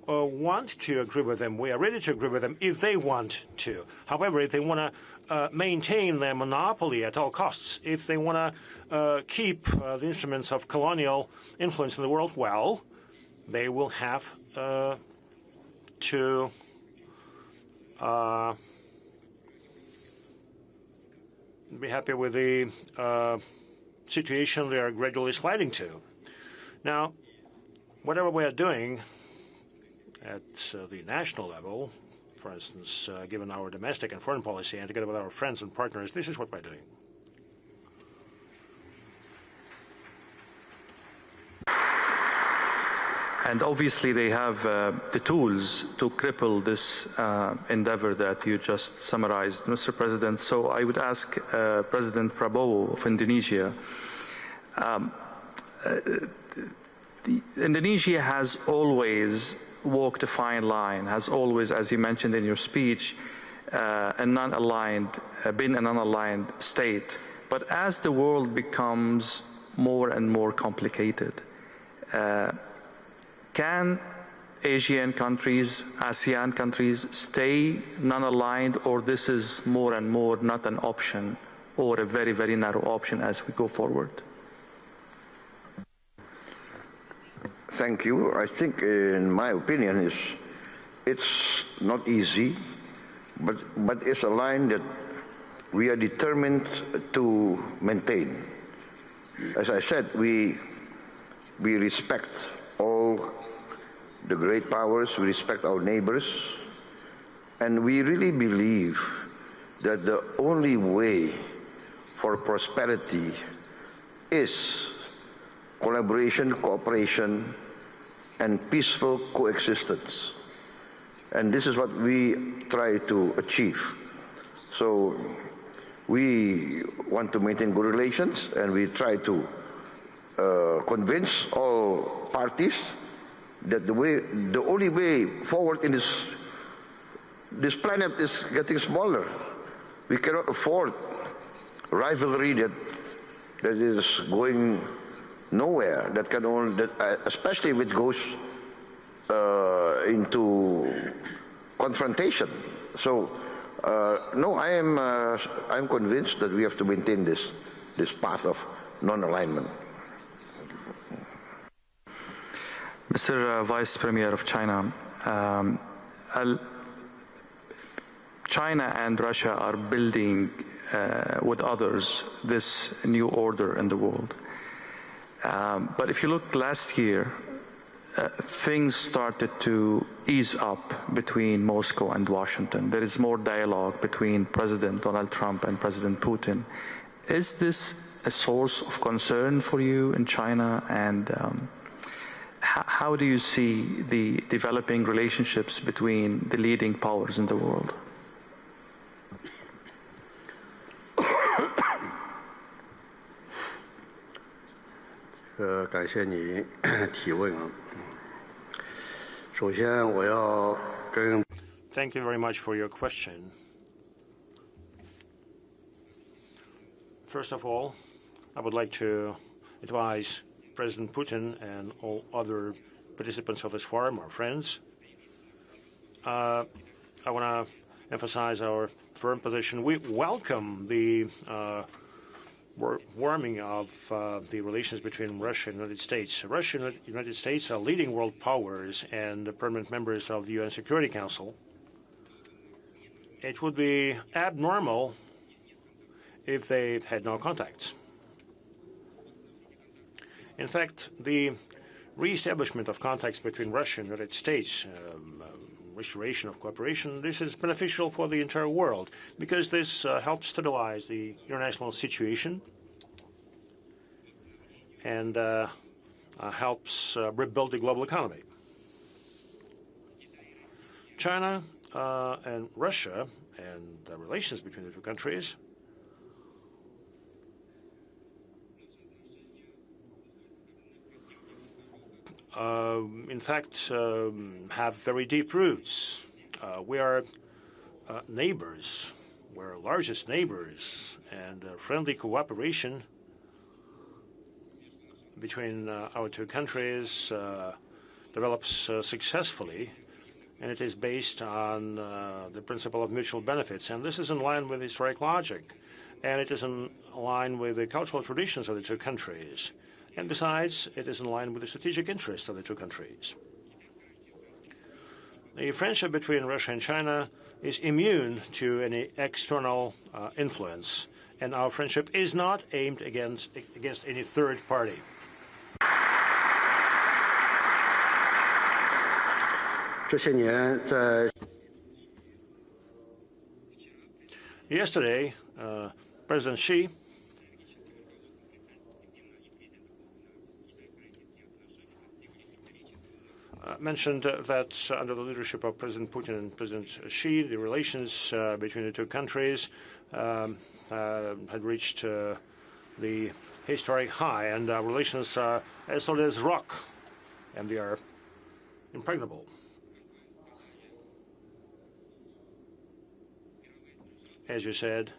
want to agree with them. We are ready to agree with them if they want to. However, if they want to maintain their monopoly at all costs, if they want to keep the instruments of colonial influence in the world, well, they will have to be happy with the situation they are gradually sliding to. Now, whatever we are doing at the national level, for instance, given our domestic and foreign policy, and together with our friends and partners, this is what we're doing. And obviously they have the tools to cripple this endeavor that you just summarized, Mr. President. So I would ask President Prabowo of Indonesia. Indonesia has always walked a fine line, has always, as you mentioned in your speech, been a non-aligned state. But as the world becomes more and more complicated, can Asian countries, ASEAN countries, stay non-aligned, or this is more and more not an option, or a very, very narrow option as we go forward? Thank you. I think, in my opinion, it's not easy, but it's a line that we are determined to maintain. As I said, we respect all the great powers, we respect our neighbors, and we really believe that the only way for prosperity is collaboration, cooperation, and peaceful coexistence. And this is what we try to achieve. So we want to maintain good relations, and we try to convince all parties that the only way forward in this planet is getting smaller. We cannot afford rivalry that is going nowhere. That can only, especially if it goes into confrontation. So no, I'm convinced that we have to maintain this path of non-alignment. Mr. Vice Premier of China, China and Russia are building with others this new order in the world. But if you look last year, things started to ease up between Moscow and Washington. There is more dialogue between President Donald Trump and President Putin. Is this a source of concern for you in China? And how do you see the developing relationships between the leading powers in the world? Thank you very much for your question. First of all, I would like to advise President Putin and all other participants of this forum, our friends, I want to emphasize our firm position. We welcome the warming of the relations between Russia and the United States. Russia and the United States are leading world powers and permanent members of the UN Security Council. It would be abnormal if they had no contacts. In fact, the re-establishment of contacts between Russia and the United States, restoration of cooperation, this is beneficial for the entire world because this helps stabilize the international situation and helps rebuild the global economy. China and Russia and the relations between the two countries in fact, have very deep roots. We are neighbors. We're largest neighbors, and friendly cooperation between our two countries develops successfully, and it is based on the principle of mutual benefits. And this is in line with historic logic, and it is in line with the cultural traditions of the two countries. And besides, it is in line with the strategic interests of the two countries. The friendship between Russia and China is immune to any external influence, and our friendship is not aimed against any third party. Yesterday, President Xi mentioned that under the leadership of President Putin and President Xi, the relations between the two countries had reached the historic high, and relations are as solid as rock, and they are impregnable. As you said,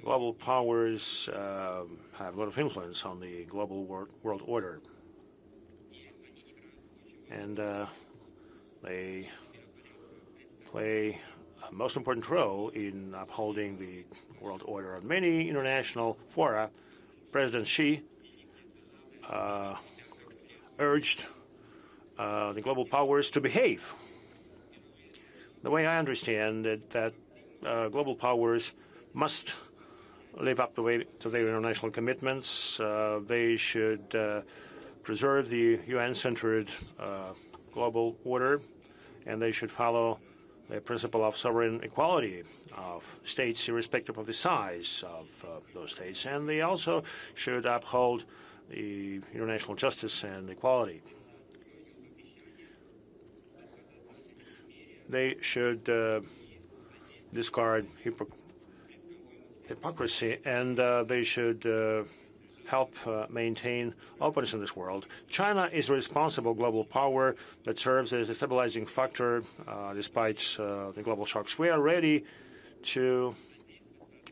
global powers have a lot of influence on the global world order. And they play a most important role in upholding the world order. On many international fora, President Xi urged the global powers to behave. The way I understand it, that global powers must live up to their international commitments. They should preserve the UN-centered global order, and they should follow the principle of sovereign equality of states irrespective of the size of those states. And they also should uphold the international justice and equality. They should discard hypocrisy, and they should help maintain openness in this world. China is a responsible global power that serves as a stabilizing factor despite the global shocks. We are ready to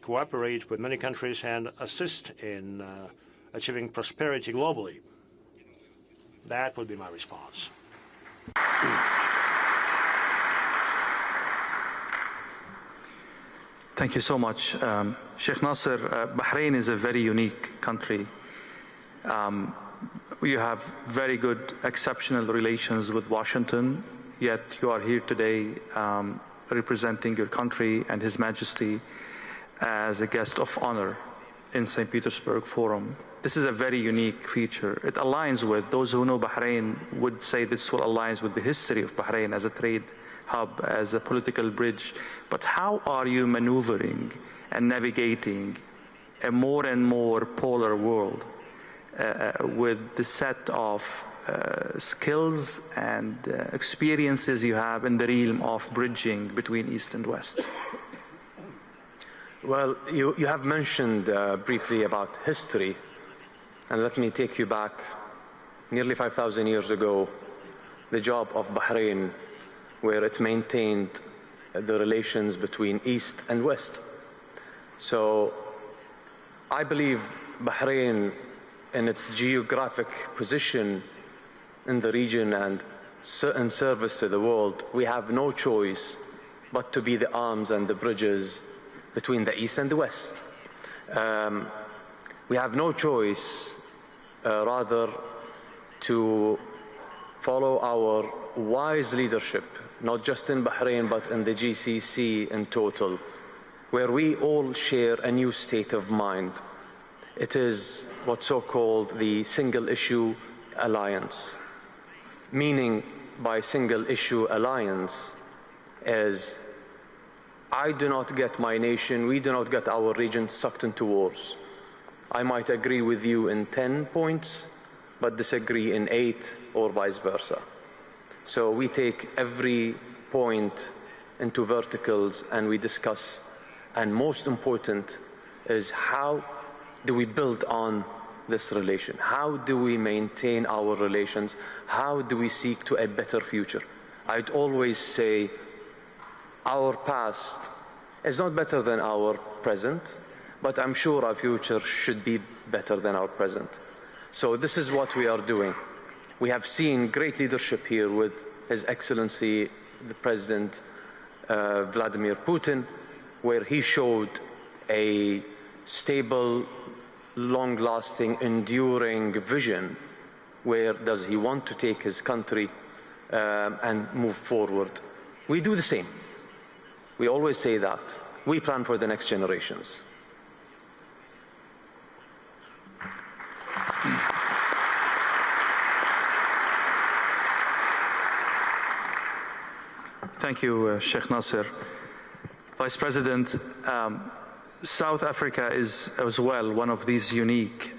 cooperate with many countries and assist in achieving prosperity globally. That would be my response. Thank you so much. Sheikh Nasser, Bahrain is a very unique country. You have very good, exceptional relations with Washington, yet you are here today representing your country and His Majesty as a guest of honor in St. Petersburg Forum. This is a very unique feature. It aligns with, those who know Bahrain would say this will aligns with the history of Bahrain as a trade hub, as a political bridge. But how are you maneuvering and navigating a more and more polar world with the set of skills and experiences you have in the realm of bridging between East and West? Well, you have mentioned briefly about history, and let me take you back nearly 5,000 years ago, the job of Bahrain, where it maintained the relations between East and West. So I believe Bahrain, in its geographic position in the region and in service to the world, we have no choice but to be the arms and the bridges between the East and the West. We have no choice, rather, to follow our wise leadership, not just in Bahrain, but in the GCC in total, where we all share a new state of mind. It is what's so-called the single-issue alliance. Meaning by single-issue alliance is I do not get my nation, we do not get our region sucked into wars. I might agree with you in 10 points, but disagree in 8 or vice versa. So we take every point into verticals and we discuss. And most important is how do we build on this relation? How do we maintain our relations? How do we seek to a better future? I'd always say our past is not better than our present, but I'm sure our future should be better than our present. So this is what we are doing. We have seen great leadership here with His Excellency, the President Vladimir Putin, where he showed a stable, long-lasting, enduring vision. Where does he want to take his country and move forward? We do the same. We always say that. We plan for the next generations. Thank you, Sheikh Nasser. Vice President, South Africa is as well one of these unique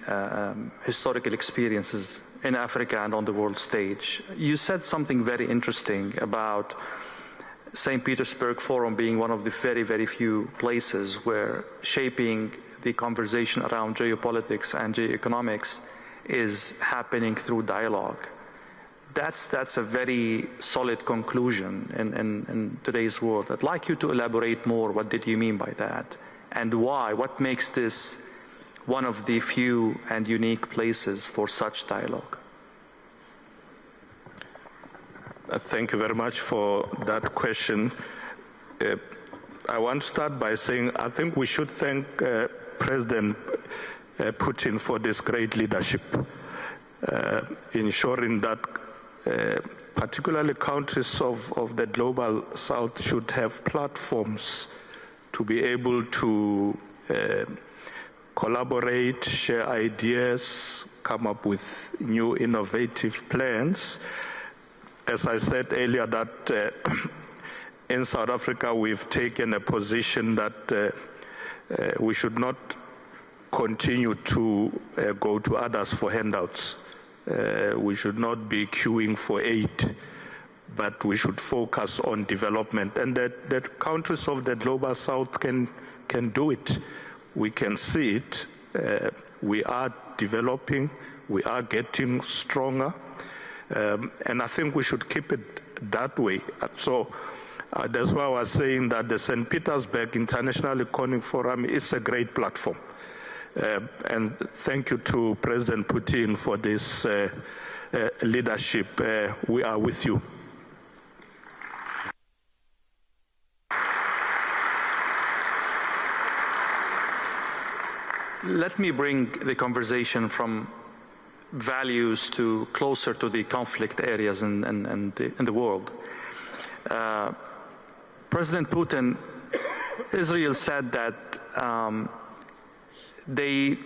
historical experiences in Africa and on the world stage. You said something very interesting about St. Petersburg Forum being one of the very, very few places where shaping the conversation around geopolitics and geoeconomics is happening through dialogue. That's a very solid conclusion in today's world. I'd like you to elaborate more. What did you mean by that? And why? What makes this one of the few and unique places for such dialogue? Thank you very much for that question. I want to start by saying I think we should thank President Putin for this great leadership, ensuring that particularly countries of the global south should have platforms to be able to collaborate, share ideas, come up with new innovative plans. As I said earlier, that in South Africa we've taken a position that we should not continue to go to others for handouts. We should not be queuing for aid, but we should focus on development. And that countries of the global south can do it. We can see it. We are developing. We are getting stronger. And I think we should keep it that way. So that's why I was saying that the St. Petersburg International Economic Forum is a great platform. And thank you to President Putin for this leadership. We are with you. Let me bring the conversation from values to closer to the conflict areas in the world. President Putin, Israel said that the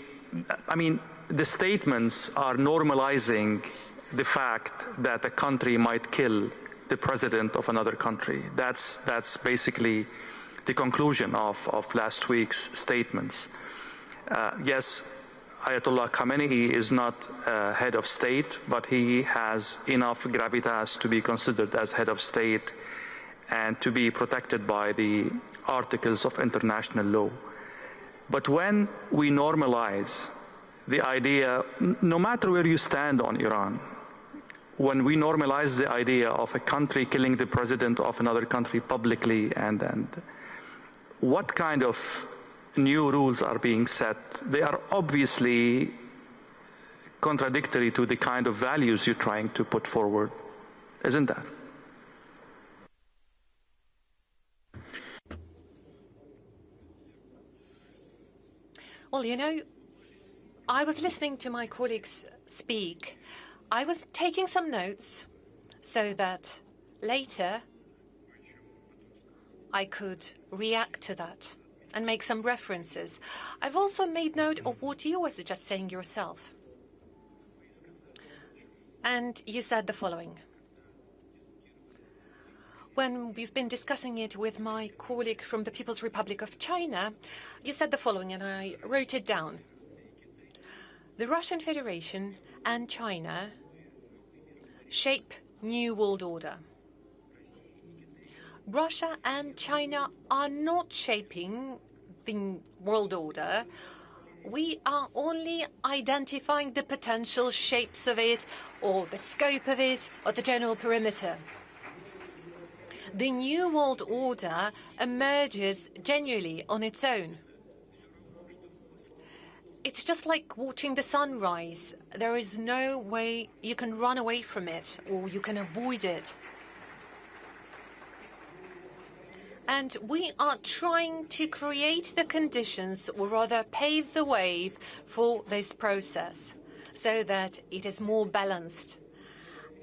statements are normalizing the fact that a country might kill the president of another country. That's basically the conclusion of last week's statements. Yes, Ayatollah Khamenei is not head of state, but he has enough gravitas to be considered as head of state and to be protected by the articles of international law. But when we normalize the idea, no matter where you stand on Iran, when we normalize the idea of a country killing the president of another country publicly, and what kind of new rules are being set, they are obviously contradictory to the kind of values you're trying to put forward. isn't that? Well, you know, I was listening to my colleagues speak. I was taking some notes so that later I could react to that and make some references. I've also made note of what you were just saying yourself. And you said the following. When we've been discussing it with my colleague from the People's Republic of China, you said the following, and I wrote it down. The Russian Federation and China shape new world order. Russia and China are not shaping the world order. We are only identifying the potential shapes of it, or the scope of it, or the general perimeter. The new world order emerges genuinely on its own. It's just like watching the sunrise. There is no way you can run away from it or you can avoid it. And we are trying to create the conditions, or rather pave the way for this process so that it is more balanced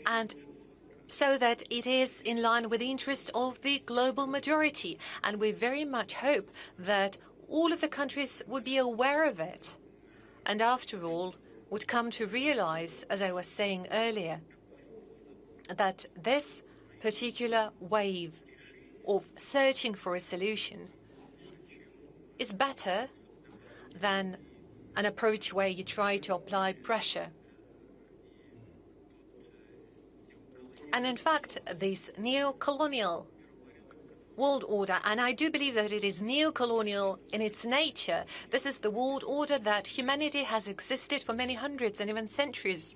and so that it is in line with the interest of the global majority. And we very much hope that all of the countries would be aware of it and, after all, would come to realize, as I was saying earlier, that this particular wave of searching for a solution is better than an approach where you try to apply pressure. And in fact, this neo-colonial world order, and I do believe that it is neo-colonial in its nature, this is the world order that humanity has existed for many hundreds and even centuries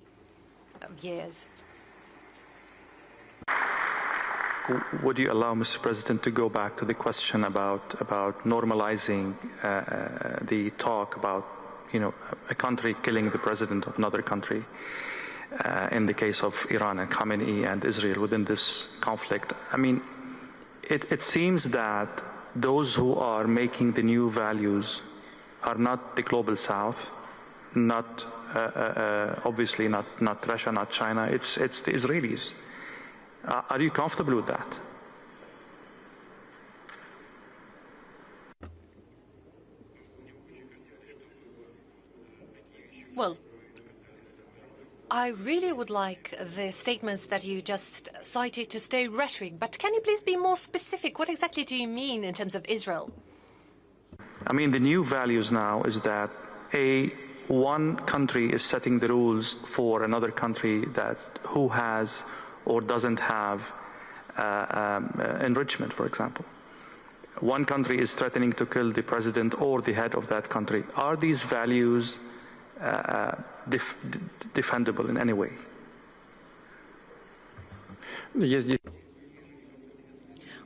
of years. Would you allow, Mr. President, to go back to the question about normalizing the talk about, you know, a country killing the president of another country, in the case of Iran and Khamenei and Israel within this conflict? I mean, it seems that those who are making the new values are not the global South, not obviously not Russia, not China. It's the Israelis. Are you comfortable with that? Well, I really would like the statements that you just cited to stay rhetoric, but can you please be more specific? What exactly do you mean in terms of Israel? I mean, the new values now is that one country is setting the rules for another country that who has or doesn't have enrichment, for example. One country is threatening to kill the president or the head of that country. Are these values defendable in any way?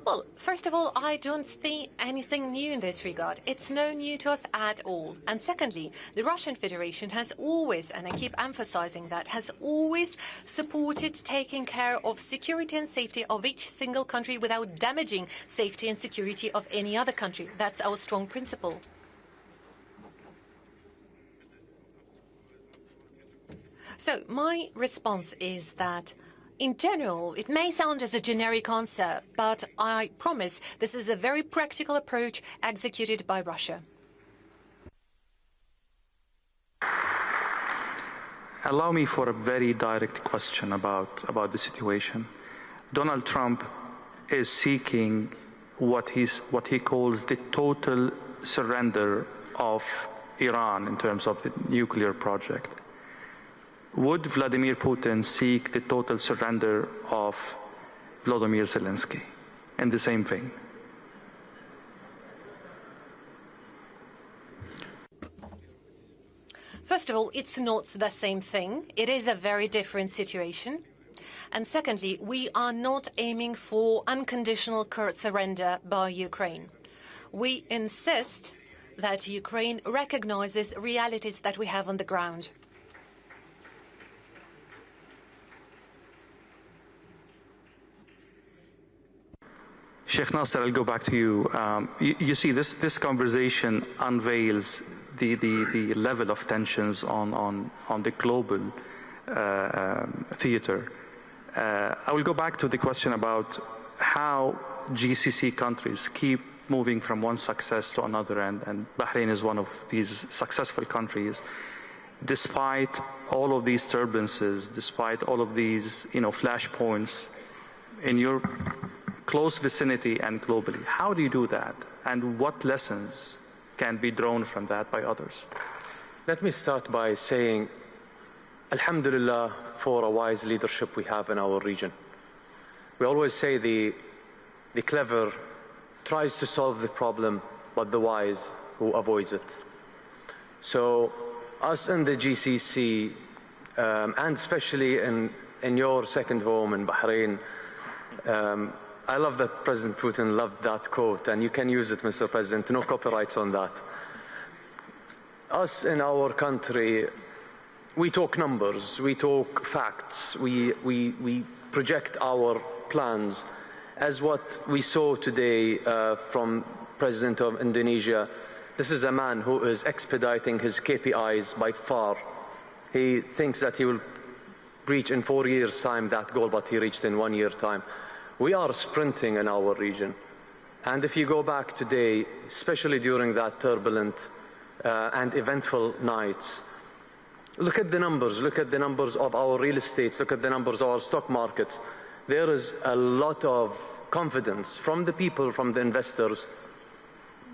Well, first of all, I don't see anything new in this regard. It's no new to us at all. And secondly, the Russian Federation has always, and I keep emphasizing that, has always supported taking care of security and safety of each single country without damaging safety and security of any other country. That's our strong principle. So my response is that, in general, it may sound as a generic answer, but I promise this is a very practical approach executed by Russia. Allow me for a very direct question about the situation. Donald Trump is seeking what he calls the total surrender of Iran in terms of the nuclear project. Would Vladimir Putin seek the total surrender of Volodymyr Zelensky in the same vein? First of all, it's not the same thing. It is a very different situation. And secondly, we are not aiming for unconditional surrender by Ukraine. We insist that Ukraine recognizes realities that we have on the ground. Sheikh Nasser, I'll go back to you. You see, this conversation unveils the level of tensions on the global theater. I will go back to the question about how GCC countries keep moving from one success to another, and Bahrain is one of these successful countries. Despite all of these turbulences, despite all of these flashpoints in your close vicinity and globally, how do you do that? And what lessons can be drawn from that by others? Let me start by saying, Alhamdulillah, for a wise leadership we have in our region. We always say the clever tries to solve the problem, but the wise who avoids it. So us in the GCC, and especially in your second home in Bahrain, I love that President Putin loved that quote, and you can use it, Mr. President, no copyrights on that. Us in our country, we talk numbers, we talk facts, we project our plans. As what we saw today from President of Indonesia, this is a man who is expediting his KPIs by far. He thinks that he will reach in 4 years' time that goal, but he reached in 1 year time. We are sprinting in our region. And if you go back today, especially during that turbulent and eventful nights, look at the numbers of our real estate, look at the numbers of our stock markets. There is a lot of confidence from the people, from the investors,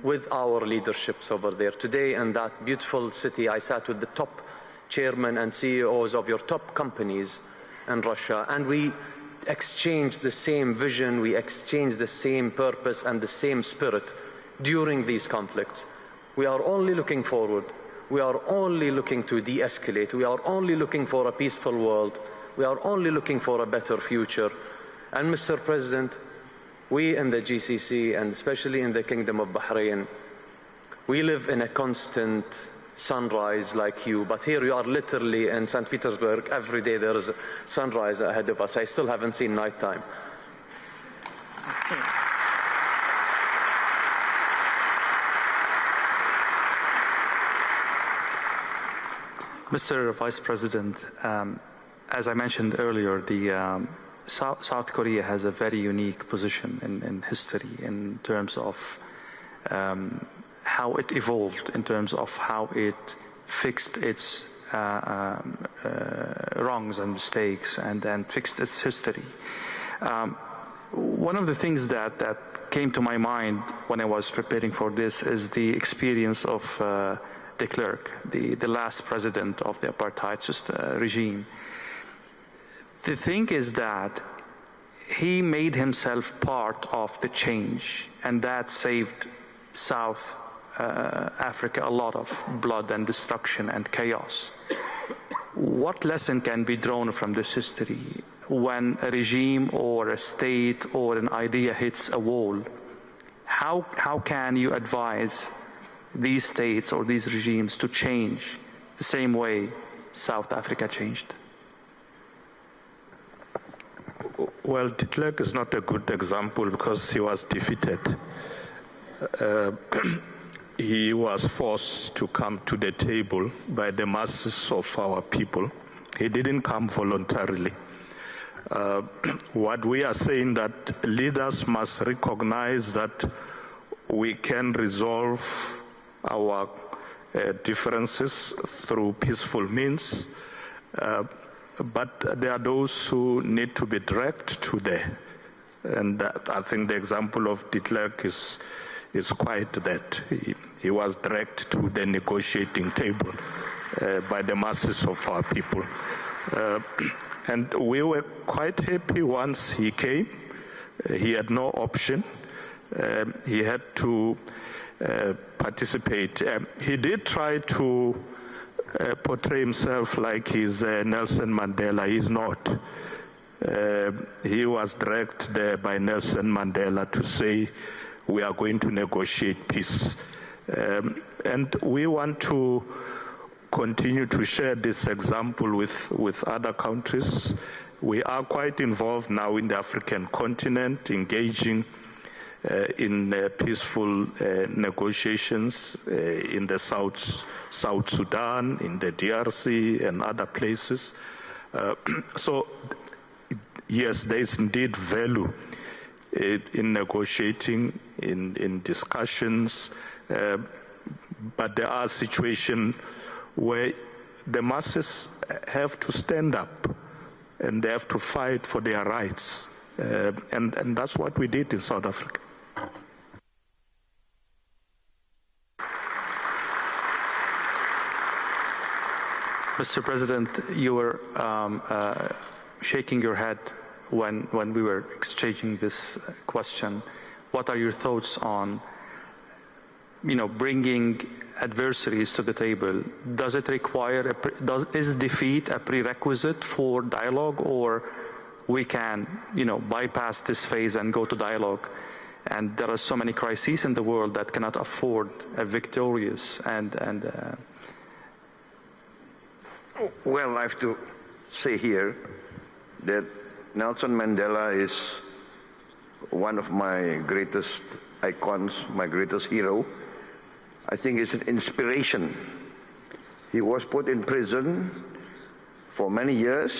with our leaderships over there. Today in that beautiful city, I sat with the top chairmen and CEOs of your top companies in Russia, and we exchanged the same vision, we exchanged the same purpose and the same spirit during these conflicts. We are only looking forward. We are only looking to de-escalate. We are only looking for a peaceful world. We are only looking for a better future. And Mr. President, we in the GCC, and especially in the Kingdom of Bahrain, we live in a constant sunrise like you, but here you are literally in St. Petersburg. Every day there is a sunrise ahead of us. I still haven't seen nighttime. Mr. Vice President, as I mentioned earlier, the South Korea has a very unique position in history in terms of how it evolved, in terms of how it fixed its wrongs and mistakes and fixed its history. One of the things that came to my mind when I was preparing for this is the experience of de Klerk, the last president of the apartheid regime. The thing is that he made himself part of the change, and that saved South Africa a lot of blood and destruction and chaos. What lesson can be drawn from this history when a regime or a state or an idea hits a wall? How can you advise these states or these regimes to change the same way South Africa changed? Well, de Klerk is not a good example because he was defeated. He was forced to come to the table by the masses of our people. He didn't come voluntarily. What we are saying that leaders must recognize that we can resolve our differences through peaceful means, but there are those who need to be dragged to there. And I think the example of de Klerk is quite that. He was dragged to the negotiating table by the masses of our people. And we were quite happy once he came. He had no option. He had to participate. He did try to portray himself like he's Nelson Mandela. He's not. He was dragged there by Nelson Mandela to say, we are going to negotiate peace. And we want to continue to share this example with other countries. We are quite involved now in the African continent, engaging in peaceful negotiations in the South Sudan, in the DRC, and other places. So, yes, there is indeed value in negotiating, in discussions, but there are situations where the masses have to stand up and they have to fight for their rights. And that's what we did in South Africa. Mr. President, you were shaking your head when we were exchanging this question. What are your thoughts on, bringing adversaries to the table? Does it require, is defeat a prerequisite for dialogue, or we can, bypass this phase and go to dialogue? And there are so many crises in the world that cannot afford a victorious Well, I have to say here that Nelson Mandela is one of my greatest icons, my greatest hero. I think it's an inspiration. He was put in prison for many years.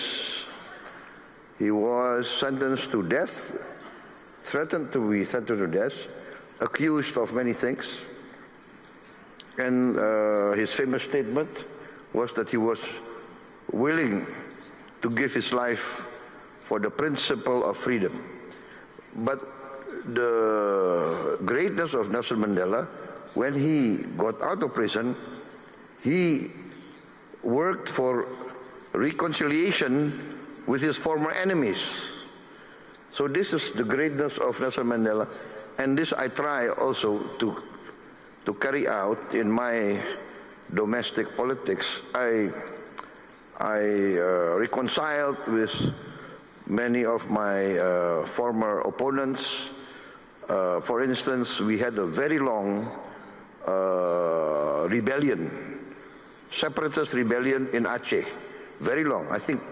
He was sentenced to death, threatened to be sentenced to death, accused of many things. And his famous statement was that he was willing to give his life for the principle of freedom. But the greatness of Nelson Mandela, when he got out of prison, he worked for reconciliation with his former enemies. So this is the greatness of Nelson Mandela, and this I try also to carry out in my domestic politics. I reconciled with many of my former opponents. For instance, we had a very long rebellion, separatist rebellion in Aceh, very long. I think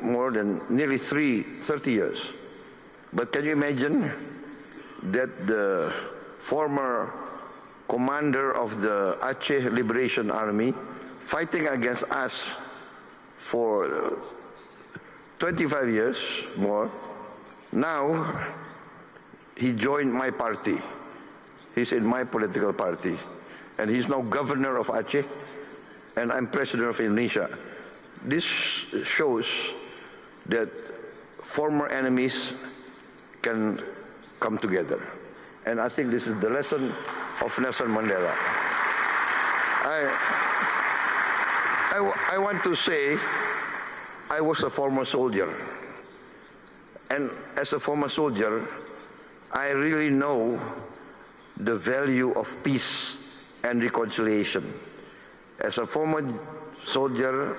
more than nearly 30 years. But can you imagine that the former commander of the Aceh Liberation Army, fighting against us for 25 years more, now he joined my party. He's in my political party. And he's now governor of Aceh, and I'm president of Indonesia. This shows that former enemies can come together. And I think this is the lesson of Nelson Mandela. I want to say I was a former soldier. And as a former soldier, I really know the value of peace and reconciliation. As a former soldier,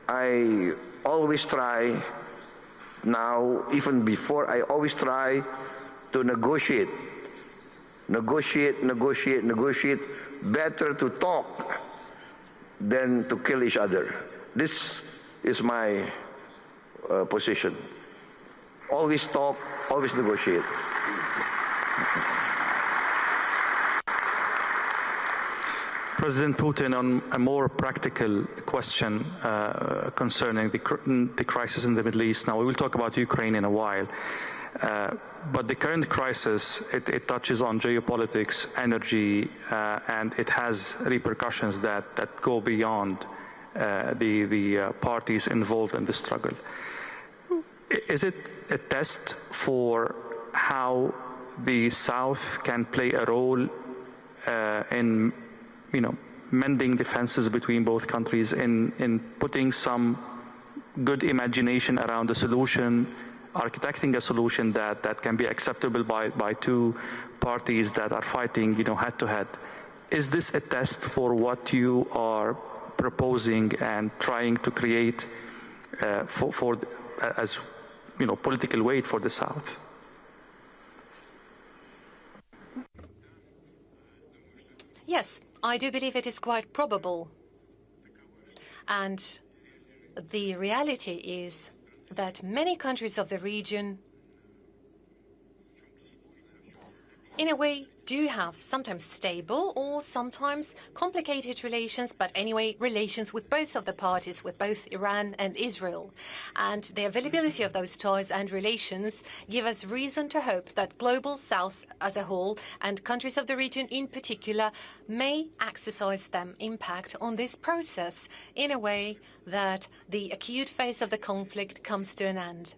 I always try, now, even before, I always try to negotiate. Better to talk than to kill each other. This is my position. Always talk, always negotiate. President Putin, on a more practical question concerning the crisis in the Middle East. Now, we will talk about Ukraine in a while. But the current crisis, it touches on geopolitics, energy, and it has repercussions that go beyond the parties involved in the struggle. Is it a test for how the South can play a role in, mending the fences between both countries, in putting some good imagination around the solution, architecting a solution that can be acceptable by two parties that are fighting, head to head? Is this a test for what you are proposing and trying to create as political weight for the South? Yes, I do believe it is quite probable. And the reality is that many countries of the region in a way, do have sometimes stable or sometimes complicated relations, but anyway, relations with both of the parties, with both Iran and Israel. And the availability of those ties and relations give us reason to hope that global South as a whole and countries of the region in particular may exercise them impact on this process in a way that the acute phase of the conflict comes to an end.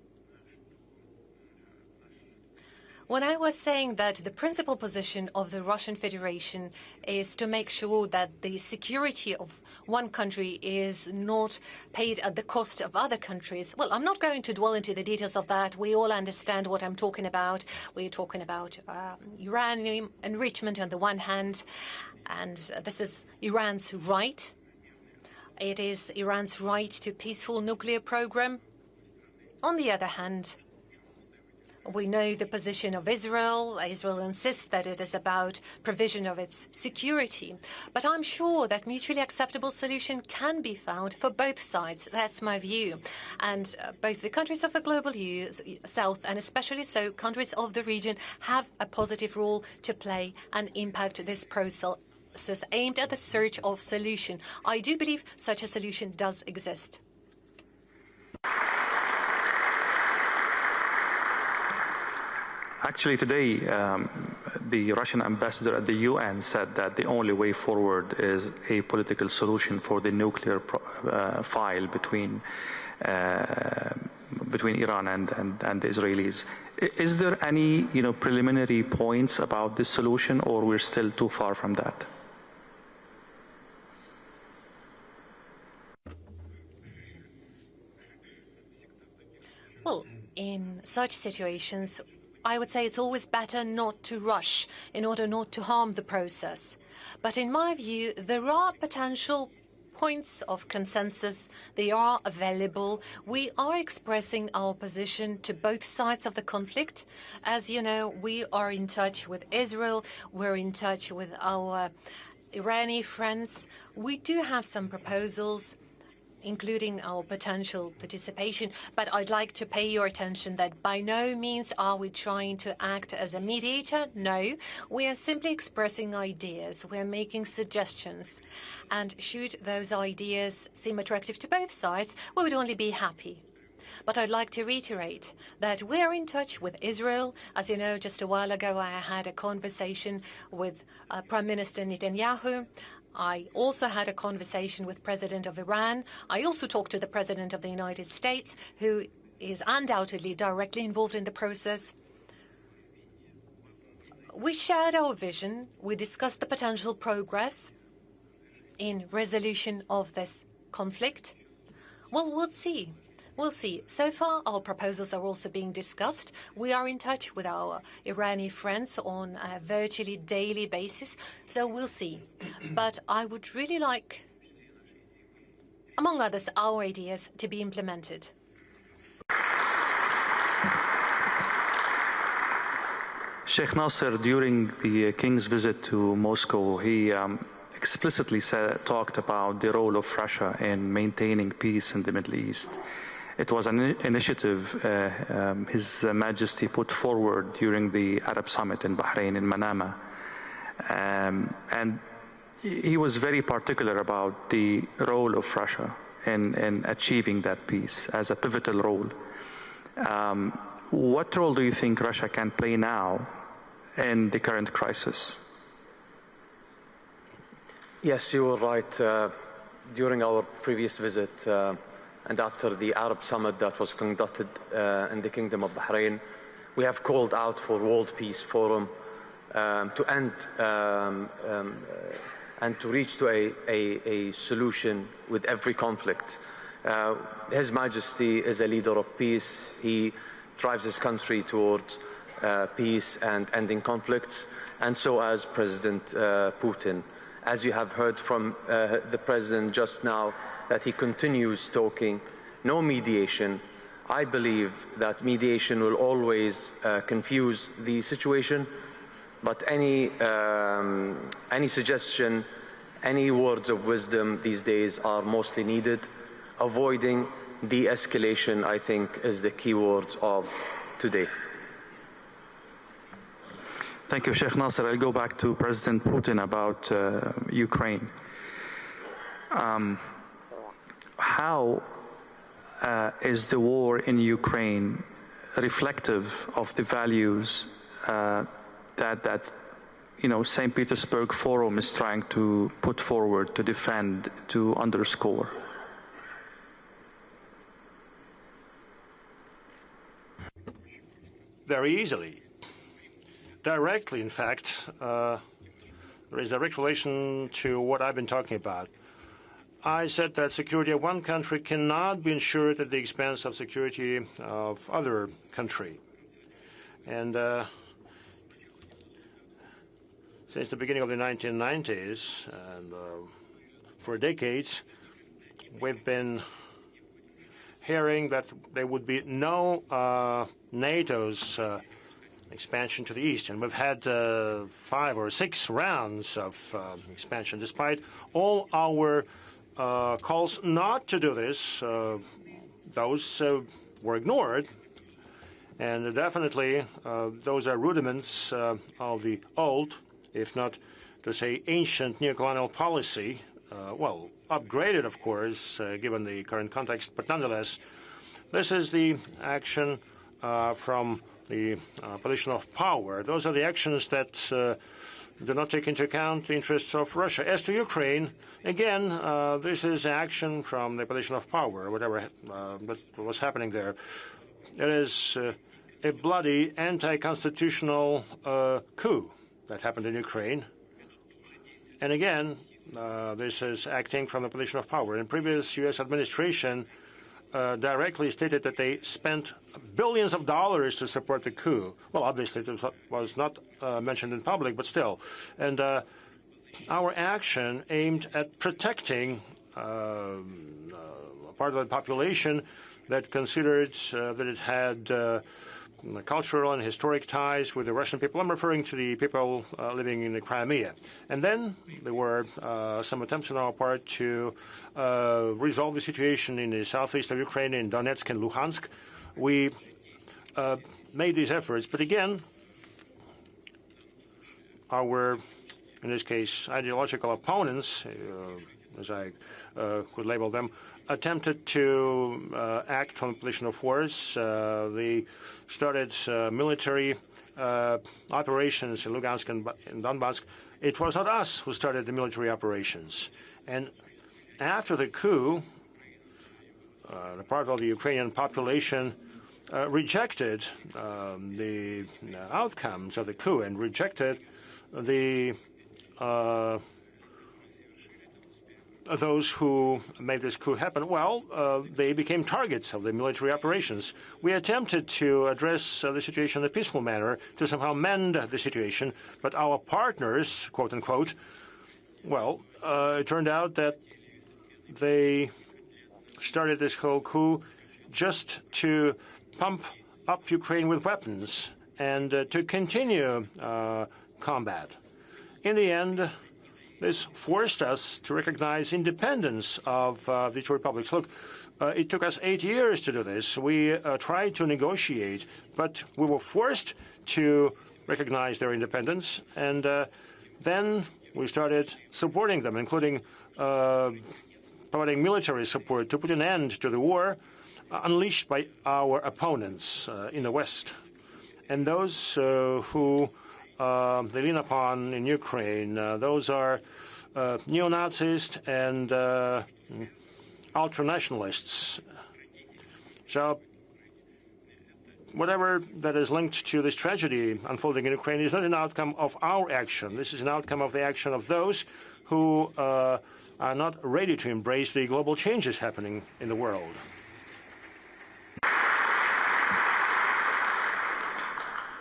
When I was saying that the principal position of the Russian Federation is to make sure that the security of one country is not paid at the cost of other countries, well, I'm not going to dwell into the details of that. We all understand what I'm talking about. We're talking about uranium enrichment on the one hand, and this is Iran's right. It is Iran's right to peaceful nuclear program. On the other hand, we know the position of Israel. Israel insists that it is about provision of its security. But I'm sure that mutually acceptable solution can be found for both sides. That's my view. And both the countries of the global South and especially so countries of the region have a positive role to play and impact this process aimed at the search of solution. I do believe such a solution does exist. Actually, today, the Russian ambassador at the UN said that the only way forward is a political solution for the nuclear file between Iran and the Israelis. Is there any, preliminary points about this solution, or we're still too far from that? Well, in such situations, I would say it's always better not to rush in order not to harm the process. But in my view, there are potential points of consensus. They are available. We are expressing our position to both sides of the conflict. As you know, we are in touch with Israel. We're in touch with our Iranian friends. We do have some proposals, including our potential participation. But I'd like to pay your attention that by no means are we trying to act as a mediator. No, we are simply expressing ideas. We're making suggestions. And should those ideas seem attractive to both sides, we would only be happy. But I'd like to reiterate that we're in touch with Israel. As you know, just a while ago, I had a conversation with Prime Minister Netanyahu. I also had a conversation with President of Iran. I also talked to the President of the United States, who is undoubtedly directly involved in the process. We shared our vision. We discussed the potential progress in resolution of this conflict. Well, we'll see. We'll see. So far, our proposals are also being discussed. We are in touch with our Iranian friends on a virtually daily basis, so we'll see. But I would really like, among others, our ideas to be implemented. Sheikh Nasser, during the King's visit to Moscow, he explicitly talked about the role of Russia in maintaining peace in the Middle East. It was an initiative His Majesty put forward during the Arab Summit in Bahrain, in Manama. And he was very particular about the role of Russia in achieving that peace as a pivotal role. What role do you think Russia can play now in the current crisis? Yes, you were right. During our previous visit, and after the Arab Summit that was conducted in the Kingdom of Bahrain, we have called out for World Peace Forum to end and to reach to a solution with every conflict. His Majesty is a leader of peace. He drives his country towards peace and ending conflicts, and so as President Putin. As you have heard from the President just now, that he continues talking, no mediation. I believe that mediation will always confuse the situation, but any suggestion, any words of wisdom these days are mostly needed. Avoiding de-escalation, I think, is the key words of today. Thank you, Sheikh Nasser. I'll go back to President Putin about Ukraine. How is the war in Ukraine reflective of the values that St. Petersburg Forum is trying to put forward, to defend, to underscore? Very easily. Directly, in fact, there is a direct relation to what I've been talking about. I said that security of one country cannot be ensured at the expense of security of other country. And since the beginning of the 1990s, and for decades, we've been hearing that there would be no NATO's expansion to the east. And we've had 5 or 6 rounds of expansion. Despite all our calls not to do this, those were ignored. And definitely, those are rudiments of the old, if not to say ancient, neocolonial policy. Well, upgraded, of course, given the current context. But nonetheless, this is the action from the position of power. Those are the actions that do not take into account the interests of Russia. As to Ukraine, again, this is action from the position of power, whatever that was happening there. It is a bloody anti-constitutional coup that happened in Ukraine. And again, this is acting from the position of power. In previous U.S. administration directly stated that they spent billions of dollars to support the coup. Well, obviously, it was not mentioned in public, but still. And our action aimed at protecting a part of the population that considered that it had cultural and historic ties with the Russian people. I'm referring to the people living in the Crimea. And then there were some attempts on our part to resolve the situation in the southeast of Ukraine, in Donetsk and Luhansk. We made these efforts, but again, our, in this case, ideological opponents, as I could label them, attempted to act from a position of force. They started military operations in Lugansk and Donbass. It was not us who started the military operations. And after the coup, the part of the Ukrainian population rejected the outcomes of the coup and rejected the those who made this coup happen. Well, they became targets of the military operations. We attempted to address the situation in a peaceful manner, to somehow mend the situation, but our partners, quote unquote, well, it turned out that they started this whole coup just to pump up Ukraine with weapons and to continue combat. In the end, this forced us to recognize independence of the two republics. Look, it took us 8 years to do this. We tried to negotiate, but we were forced to recognize their independence, and then we started supporting them, including providing military support to put an end to the war unleashed by our opponents in the West. And those who they lean upon in Ukraine, those are neo-Nazis and ultra-nationalists. So whatever that is linked to this tragedy unfolding in Ukraine is not an outcome of our action. This is an outcome of the action of those who are not ready to embrace the global changes happening in the world.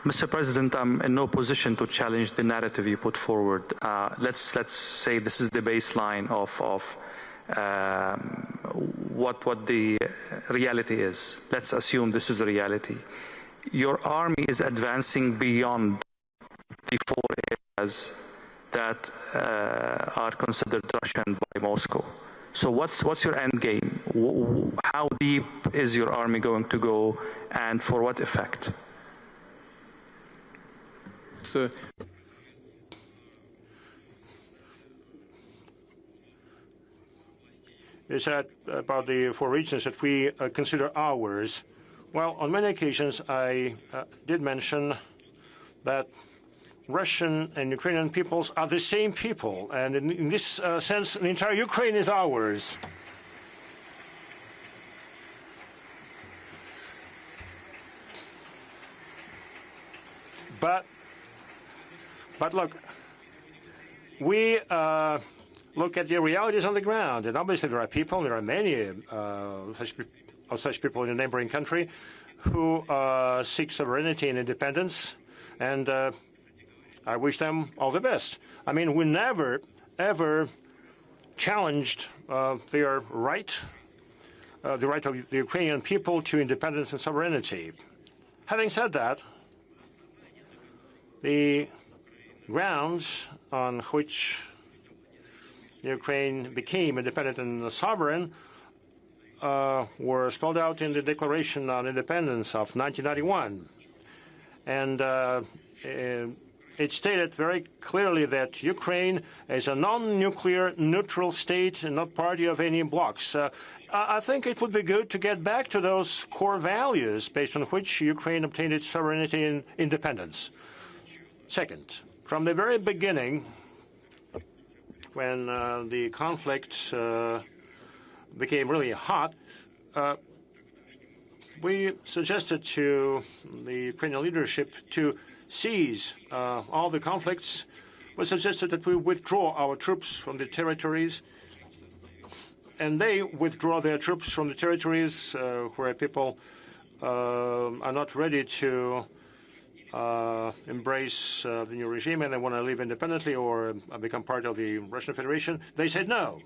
Mr. President, I'm in no position to challenge the narrative you put forward. Let's say this is the baseline of what the reality is. Let's assume this is a reality. Your army is advancing beyond the 4 areas that are considered Russian by Moscow. So what's your end game? How deep is your army going to go, and for what effect? You said about the 4 regions that we consider ours. Well, on many occasions I did mention that Russian and Ukrainian peoples are the same people, and in this sense, the entire Ukraine is ours. But look, we look at the realities on the ground, and obviously there are people, there are many of such people in a neighboring country who seek sovereignty and independence, and I wish them all the best. I mean, we never, ever challenged their right, the right of the Ukrainian people to independence and sovereignty. Having said that, the grounds on which Ukraine became independent and sovereign were spelled out in the Declaration on Independence of 1991. And it stated very clearly that Ukraine is a non-nuclear neutral state and not party of any blocs. I think it would be good to get back to those core values based on which Ukraine obtained its sovereignty and independence. Second, from the very beginning, when the conflict became really hot, we suggested to the Ukrainian leadership to cease all the conflicts. We suggested that we withdraw our troops from the territories, and they withdraw their troops from the territories where people are not ready to embrace the new regime and they want to live independently or become part of the Russian Federation. They said no.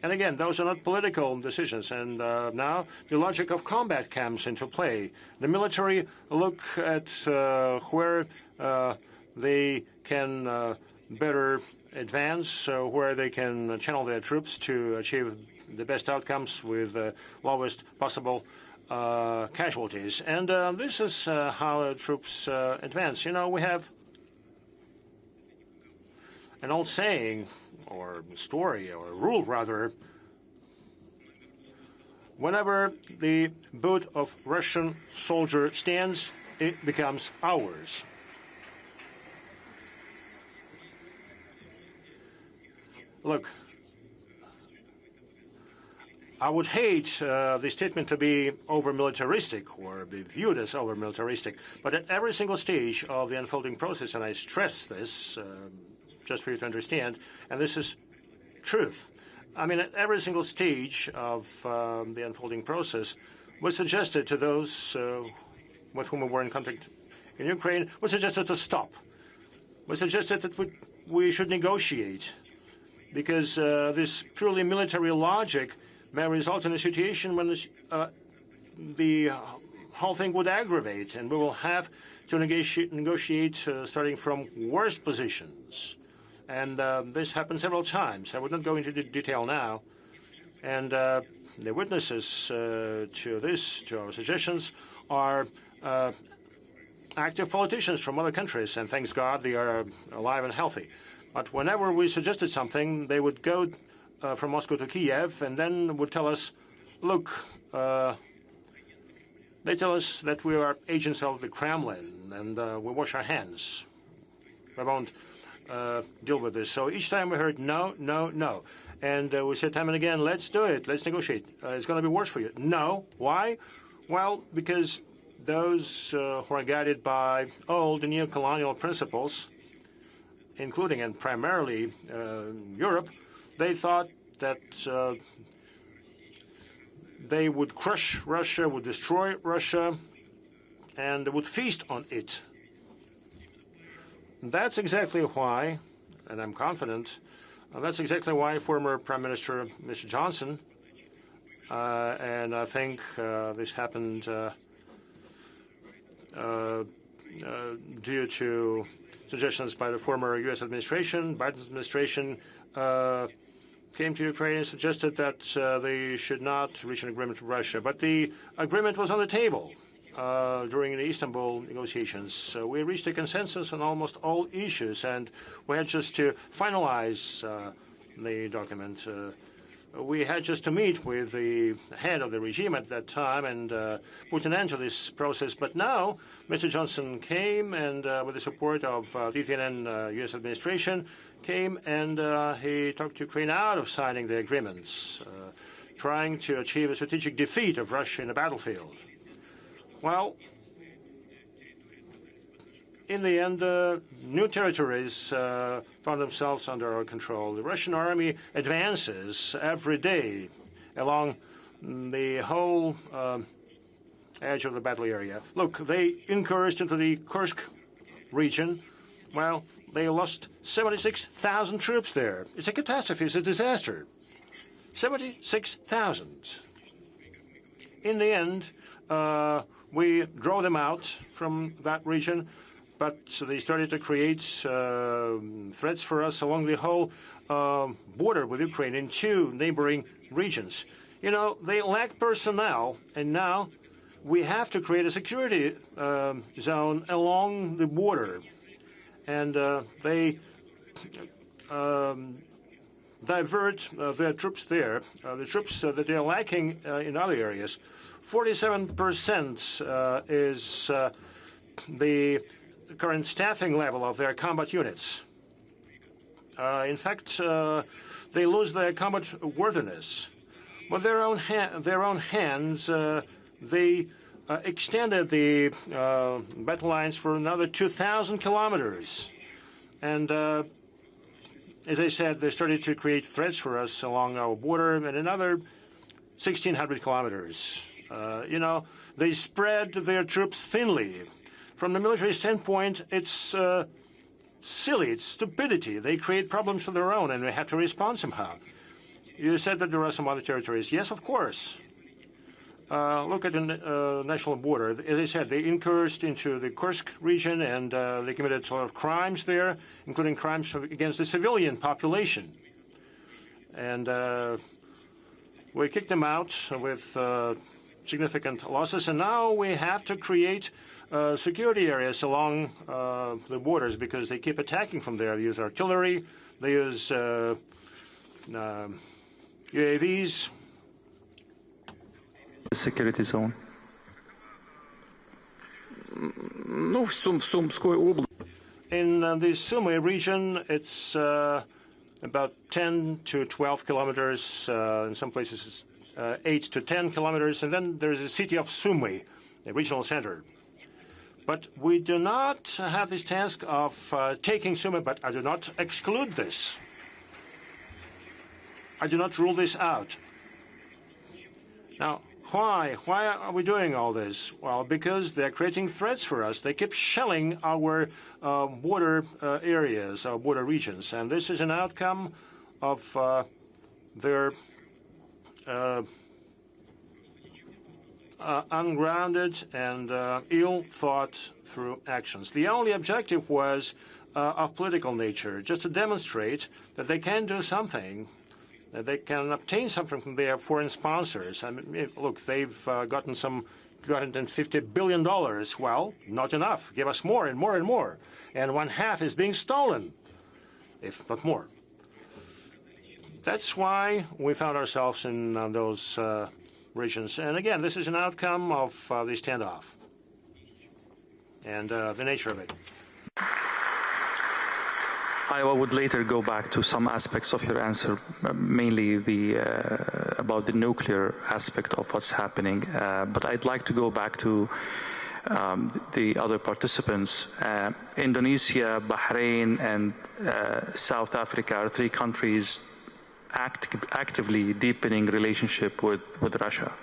And again, those are not political decisions. And now the logic of combat comes into play. The military look at where they can better advance, where they can channel their troops to achieve the best outcomes with lowest possible casualties. And this is how troops advance. You know, we have an old saying, or story, or rule rather, whenever the boot of Russian soldier stands, it becomes ours. Look, I would hate the statement to be over-militaristic or be viewed as over-militaristic, but at every single stage of the unfolding process, and I stress this just for you to understand, and this is truth. I mean, at every single stage of the unfolding process, we suggested to those with whom we were in contact in Ukraine, we suggested to stop. We suggested that we should negotiate, because this purely military logic may result in a situation when the whole thing would aggravate, and we will have to negotiate starting from worst positions. And this happened several times. I would not go into detail now. And the witnesses to our suggestions, are active politicians from other countries, and thanks God they are alive and healthy. But whenever we suggested something, they would go from Moscow to Kiev and then would tell us, look, they tell us that we are agents of the Kremlin and we wash our hands. We won't deal with this. So each time we heard no, no, no. And we said time and again, let's do it, let's negotiate. It's going to be worse for you. No. Why? Well, because those who are guided by old neo-colonial principles, including and primarily Europe, they thought that they would crush Russia, would destroy Russia, and would feast on it. That's exactly why, and I'm confident, that's exactly why former Prime Minister Mr. Johnson, and I think this happened due to suggestions by the former U.S. administration, Biden's administration, came to Ukraine and suggested that they should not reach an agreement with Russia. But the agreement was on the table. during the Istanbul negotiations. We reached a consensus on almost all issues, and we had just to finalize the document. We had just to meet with the head of the regime at that time and put an end to this process. But now, Mr. Johnson came and, with the support of the Lithuanian U.S. administration, came and he talked Ukraine out of signing the agreements, trying to achieve a strategic defeat of Russia in the battlefield. Well, in the end, new territories found themselves under our control. The Russian army advances every day along the whole edge of the battle area. Look, they incurred into the Kursk region. Well, they lost 76,000 troops there. It's a catastrophe. It's a disaster. 76,000. In the end, we drove them out from that region. But they started to create threats for us along the whole border with Ukraine in two neighboring regions. You know, they lack personnel, and now we have to create a security zone along the border. And they divert their troops there, the troops that they are lacking in other areas. 47% is the current staffing level of their combat units. In fact, they lose their combat worthiness. With their own hands, they extended the battle lines for another 2,000 kilometers. And as I said, they started to create threats for us along our border and another 1,600 kilometers. You know, they spread their troops thinly. From the military standpoint, it's silly, it's stupidity. They create problems of their own, and we have to respond somehow. You said that there are some other territories. Yes, of course. Look at the national border. As I said, they incurred into the Kursk region, and they committed a lot of crimes there, including crimes against the civilian population. And we kicked them out with significant losses, and now we have to create security areas along the borders because they keep attacking from there. They use artillery, they use UAVs. Security zone. In the Sumy region, it's about 10 to 12 kilometers. In some places, it's 8 to 10 kilometers. And then there's the city of Sumy, the regional center. But we do not have this task of taking Sumy, but I do not exclude this. I do not rule this out. Now, why? Why are we doing all this? Well, because they're creating threats for us. They keep shelling our border areas, our border regions. And this is an outcome of their ungrounded and ill-thought-through actions. The only objective was of political nature, just to demonstrate that they can do something, that they can obtain something from their foreign sponsors. I mean, look, they've gotten some $250 billion. Well, not enough. Give us more and more and more. And one half is being stolen, if not more. That's why we found ourselves in those regions. And again, this is an outcome of the standoff and the nature of it. I would later go back to some aspects of your answer, mainly about the nuclear aspect of what's happening. But I'd like to go back to the other participants. Indonesia, Bahrain, and South Africa are three countries actively deepening relationship with Russia.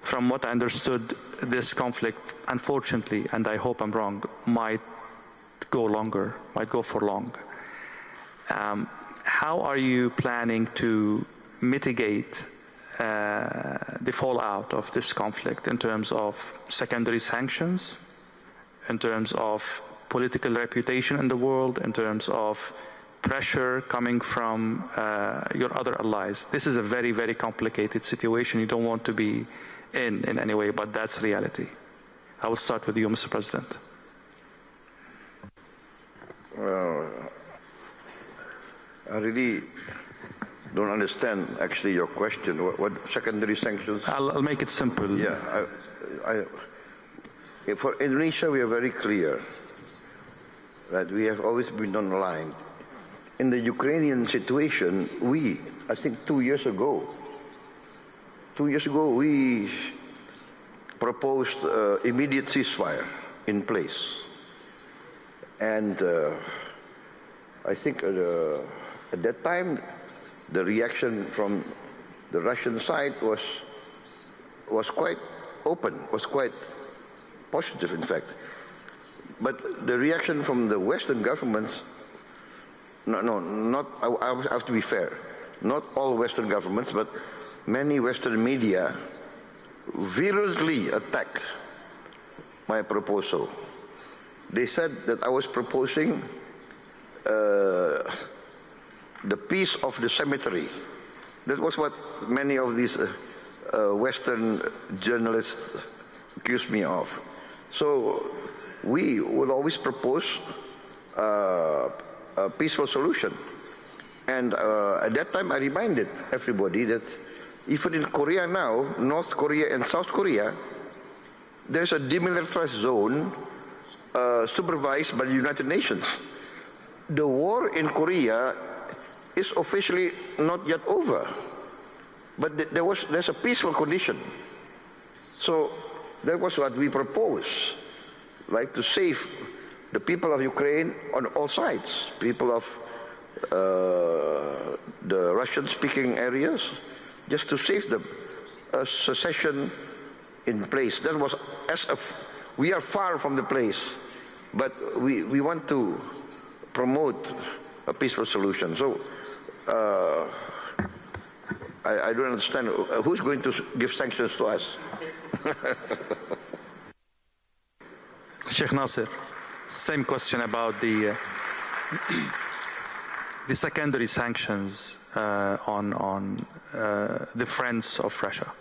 From what I understood, this conflict, unfortunately, and I hope I'm wrong, might go for long. How are you planning to mitigate the fallout of this conflict in terms of secondary sanctions, in terms of political reputation in the world, in terms of pressure coming from your other allies? This is a very, very complicated situation you don't want to be in any way, but that's reality. I will start with you, Mr. President. I really don't understand actually your question. What secondary sanctions? I'll make it simple. Yeah. For Indonesia, we are very clear that we have always been on the line. In the Ukrainian situation, I think 2 years ago, we proposed immediate ceasefire in place. And I think at that time, the reaction from the Russian side was quite open, was quite positive, in fact. But the reaction from the Western governments, I have to be fair, not all Western governments, but many Western media virulently attacked my proposal. They said that I was proposing the peace of the cemetery. That was what many of these Western journalists accused me of. So we would always propose a peaceful solution. And at that time I reminded everybody that even in Korea now, North Korea and South Korea, there's a demilitarized zone supervised by the United Nations. The war in Korea is officially not yet over, but there's a peaceful condition. So that was what we proposed, like to save the people of Ukraine on all sides, people of the Russian-speaking areas, just to save them, a secession in place. That was we are far from the place, but we want to promote a peaceful solution. So I don't understand who's going to give sanctions to us. Sheikh Nasser, same question about the secondary sanctions on the friends of Russia.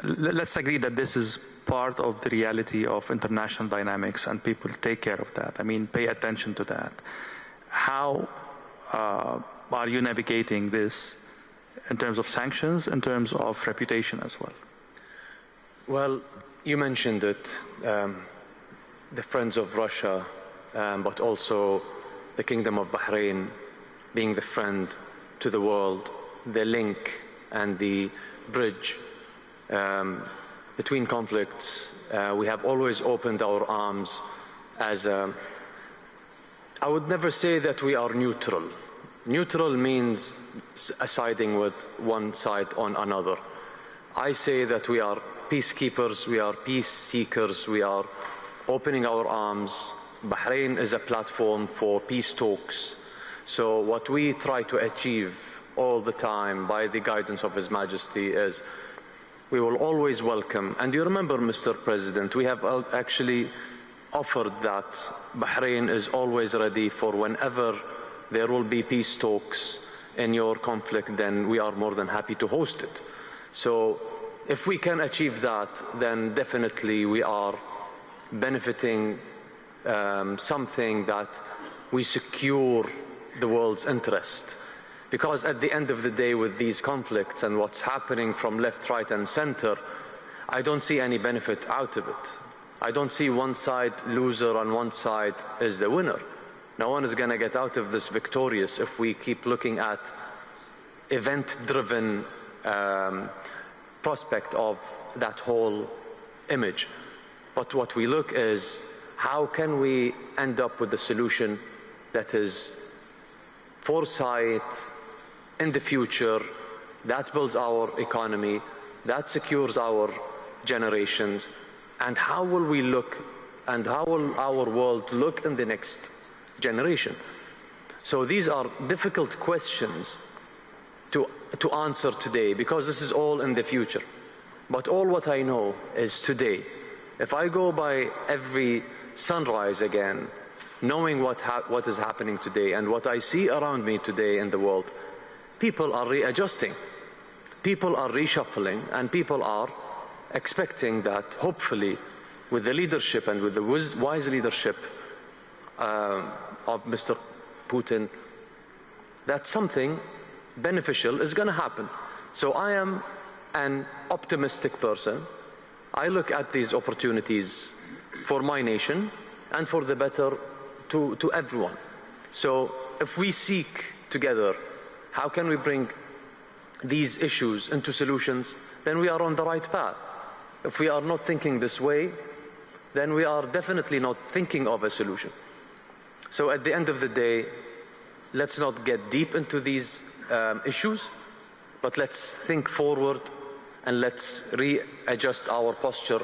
Let's agree that this is part of the reality of international dynamics, and people take care of that. I mean, pay attention to that. How are you navigating this in terms of sanctions, in terms of reputation as well? Well, you mentioned it, the friends of Russia, but also the Kingdom of Bahrain being the friend to the world, the link and the bridge between conflicts. We have always opened our arms as I would never say that we are neutral. Neutral means siding with one side on another. I say that we are peacekeepers, we are peace seekers, we are opening our arms. Bahrain is a platform for peace talks. So what we try to achieve all the time by the guidance of His Majesty is we will always welcome. And you remember, Mr. President, we have actually offered that Bahrain is always ready for whenever there will be peace talks in your conflict, then we are more than happy to host it. So if we can achieve that, then definitely we are benefiting something that we secure the world's interest. Because at the end of the day, with these conflicts and what's happening from left, right, and center, I don't see any benefit out of it. I don't see one side loser and one side is the winner. No one is going to get out of this victorious if we keep looking at event-driven prospect of that whole image. But what we look is, how can we end up with a solution that is foresight in the future, that builds our economy, that secures our generations, and how will we look and how will our world look in the next generation? So these are difficult questions to answer today, because this is all in the future. But all what I know is today. If I go by every sunrise again, knowing what is happening today and what I see around me today in the world, people are readjusting, people are reshuffling, and people are expecting that hopefully with the leadership and with the wise leadership of Mr. Putin, that something beneficial is going to happen. So I am an optimistic person. I look at these opportunities for my nation and for the better to everyone. So if we seek together how can we bring these issues into solutions, then we are on the right path. If we are not thinking this way, then we are definitely not thinking of a solution. So at the end of the day, let's not get deep into these issues, but let's think forward and let's readjust our posture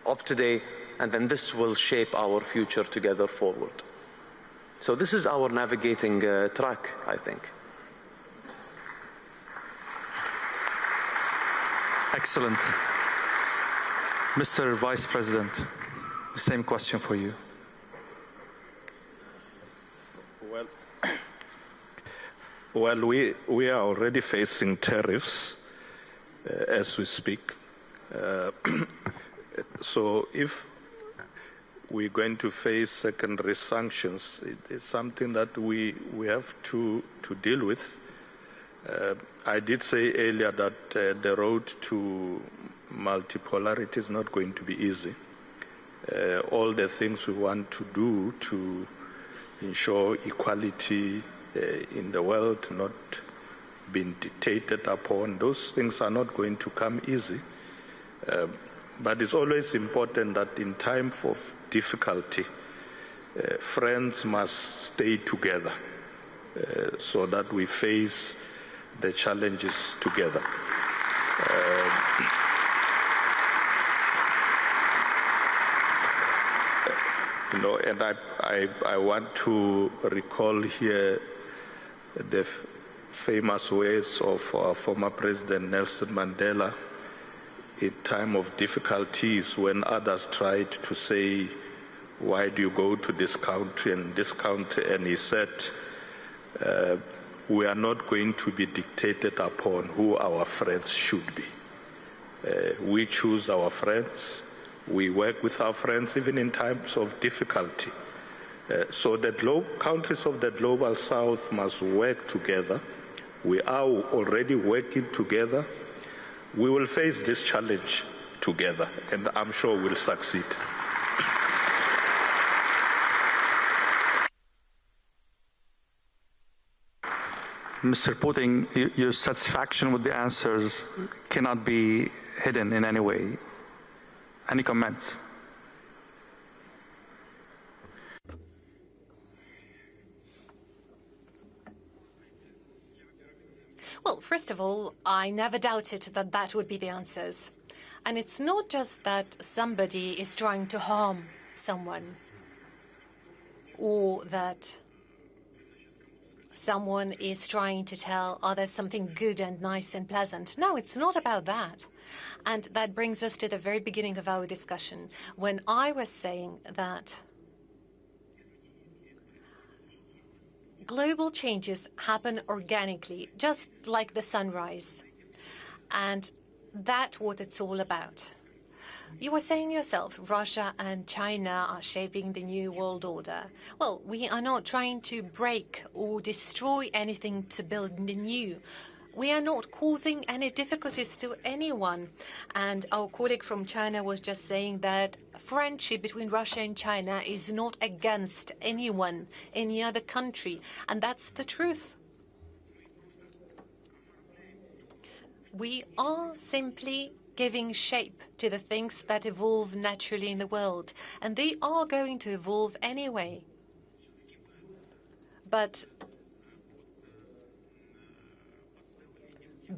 of today, and then this will shape our future together forward. So this is our navigating track, I think. Excellent. Mr. Vice President, the same question for you. Well, we are already facing tariffs as we speak. So if we're going to face secondary sanctions, it's something that we have to deal with. I did say earlier that the road to multipolarity is not going to be easy. All the things we want to do to ensure equality in the world not being dictated upon, those things are not going to come easy. But it's always important that in time of difficulty, friends must stay together so that we face the challenges together. And I want to recall here the famous words of our former President Nelson Mandela in time of difficulties when others tried to say, why do you go to this country and this country? And he said, we are not going to be dictated upon who our friends should be. We choose our friends. We work with our friends even in times of difficulty. So the countries of the Global South must work together. We are already working together. We will face this challenge together, and I'm sure we'll succeed. Mr. Putin, your satisfaction with the answers cannot be hidden in any way. Any comments? Well, first of all, I never doubted that that would be the answers. And it's not just that somebody is trying to harm someone or that someone is trying to tell others something good and nice and pleasant. No, it's not about that. And that brings us to the very beginning of our discussion, when I was saying that global changes happen organically, just like the sunrise. And that's what it's all about. You were saying yourself, Russia and China are shaping the new world order. Well, we are not trying to break or destroy anything to build the new. We are not causing any difficulties to anyone. And our colleague from China was just saying that friendship between Russia and China is not against anyone, any other country. And that's the truth. We are simply giving shape to the things that evolve naturally in the world. And they are going to evolve anyway. But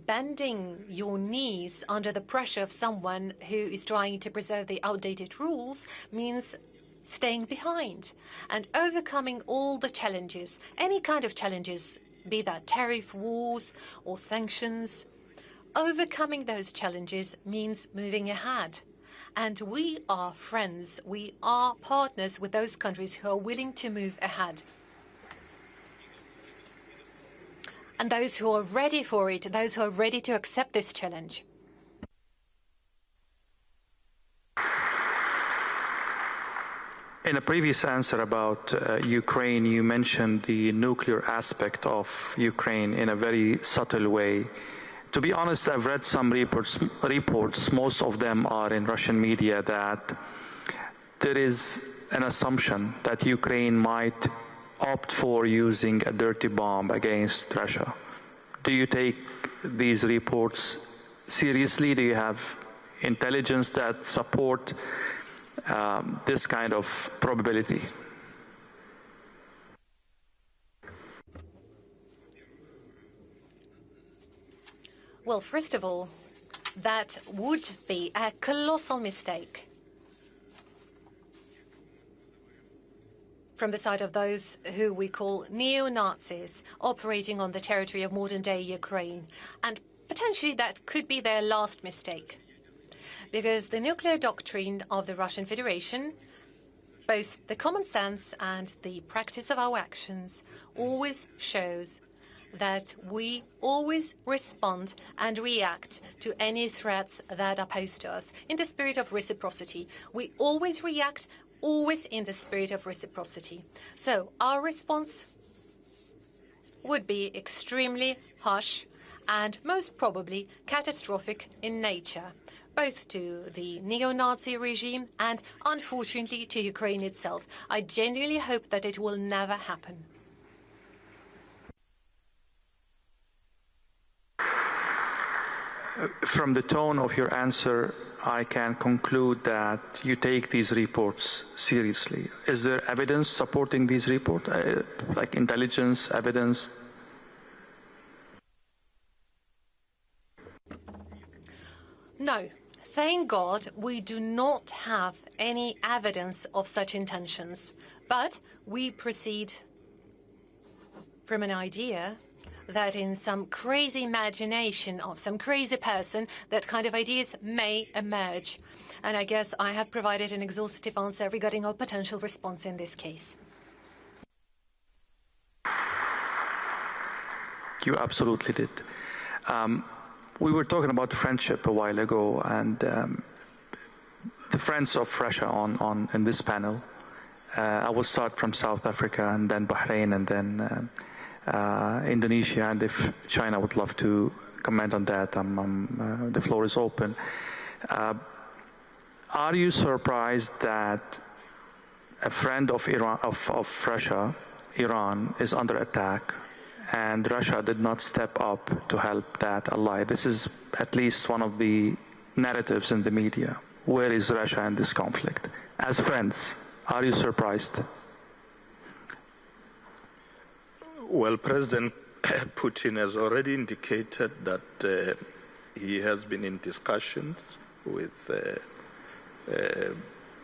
bending your knees under the pressure of someone who is trying to preserve the outdated rules means staying behind and overcoming all the challenges, any kind of challenges, be that tariff wars or sanctions. Overcoming those challenges means moving ahead. And we are friends, we are partners with those countries who are willing to move ahead. And those who are ready for it, those who are ready to accept this challenge. In a previous answer about Ukraine, you mentioned the nuclear aspect of Ukraine in a very subtle way. To be honest, I've read some reports, most of them are in Russian media, that there is an assumption that Ukraine might opt for using a dirty bomb against Russia. Do you take these reports seriously? Do you have intelligence that support this kind of probability? Well, first of all, that would be a colossal mistake from the side of those who we call neo-Nazis operating on the territory of modern-day Ukraine. And potentially that could be their last mistake. Because the nuclear doctrine of the Russian Federation, both the common sense and the practice of our actions, always shows that we always respond and react to any threats that are posed to us in the spirit of reciprocity. We always react, always in the spirit of reciprocity. So our response would be extremely harsh and most probably catastrophic in nature, both to the neo-Nazi regime and, unfortunately, to Ukraine itself. I genuinely hope that it will never happen. From the tone of your answer, I can conclude that you take these reports seriously. Is there evidence supporting these reports, like intelligence, evidence? No. Thank God we do not have any evidence of such intentions. But we proceed from an idea that in some crazy imagination of some crazy person, that kind of ideas may emerge. And I guess I have provided an exhaustive answer regarding our potential response in this case. You absolutely did. We were talking about friendship a while ago, and the friends of Russia in this panel. I will start from South Africa, and then Bahrain, and then Indonesia, and if China would love to comment on that, the floor is open. Are you surprised that a friend of Iran, of Russia, Iran, is under attack, and Russia did not step up to help that ally? This is at least one of the narratives in the media. Where is Russia in this conflict? As friends, are you surprised? Well, President Putin has already indicated that he has been in discussions with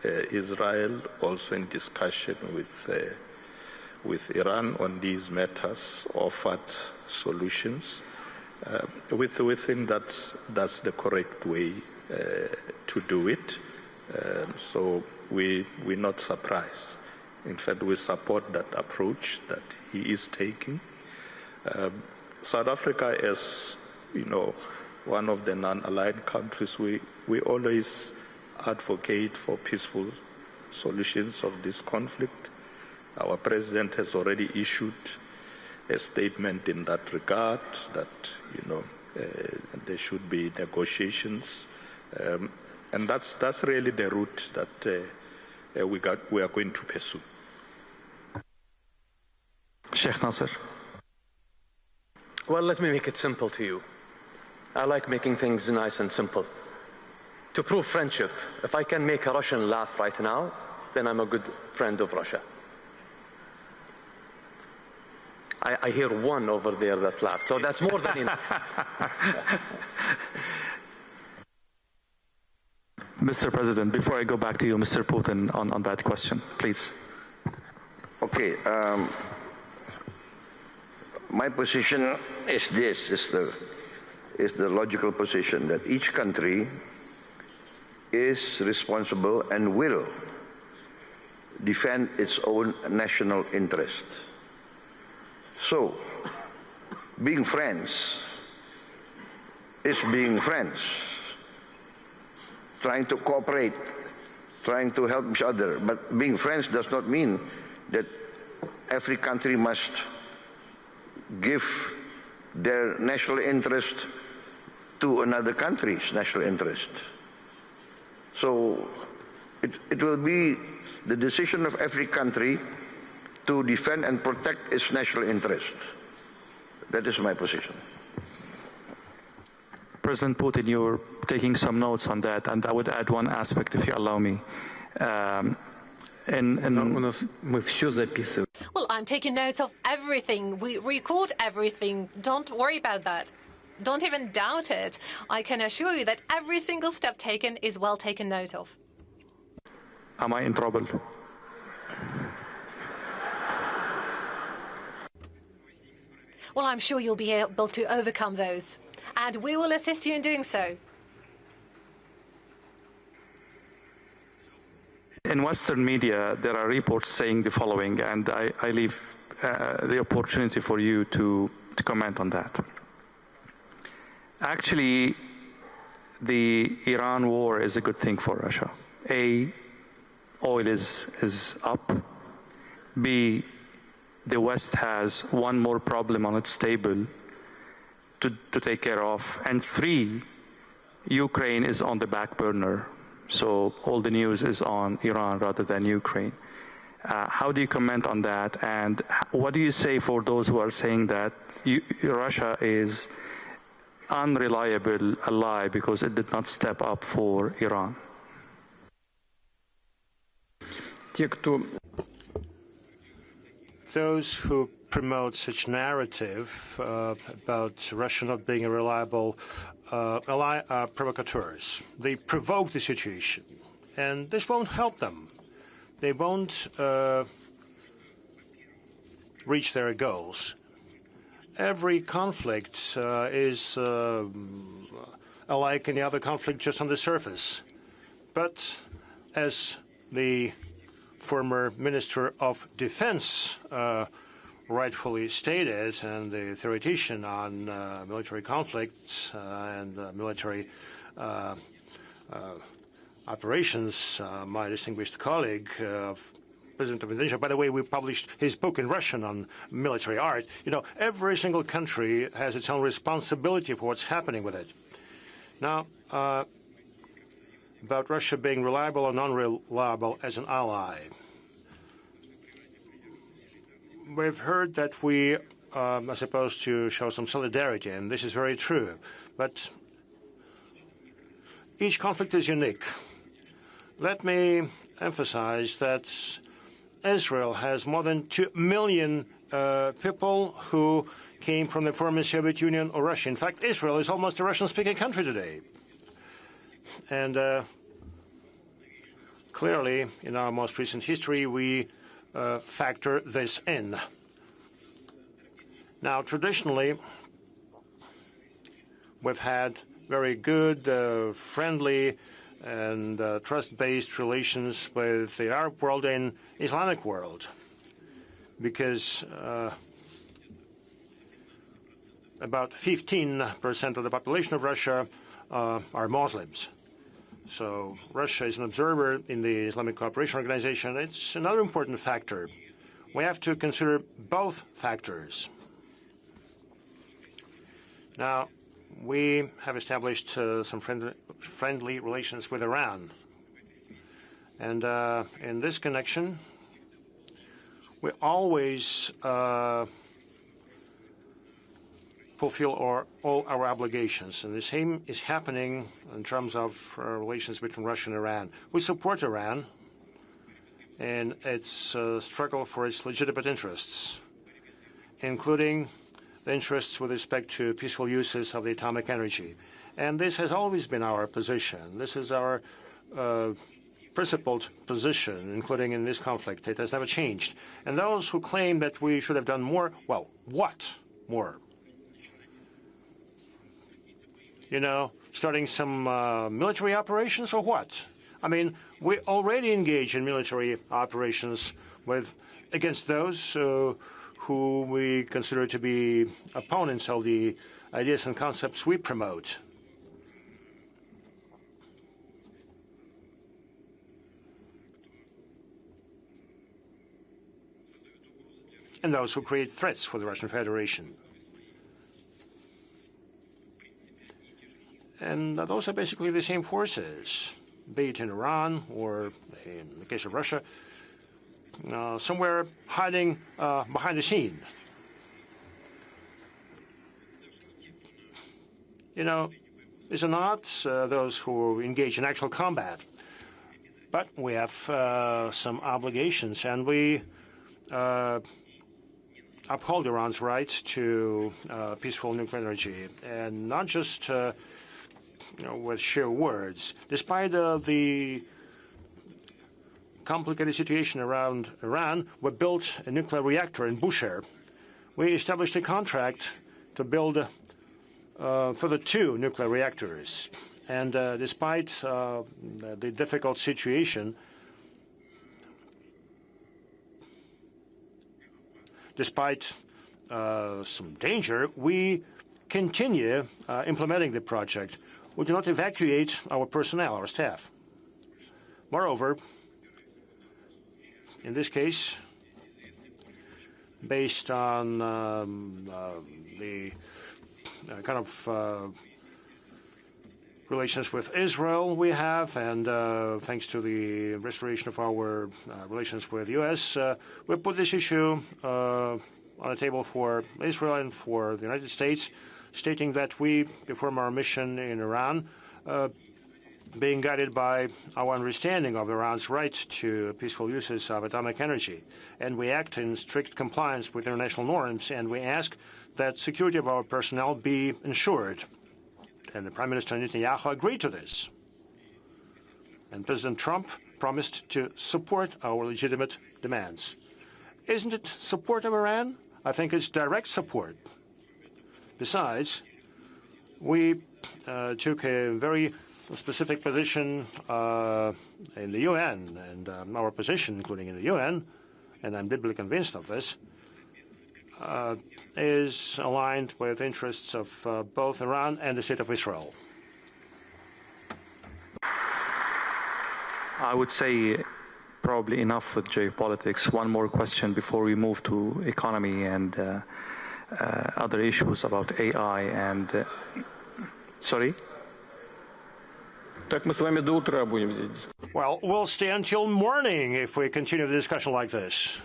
Israel, also in discussion with Iran on these matters, offered solutions. We think that's the correct way to do it. So we're not surprised. In fact, we support that approach that he is taking. South Africa, as you know, one of the non-aligned countries, we always advocate for peaceful solutions of this conflict. Our president has already issued a statement in that regard, that there should be negotiations, and that's really the route that we are going to pursue. Sheikh Nasser. Well, let me make it simple to you. I like making things nice and simple. To prove friendship, if I can make a Russian laugh right now, then I'm a good friend of Russia. I hear one over there that laughed, so that's more than enough. Mr. President, before I go back to you, Mr. Putin, on that question, please. Okay. My position is this, is the logical position, that each country is responsible and will defend its own national interest. So, being friends is being friends, trying to cooperate trying to help each other. But being friends does not mean that every country must give their national interest to another country's national interest. So it will be the decision of every country to defend and protect its national interest. That is my position. President Putin, you're taking some notes on that, and I would add one aspect, if you allow me. Well, I'm taking notes of everything. We record everything. Don't worry about that. Don't even doubt it. I can assure you that every single step taken is well taken note of. Am I in trouble? Well, I'm sure you'll be able to overcome those, and we will assist you in doing so. In Western media, there are reports saying the following, and I leave the opportunity for you to comment on that. Actually, the Iran war is a good thing for Russia. A, oil is up. B, the West has one more problem on its table to take care of. And 3, Ukraine is on the back burner. So all the news is on Iran rather than Ukraine. How do you comment on that? And what do you say for those who are saying that Russia is unreliable ally because it did not step up for Iran? Those who promote such narrative about Russia not being a reliable ally are provocateurs. They provoke the situation, and this won't help them. They won't reach their goals. Every conflict is alike any other conflict just on the surface. But as the former Minister of Defense rightfully stated, and the theoretician on military conflicts and military operations, my distinguished colleague, President of Indonesia. By the way, we published his book in Russian on military art. You know, every single country has its own responsibility for what's happening with it. Now, about Russia being reliable or non-reliable as an ally. We've heard that we are supposed to show some solidarity, and this is very true. But each conflict is unique. Let me emphasize that Israel has more than 2 million people who came from the former Soviet Union or Russia. In fact, Israel is almost a Russian-speaking country today. And clearly, in our most recent history, we factor this in. Now, traditionally, we've had very good, friendly, and trust-based relations with the Arab world and Islamic world, because about 15% of the population of Russia are Muslims. So Russia is an observer in the Islamic Cooperation Organization. It's another important factor. We have to consider both factors. Now, we have established some friendly relations with Iran. And in this connection, we always fulfill all our obligations. And the same is happening in terms of relations between Russia and Iran. We support Iran in its struggle for its legitimate interests, including the interests with respect to peaceful uses of the atomic energy. And this has always been our position. This is our principled position, including in this conflict. It has never changed. And those who claim that we should have done more, well, what more? You know, starting some military operations or what? I mean, we already engage in military operations against those who we consider to be opponents of the ideas and concepts we promote. and those who create threats for the Russian Federation. And those are basically the same forces, be it in Iran or, in the case of Russia, somewhere hiding behind the scene. You know, these are not those who engage in actual combat, but we have some obligations, and we uphold Iran's right to peaceful nuclear energy, and not just with sheer words. Despite the complicated situation around Iran, we built a nuclear reactor in Bushehr. We established a contract to build further 2 nuclear reactors. And despite the difficult situation, despite some danger, we continue implementing the project. We do not evacuate our personnel, our staff. Moreover, in this case, based on the kind of relations with Israel we have, and thanks to the restoration of our relations with the U.S., we put this issue on the table for Israel and for the United States, stating that we perform our mission in Iran being guided by our understanding of Iran's right to peaceful uses of atomic energy. And we act in strict compliance with international norms, and we ask that security of our personnel be ensured. And the Prime Minister Netanyahu agreed to this. And President Trump promised to support our legitimate demands. Isn't it support of Iran? I think it's direct support. Besides, we took a very specific position in the UN, and our position, including in the UN, and I'm deeply convinced of this, is aligned with interests of both Iran and the State of Israel. I would say probably enough with geopolitics. One more question before we move to economy and other issues about AI and... Sorry? Well, we'll stay until morning if we continue the discussion like this.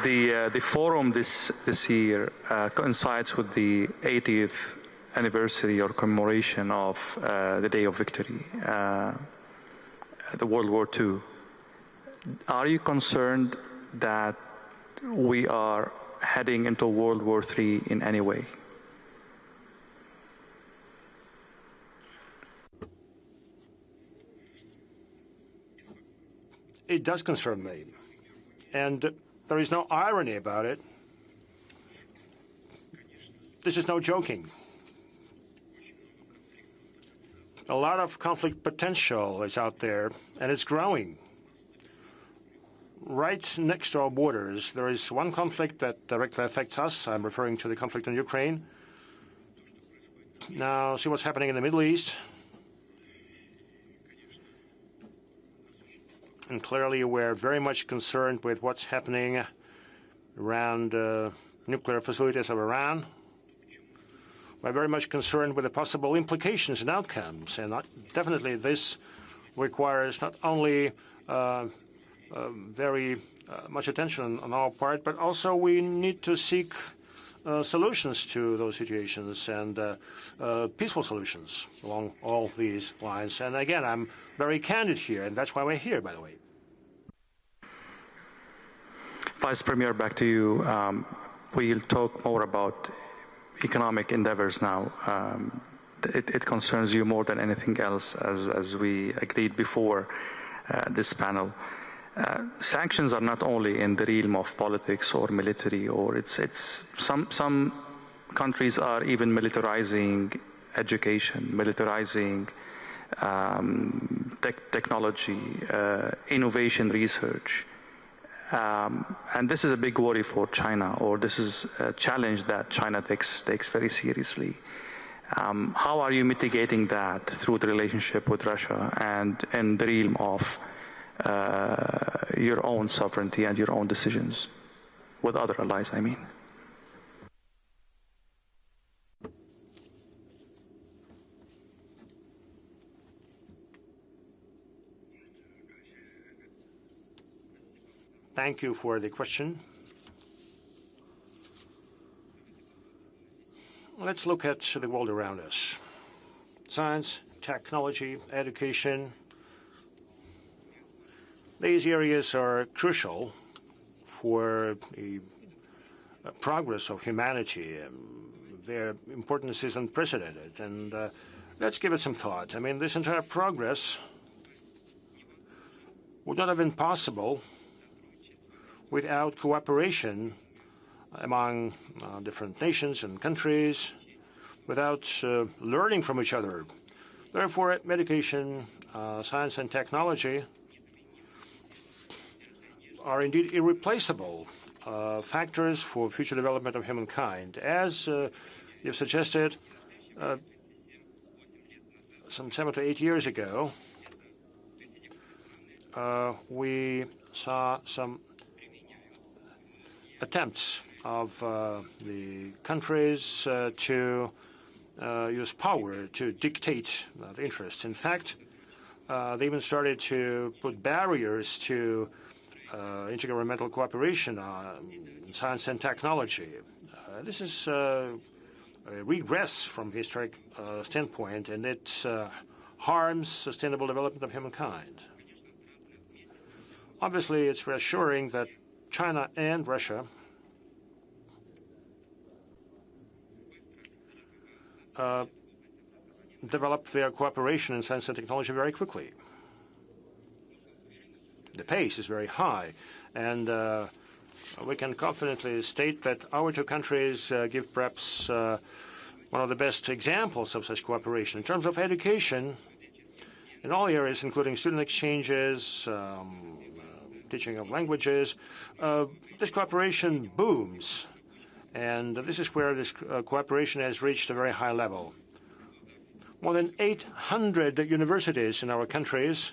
The forum this year coincides with the 80th anniversary or commemoration of the Day of Victory, the World War II. Are you concerned that we are heading into World War III in any way? It does concern me. And there is no irony about it. This is no joking. A lot of conflict potential is out there, and it's growing. Right next to our borders, there is one conflict that directly affects us. I'm referring to the conflict in Ukraine. Now, see what's happening in the Middle East. And clearly, we're very much concerned with what's happening around nuclear facilities of Iran. We're very much concerned with the possible implications and outcomes. And definitely, this requires not only very much attention on our part, but also we need to seek solutions to those situations and peaceful solutions along all these lines. And again, I'm very candid here, and that's why we're here, by the way. Vice Premier, back to you. We'll talk more about economic endeavors now. It concerns you more than anything else, as we agreed before this panel. Sanctions are not only in the realm of politics or military, or it's some countries are even militarizing education, militarizing technology, innovation research. And this is a big worry for China, or this is a challenge that China takes very seriously. How are you mitigating that through the relationship with Russia and in the realm of your own sovereignty and your own decisions, with other allies, I mean. Thank you for the question. Let's look at the world around us. Science, technology, education. These areas are crucial for the progress of humanity. Their importance is unprecedented, and let's give it some thought. I mean, this entire progress would not have been possible without cooperation among different nations and countries, without learning from each other. Therefore, education, science and technology are indeed irreplaceable factors for future development of humankind. As you've suggested, some 7 to 8 years ago, we saw some attempts of the countries to use power to dictate the interests. In fact, they even started to put barriers to intergovernmental cooperation in science and technology. This is a regress from historic standpoint, and it harms sustainable development of humankind. Obviously, it's reassuring that China and Russia developed their cooperation in science and technology very quickly. The pace is very high, and we can confidently state that our two countries give perhaps one of the best examples of such cooperation. In terms of education, in all areas, including student exchanges, teaching of languages, this cooperation booms. And this is where this cooperation has reached a very high level. More than 800 universities in our countries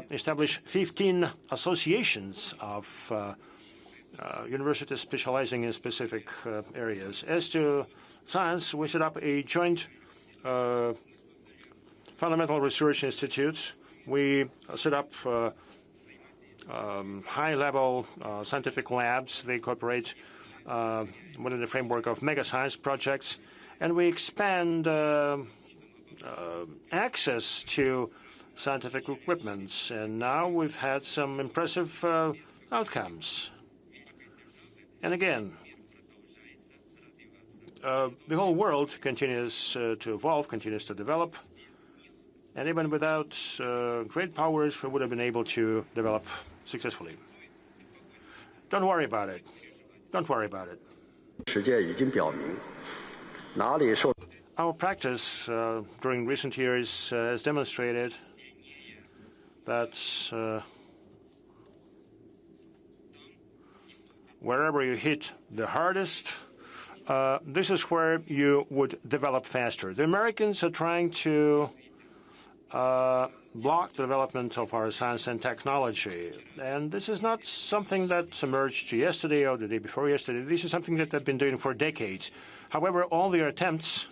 establish 15 associations of universities specializing in specific areas. As to science, we set up a joint fundamental research institute. We set up high-level scientific labs. They cooperate within the framework of mega science projects, and we expand access to scientific equipment. And now we've had some impressive outcomes. And again, the whole world continues to evolve, continues to develop. And even without great powers, we would have been able to develop successfully. Don't worry about it. Don't worry about it. Our practice during recent years has demonstrated that wherever you hit the hardest, this is where you would develop faster. The Americans are trying to block the development of our science and technology. And this is not something that emerged yesterday or the day before yesterday. This is something that they've been doing for decades. However, all their attempts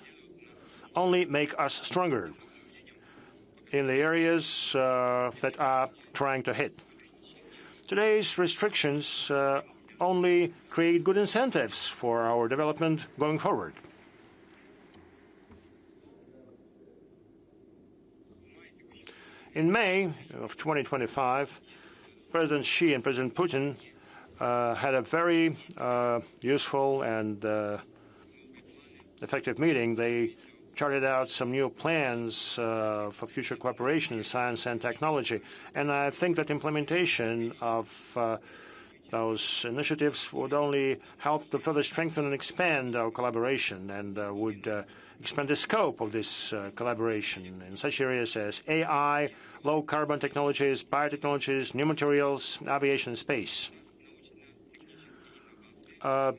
only make us stronger in the areas that are trying to hit. Today's restrictions only create good incentives for our development going forward. In May of 2025, President Xi and President Putin had a very useful and effective meeting. They charted out some new plans for future cooperation in science and technology. And I think that implementation of those initiatives would only help to further strengthen and expand our collaboration, and would expand the scope of this collaboration in such areas as AI, low-carbon technologies, biotechnologies, new materials, aviation, and space. And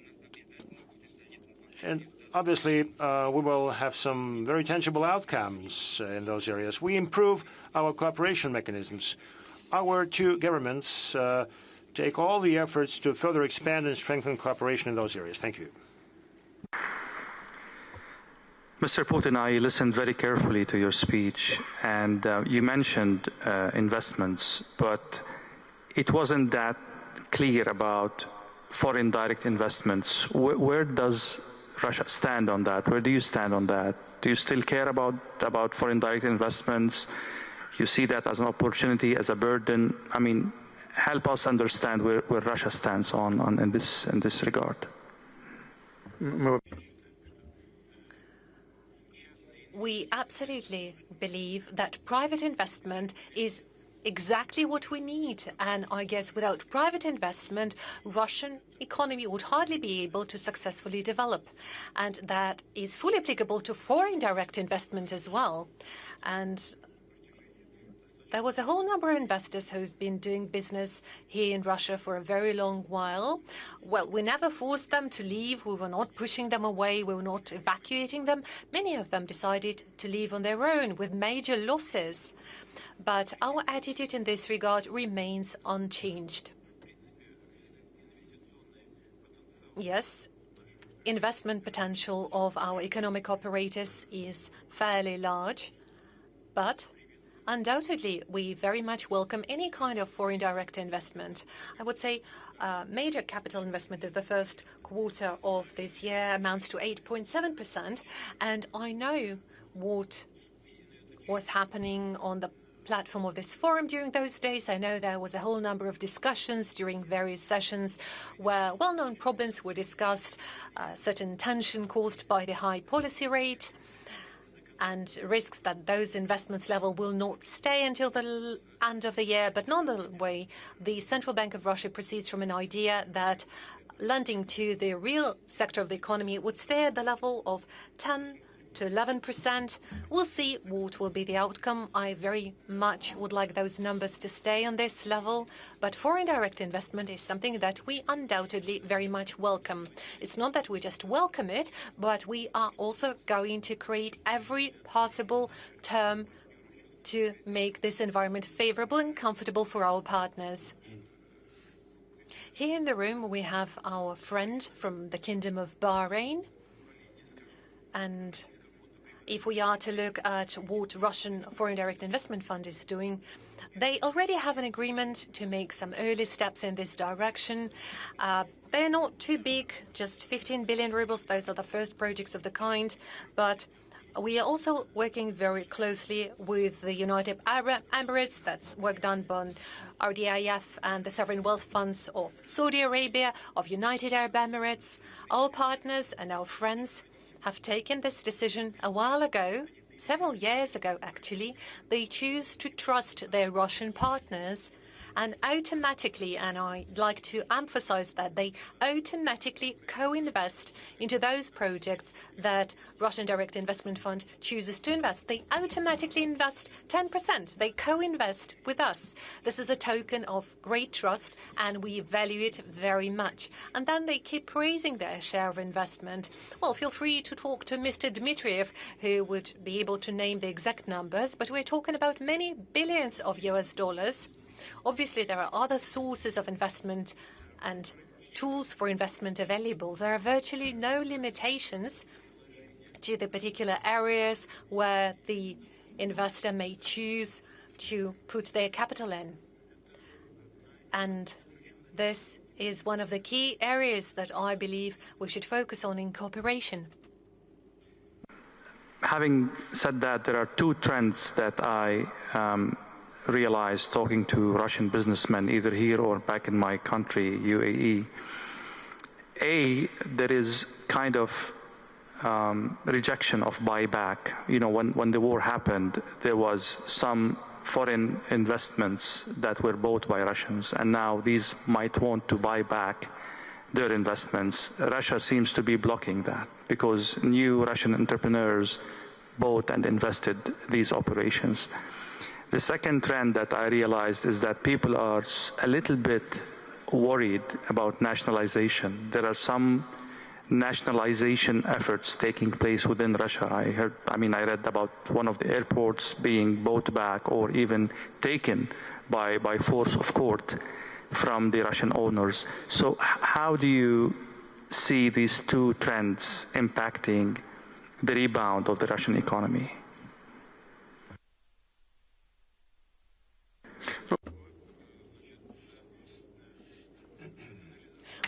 obviously, we will have some very tangible outcomes in those areas. We improve our cooperation mechanisms. our two governments take all the efforts to further expand and strengthen cooperation in those areas? Thank you. Mr. Putin, I listened very carefully to your speech, and you mentioned investments, but it wasn't that clear about foreign direct investments. Where does Russia stand on that? Where do you stand on that? Do you still care about foreign direct investments? You see that as an opportunity, as a burden? I mean, help us understand where Russia stands in this regard. We absolutely believe that private investment is exactly what we need. And I guess without private investment, Russian economy would hardly be able to successfully develop. And that is fully applicable to foreign direct investment as well. And there was a whole number of investors who've been doing business here in Russia for a very long while. Well, we never forced them to leave. We were not pushing them away. We were not evacuating them. Many of them decided to leave on their own with major losses. But our attitude in this regard remains unchanged. Yes, investment potential of our economic operators is fairly large, but undoubtedly, we very much welcome any kind of foreign direct investment. I would say major capital investment of the first quarter of this year amounts to 8.7%. And I know what was happening on the platform of this forum during those days. I know there was a whole number of discussions during various sessions where well-known problems were discussed, certain tension caused by the high policy rate, and risks that those investments level will not stay until the end of the year. But nonetheless, the Central Bank of Russia proceeds from an idea that lending to the real sector of the economy would stay at the level of 10 to 11%. We'll see what will be the outcome. I very much would like those numbers to stay on this level. But foreign direct investment is something that we undoubtedly very much welcome. It's not that we just welcome it, but we are also going to create every possible term to make this environment favorable and comfortable for our partners. Here in the room, we have our friend from the Kingdom of Bahrain. And if we are to look at what Russian Foreign Direct Investment Fund is doing, they already have an agreement to make some early steps in this direction. They're not too big, just 15 billion rubles. Those are the first projects of the kind. But we are also working very closely with the United Arab Emirates. That's work done by RDIF and the sovereign wealth funds of Saudi Arabia, of United Arab Emirates. Our partners and our friends have taken this decision a while ago, several years ago actually. They choose to trust their Russian partners, and automatically, and I'd like to emphasize that, they automatically co-invest into those projects that Russian Direct Investment Fund chooses to invest. They automatically invest 10%. They co-invest with us. This is a token of great trust, and we value it very much. And then they keep raising their share of investment. Well, feel free to talk to Mr. Dmitriev, who would be able to name the exact numbers, but we're talking about many billions of US dollars. Obviously, there are other sources of investment and tools for investment available. There are virtually no limitations to the particular areas where the investor may choose to put their capital in. And this is one of the key areas that I believe we should focus on in cooperation. Having said that, there are two trends that I realized talking to Russian businessmen, either here or back in my country, UAE. There is kind of rejection of buyback. You know, when the war happened, there was some foreign investments that were bought by Russians, and now these might want to buy back their investments. Russia seems to be blocking that because new Russian entrepreneurs bought and invested these operations. The second trend that I realized is that people are a little bit worried about nationalization. There are some nationalization efforts taking place within Russia. I read about one of the airports being bought back or even taken by force of court from the Russian owners. So how do you see these two trends impacting the rebound of the Russian economy?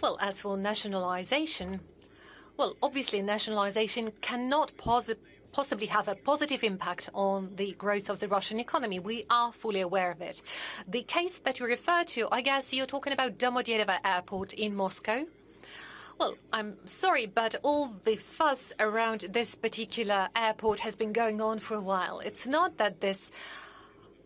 Well, as for nationalization, well, obviously nationalization cannot possibly have a positive impact on the growth of the Russian economy. We are fully aware of it. The case that you refer to, I guess you're talking about Domodedovo Airport in Moscow. Well, I'm sorry, but all the fuss around this particular airport has been going on for a while. It's not that this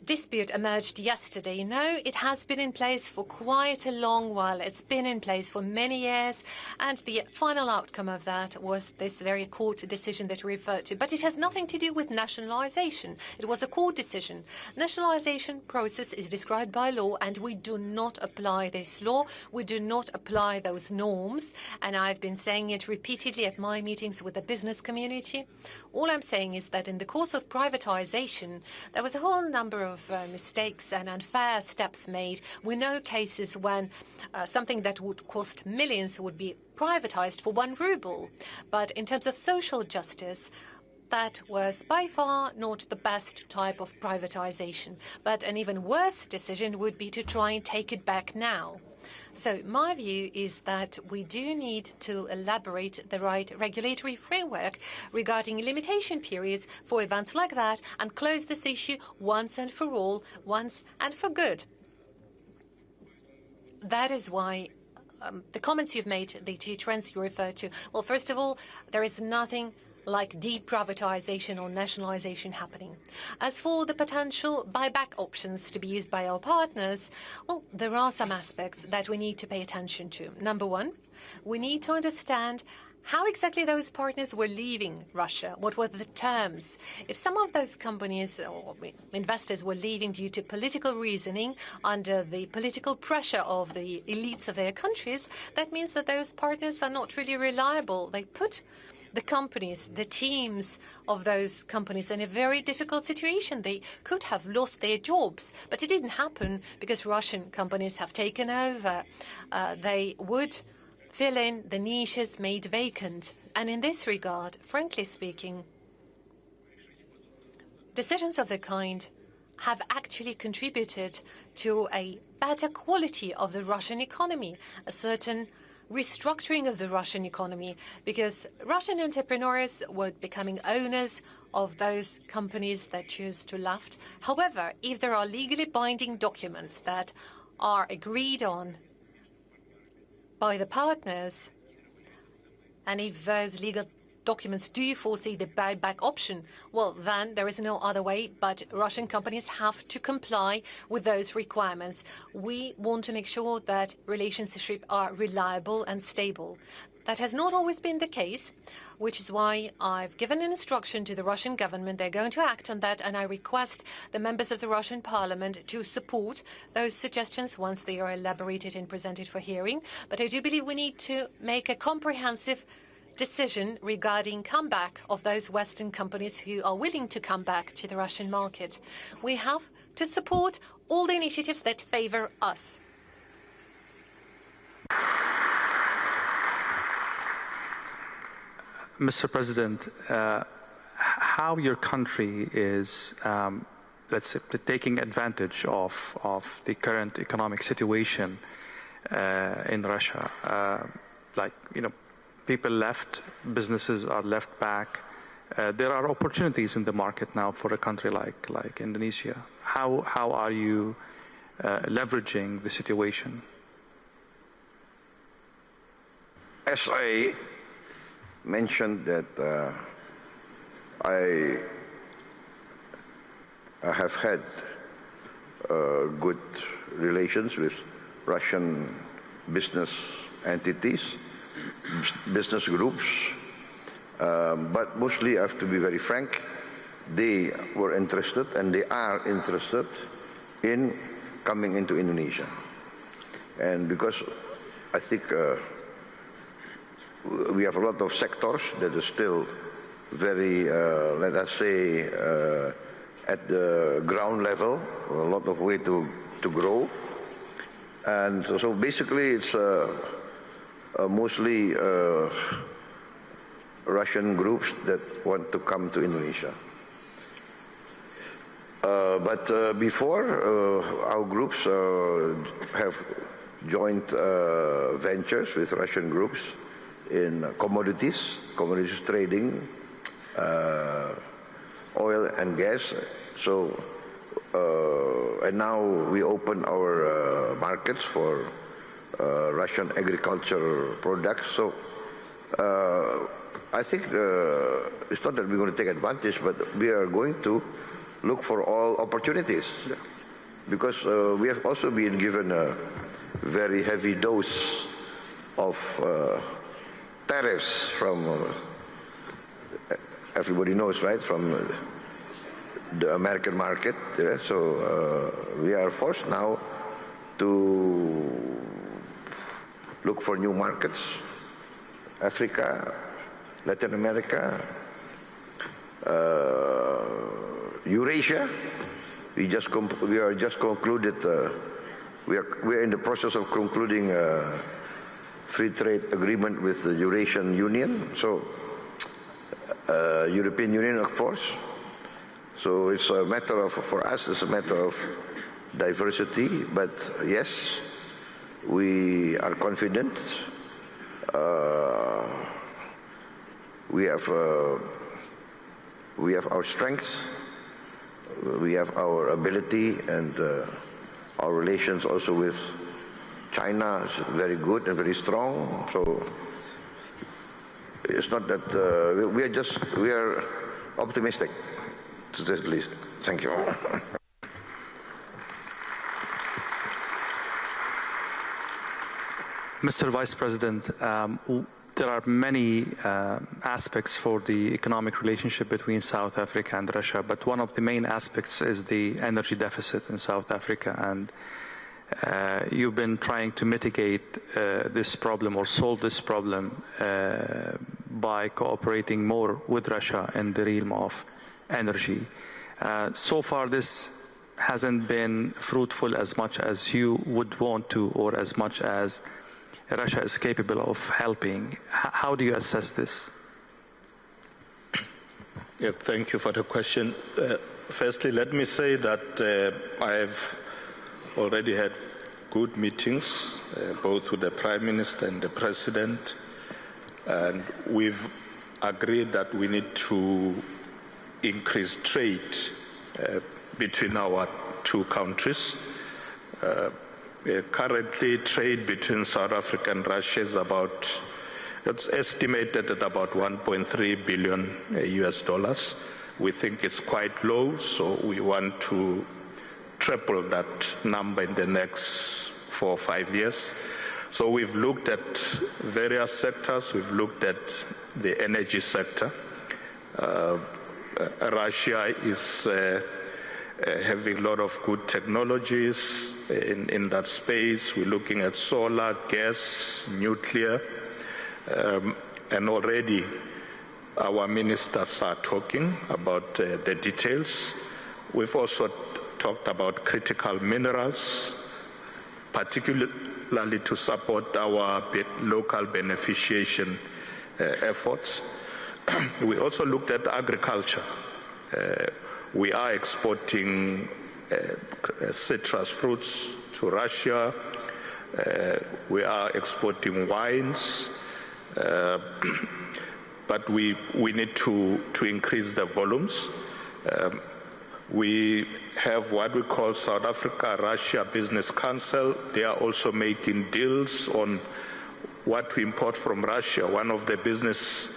dispute emerged yesterday. No, it has been in place for quite a long while. It's been in place for many years, and the final outcome of that was this very court decision that you referred to. But it has nothing to do with nationalization. It was a court decision. Nationalization process is described by law, and we do not apply this law. We do not apply those norms, and I've been saying it repeatedly at my meetings with the business community. All I'm saying is that in the course of privatization, there was a whole number of mistakes and unfair steps made. We know cases when something that would cost millions would be privatized for 1 ruble. But in terms of social justice, that was by far not the best type of privatization. But an even worse decision would be to try and take it back now. So my view is that we do need to elaborate the right regulatory framework regarding limitation periods for events like that and close this issue once and for all, once and for good. That is why the comments you've made, the two trends you refer to, well, first of all, there is nothing like deprivatization or nationalization happening. As for the potential buyback options to be used by our partners, well, there are some aspects that we need to pay attention to. Number one, we need to understand how exactly those partners were leaving Russia. What were the terms? If some of those companies or investors were leaving due to political reasoning under the political pressure of the elites of their countries, that means that those partners are not really reliable. They put the companies, the teams of those companies in a very difficult situation. They could have lost their jobs, but it didn't happen because Russian companies have taken over. They would fill in the niches made vacant. And in this regard, frankly speaking, decisions of the kind have actually contributed to a better quality of the Russian economy, a certain restructuring of the Russian economy, because Russian entrepreneurs were becoming owners of those companies that choose to left. However, if there are legally binding documents that are agreed on by the partners, and if those legal documents do foresee the buyback option, well, then there is no other way but Russian companies have to comply with those requirements. We want to make sure that relationships are reliable and stable. That has not always been the case, which is why I've given an instruction to the Russian government. They're going to act on that, and I request the members of the Russian parliament to support those suggestions once they are elaborated and presented for hearing. But I do believe we need to make a comprehensive decision regarding comeback of those Western companies who are willing to come back to the Russian market. We have to support all the initiatives that favor us. Mr. President, how your country is, let's say, taking advantage of the current economic situation in Russia, people left, businesses are left back. There are opportunities in the market now for a country like Indonesia. How are you leveraging the situation? As I mentioned that I have had good relations with Russian business entities, business groups, but mostly I have to be very frank, they were interested and they are interested in coming into Indonesia. And because I think we have a lot of sectors that are still very, let us say, at the ground level, a lot of way to grow. And so basically it's mostly Russian groups that want to come to Indonesia. But before, our groups have joint ventures with Russian groups in commodities trading, oil and gas. So, and now we open our markets for Russian agricultural products. So, I think it's not that we're going to take advantage, but we are going to look for all opportunities, because we have also been given a very heavy dose of tariffs from everybody knows, right, from the American market. So we are forced now to look for new markets, Africa, Latin America, Eurasia. We are just concluded. We are in the process of concluding a free trade agreement with the Eurasian Union. So European Union, of course. So it's a matter of, for us, it's a matter of diversity. But yes, we are confident. We have our strengths, we have our ability, and our relations also with China is very good and very strong. So it's not that we are optimistic, to say the least. Thank you. Mr. Vice President, there are many aspects for the economic relationship between South Africa and Russia, but one of the main aspects is the energy deficit in South Africa, and you've been trying to mitigate this problem or solve this problem by cooperating more with Russia in the realm of energy. So far this hasn't been fruitful as much as you would want to, or as much as Russia is capable of helping. How do you assess this? Yeah, thank you for the question. Firstly, let me say that I've already had good meetings, both with the Prime Minister and the President, and we've agreed that we need to increase trade between our two countries. Currently, trade between South Africa and Russia is it's estimated at about 1.3 billion US dollars. We think it's quite low, so we want to triple that number in the next 4 or 5 years. So we've looked at various sectors. We've looked at the energy sector. Russia is having a lot of good technologies in that space. We're looking at solar, gas, nuclear, and already our ministers are talking about the details. We've also talked about critical minerals, particularly to support our local beneficiation efforts. We also looked at agriculture. We are exporting citrus fruits to Russia. We are exporting wines. But we need to increase the volumes. We have what we call South Africa-Russia Business Council. They are also making deals on what to import from Russia. One of the business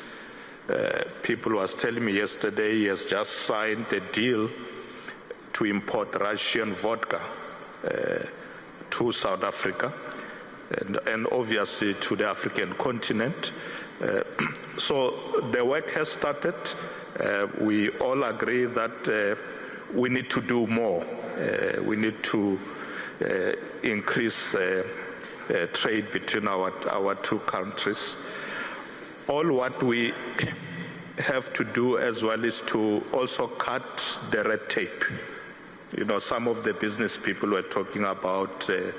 people was telling me yesterday he has just signed a deal to import Russian vodka to South Africa and obviously to the African continent. So the work has started. We all agree that we need to do more. We need to increase trade between our two countries. All what we have to do as well is to also cut the red tape. You know, some of the business people were talking about the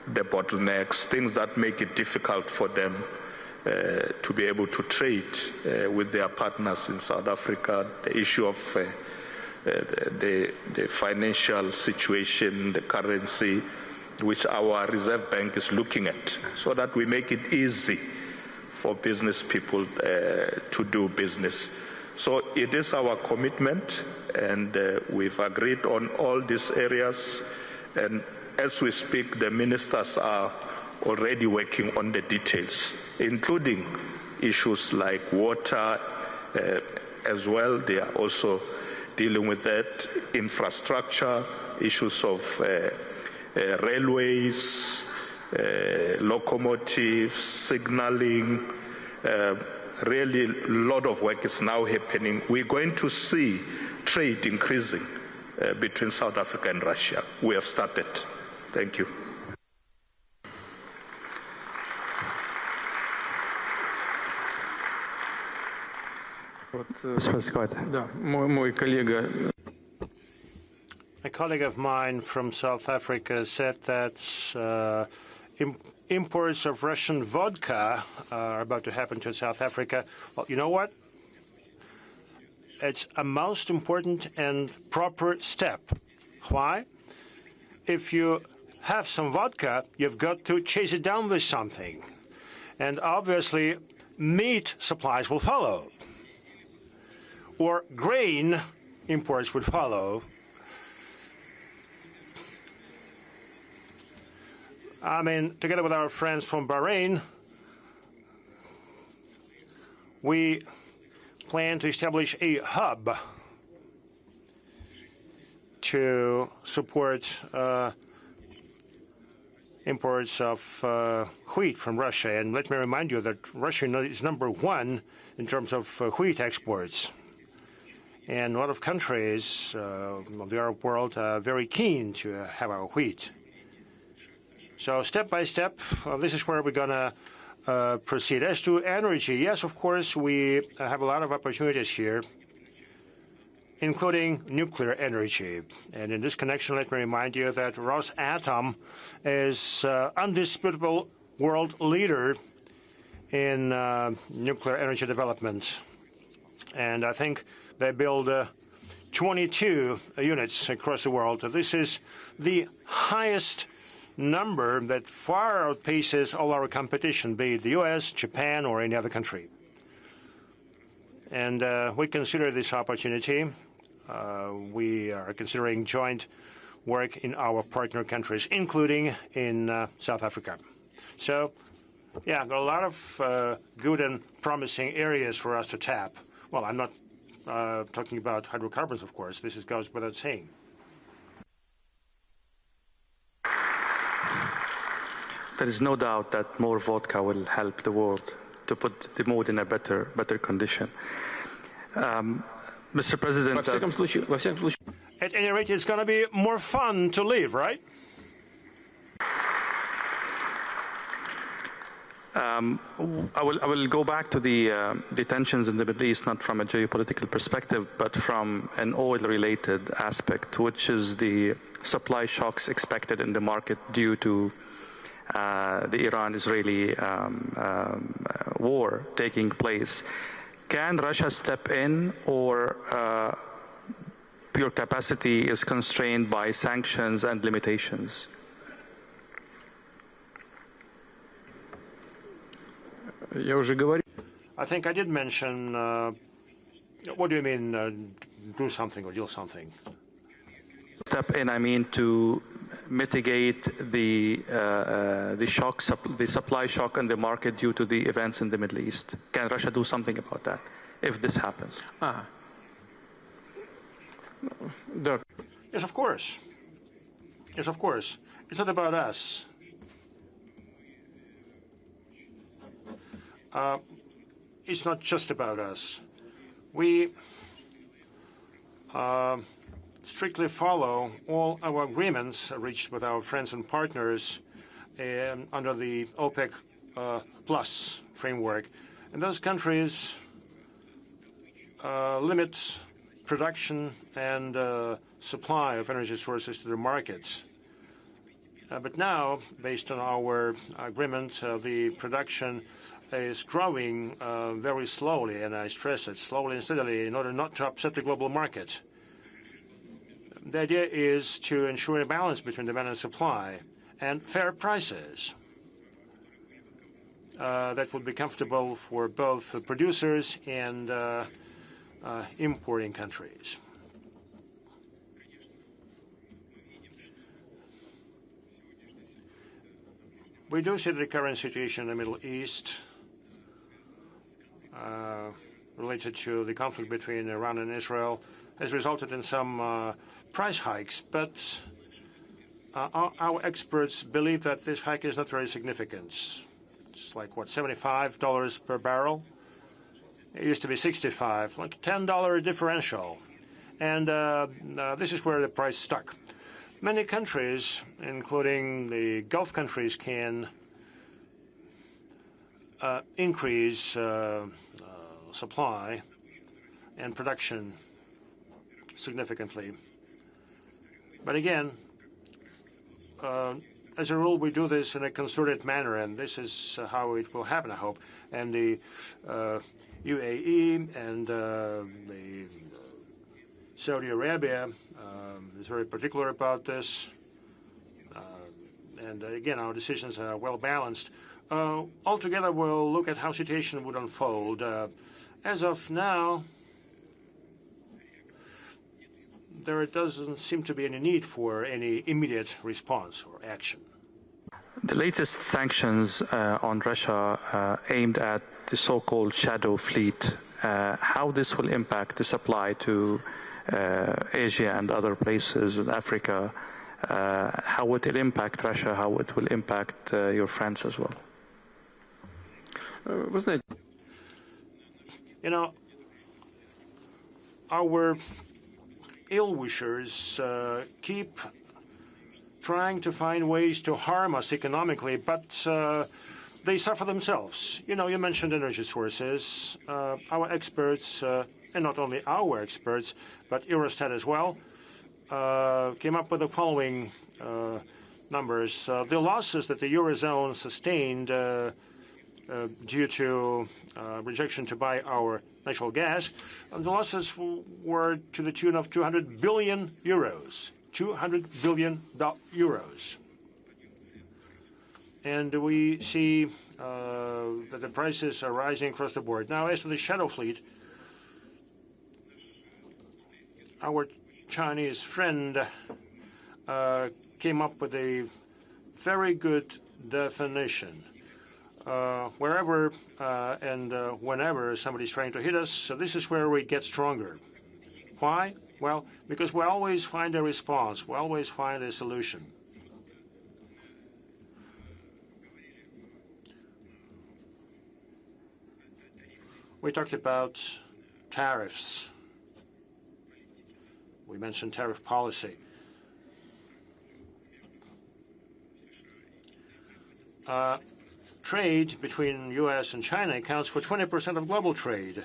bottlenecks, things that make it difficult for them to be able to trade with their partners in South Africa, the issue of the financial situation, the currency, which our Reserve Bank is looking at, so that we make it easy for business people to do business. So it is our commitment, and we've agreed on all these areas, and as we speak, the ministers are already working on the details, including issues like water as well. They are also dealing with that, infrastructure, issues of railways, locomotives, signaling. Really, a lot of work is now happening. We're going to see trade increasing between South Africa and Russia. We have started. Thank you. A colleague of mine from South Africa said that imports of Russian vodka are about to happen to South Africa. Well, you know what? It's a most important and proper step. Why? If you have some vodka, you've got to chase it down with something. And obviously, meat supplies will follow. Or grain imports would follow. I mean, together with our friends from Bahrain, we plan to establish a hub to support imports of wheat from Russia. And let me remind you that Russia is #1 in terms of wheat exports. And a lot of countries of the Arab world are very keen to have our wheat. So step by step, this is where we're going to proceed. As to energy, yes, of course, we have a lot of opportunities here, including nuclear energy. And in this connection, let me remind you that Rosatom is undisputable world leader in nuclear energy development. And I think they build 22 units across the world. This is the highest number that far outpaces all our competition, be it the US, Japan, or any other country. And we consider this opportunity. We are considering joint work in our partner countries, including in South Africa. So, yeah, there are a lot of good and promising areas for us to tap. Well, I'm not talking about hydrocarbons, of course. This goes without saying. There is no doubt that more vodka will help the world to put the mood in a better condition. Mr. President, at any rate, it's going to be more fun to live, right? I will go back to the tensions in the Middle East, not from a geopolitical perspective, but from an oil-related aspect, which is the supply shocks expected in the market due to the Iran-Israeli war taking place. Can Russia step in, or pure capacity is constrained by sanctions and limitations? I think I did mention, what do you mean, do something or deal something? Step in, I mean, to mitigate the supply shock in the market due to the events in the Middle East. Can Russia do something about that if this happens? Yes, of course. Yes, of course. It's not about us. It's not just about us. We strictly follow all our agreements reached with our friends and partners under the OPEC Plus framework. And those countries limit production and supply of energy sources to the markets. But now, based on our agreement, the production is growing very slowly, and I stress it, slowly and steadily, in order not to upset the global market. The idea is to ensure a balance between demand and supply and fair prices that would be comfortable for both the producers and importing countries. We do see the current situation in the Middle East related to the conflict between Iran and Israel has resulted in some price hikes, but our experts believe that this hike is not very significant. It's like, what, $75 per barrel? It used to be $65, like $10 differential. And this is where the price stuck. Many countries, including the Gulf countries, can increase supply and production significantly. But again, as a rule, we do this in a concerted manner, and this is how it will happen, I hope. And the UAE and the Saudi Arabia is very particular about this. And again, our decisions are well balanced. Altogether, we'll look at how situation would unfold. As of now, there doesn't seem to be any need for any immediate response or action. The latest sanctions on Russia aimed at the so-called shadow fleet, how this will impact the supply to Asia and other places in Africa, how it will impact Russia, how it will impact your friends as well. Wasn't it? You know, our ill-wishers keep trying to find ways to harm us economically, but they suffer themselves. You know, you mentioned energy sources. Our experts, and not only our experts, but Eurostat as well, came up with the following numbers. The losses that the Eurozone sustained due to rejection to buy our natural gas, the losses were to the tune of 200 billion euros. 200 billion euros. And we see that the prices are rising across the board. Now, as for the shadow fleet, our Chinese friend came up with a very good definition. Wherever and whenever somebody's trying to hit us, so this is where we get stronger. Why? Well, because we always find a response. We always find a solution. We talked about tariffs. We mentioned tariff policy. Trade between U.S. and China accounts for 20% of global trade.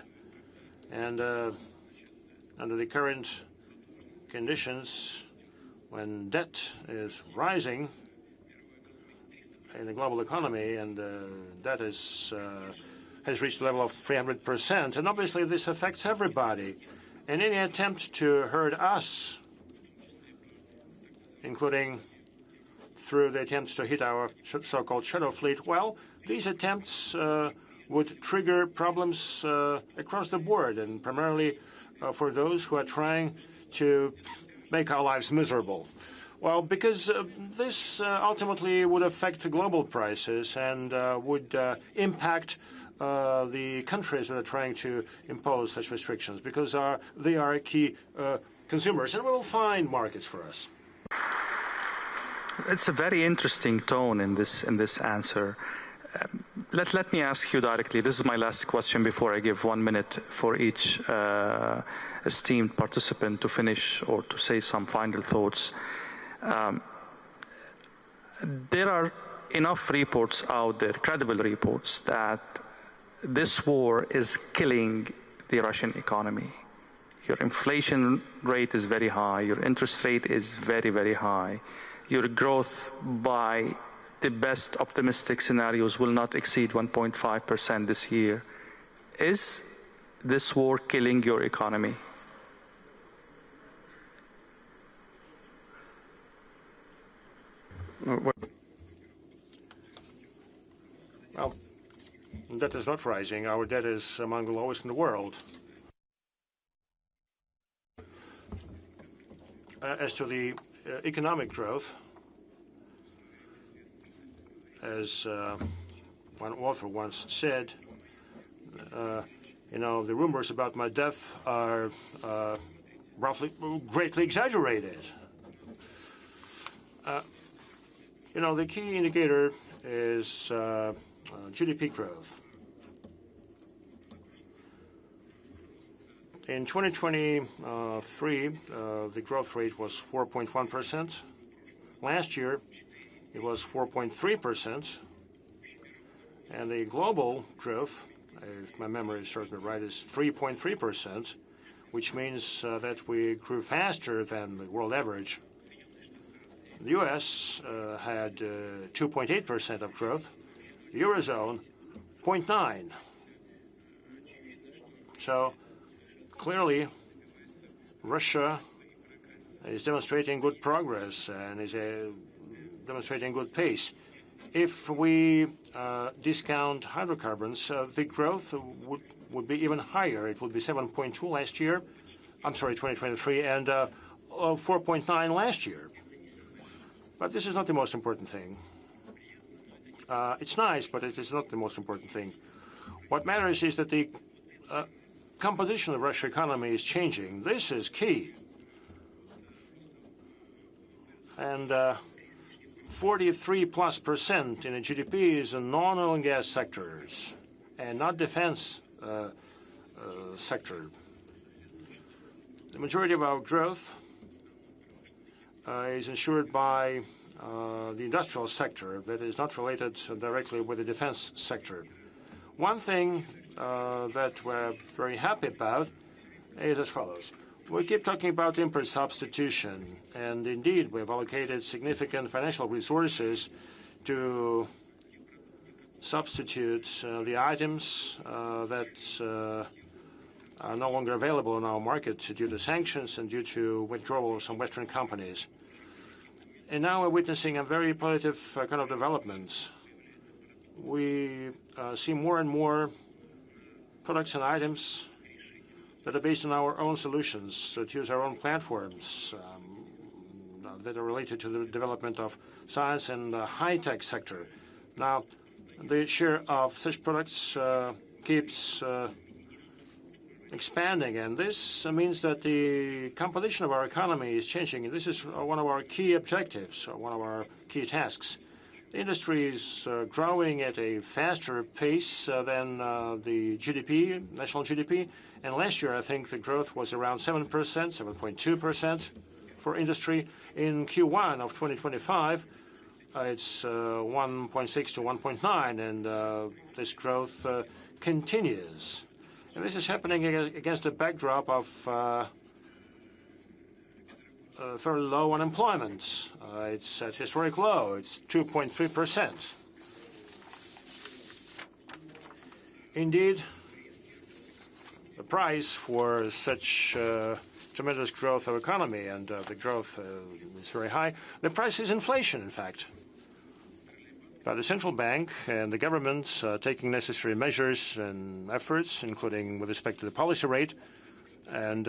And under the current conditions, when debt is rising in the global economy and debt is, has reached a level of 300%, and obviously this affects everybody. And any attempt to hurt us, including through the attempts to hit our so-called shadow fleet, well, these attempts would trigger problems across the board, and primarily for those who are trying to make our lives miserable. Well, because this ultimately would affect global prices and would impact the countries that are trying to impose such restrictions, because they are key consumers, and we will find markets for us. It's a very interesting tone in this answer. Let me ask you directly. This is my last question before I give 1 minute for each esteemed participant to finish or to say some final thoughts. There are enough reports out there, credible reports, that this war is killing the Russian economy. Your inflation rate is very high. Your interest rate is very, very high. Your growth by the best optimistic scenarios will not exceed 1.5% this year. Is this war killing your economy? Well, debt is not rising. Our debt is among the lowest in the world. As to the economic growth, as one author once said, the rumors about my death are greatly exaggerated. The key indicator is GDP growth. In 2023, the growth rate was 4.1%. Last year, it was 4.3%. And the global growth, if my memory serves me right, is 3.3%, which means that we grew faster than the world average. The U.S. had 2.8% of growth. The Eurozone, 0.9%. So clearly, Russia is demonstrating good progress and is demonstrating good pace. If we discount hydrocarbons, the growth would be even higher. It would be 7.2 last year. I'm sorry, 2023, and 4.9 last year. But this is not the most important thing. It's nice, but it is not the most important thing. What matters is that the composition of the Russian economy is changing. This is key. And 43+% in the GDP is in non-oil and gas sectors and not defense sector. The majority of our growth is ensured by the industrial sector that is not related directly with the defense sector. One thing that we're very happy about is as follows. We keep talking about import substitution, and indeed we've allocated significant financial resources to substitute the items that are no longer available in our market due to sanctions and due to withdrawal of some Western companies. And now we're witnessing a very positive kind of development. We see more and more products and items that are based on our own solutions, that use our own platforms, that are related to the development of science and the high-tech sector. Now, the share of such products keeps expanding, and this means that the composition of our economy is changing. This is one of our key objectives, one of our key tasks. The industry is growing at a faster pace than the GDP, national GDP. And last year, I think the growth was around 7%, 7.2% for industry. In Q1 of 2025, it's 1.6 to 1.9, and this growth continues. And this is happening against a backdrop of very low unemployment. It's at historic low. It's 2.3%. Indeed, the price for such tremendous growth of economy, and the growth is very high, the price is inflation, in fact. But the central bank and the government taking necessary measures and efforts, including with respect to the policy rate, and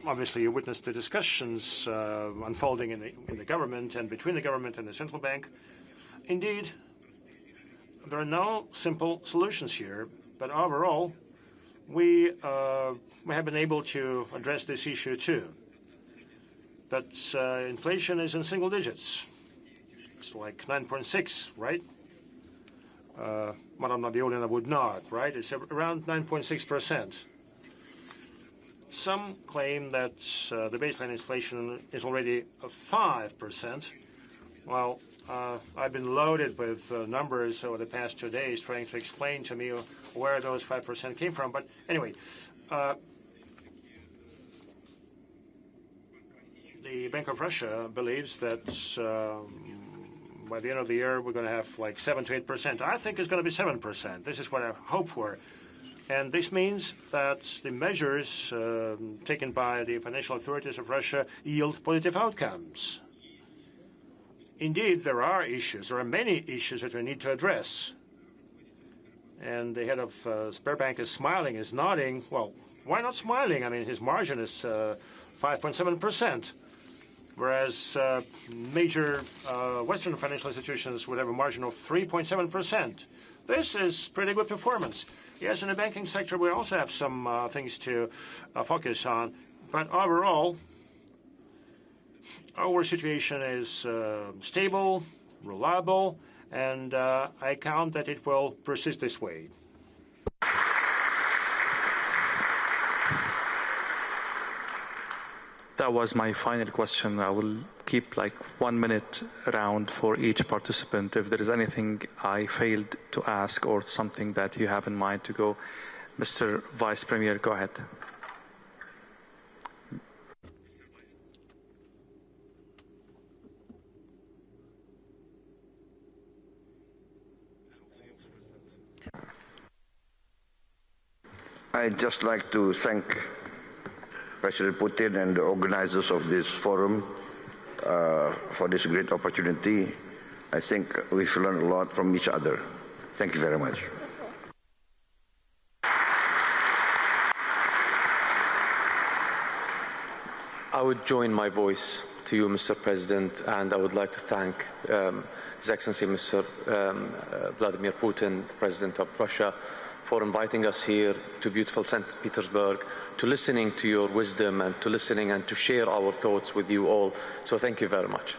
obviously you witnessed the discussions unfolding in the government and between the government and the central bank. Indeed, there are no simple solutions here, but overall, we have been able to address this issue too. But inflation is in single digits. It's like 9.6, right? Madame Nabiulina would not, right? It's around 9.6%. Some claim that the baseline inflation is already 5%. Well, I've been loaded with numbers over the past 2 days trying to explain to me where those 5% came from. But anyway, the Bank of Russia believes that by the end of the year we're going to have like 7 to 8%. I think it's going to be 7%. This is what I hope for. And this means that the measures taken by the financial authorities of Russia yield positive outcomes. Indeed, there are many issues that we need to address. And the head of Sberbank is smiling, is nodding. Well, why not smiling? I mean, his margin is 5.7%, whereas major Western financial institutions would have a margin of 3.7%. This is pretty good performance. Yes, in the banking sector, we also have some things to focus on. But overall, our situation is stable, reliable, and I count that it will persist this way. That was my final question. I will keep like 1 minute round for each participant. If there is anything I failed to ask or something that you have in mind to go, Mr. Vice Premier, go ahead. I'd just like to thank President Putin and the organizers of this forum for this great opportunity. I think we've learned a lot from each other. Thank you very much. I would join my voice to you, Mr. President, and I would like to thank His Excellency Mr. Vladimir Putin, the President of Russia, for inviting us here to beautiful St. Petersburg, to listening to your wisdom and to listening and to share our thoughts with you all. So thank you very much.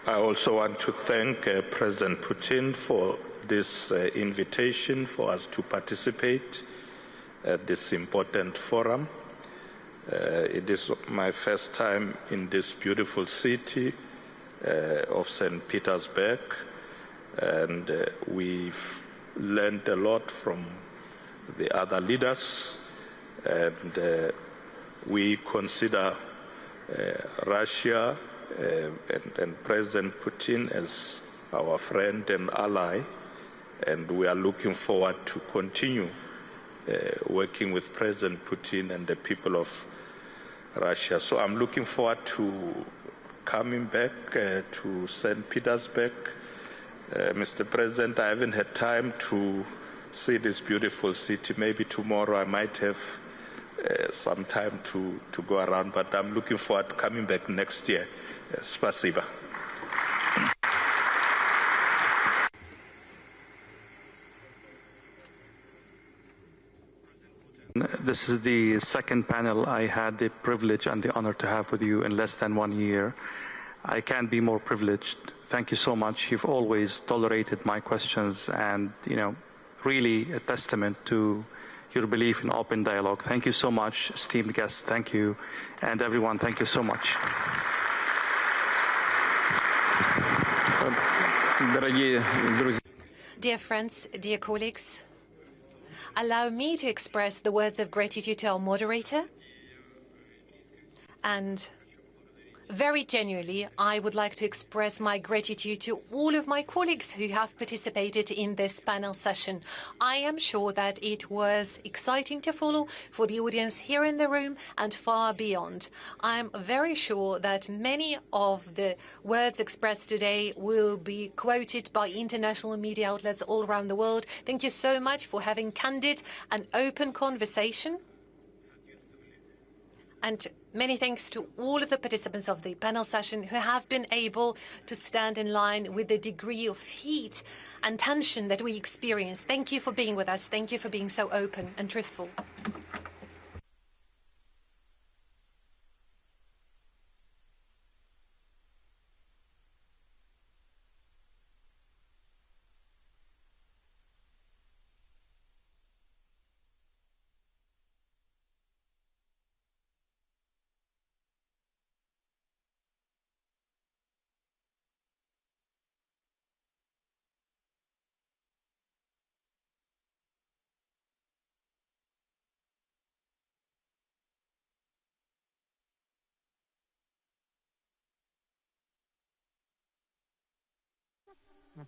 I also want to thank President Putin for this invitation for us to participate at this important forum. It is my first time in this beautiful city of St. Petersburg, and we've learned a lot from the other leaders, and we consider Russia and President Putin as our friend and ally, and we are looking forward to continue working with President Putin and the people of Russia. So I'm looking forward to coming back to St. Petersburg. Mr. President, I haven't had time to see this beautiful city. Maybe tomorrow I might have some time to go around, but I'm looking forward to coming back next year. Spasiba. This is the second panel I had the privilege and the honor to have with you in less than 1 year. I can't be more privileged. Thank you so much. You've always tolerated my questions and, really a testament to your belief in open dialogue. Thank you so much, esteemed guests. Thank you. And everyone, thank you so much. Dear friends, dear colleagues, allow me to express the words of gratitude to our moderator. And very genuinely, I would like to express my gratitude to all of my colleagues who have participated in this panel session. I am sure that it was exciting to follow for the audience here in the room and far beyond. I'm very sure that many of the words expressed today will be quoted by international media outlets all around the world. Thank you so much for having candid and open conversation. And many thanks to all of the participants of the panel session who have been able to stand in line with the degree of heat and tension that we experienced. Thank you for being with us. Thank you for being so open and truthful. you.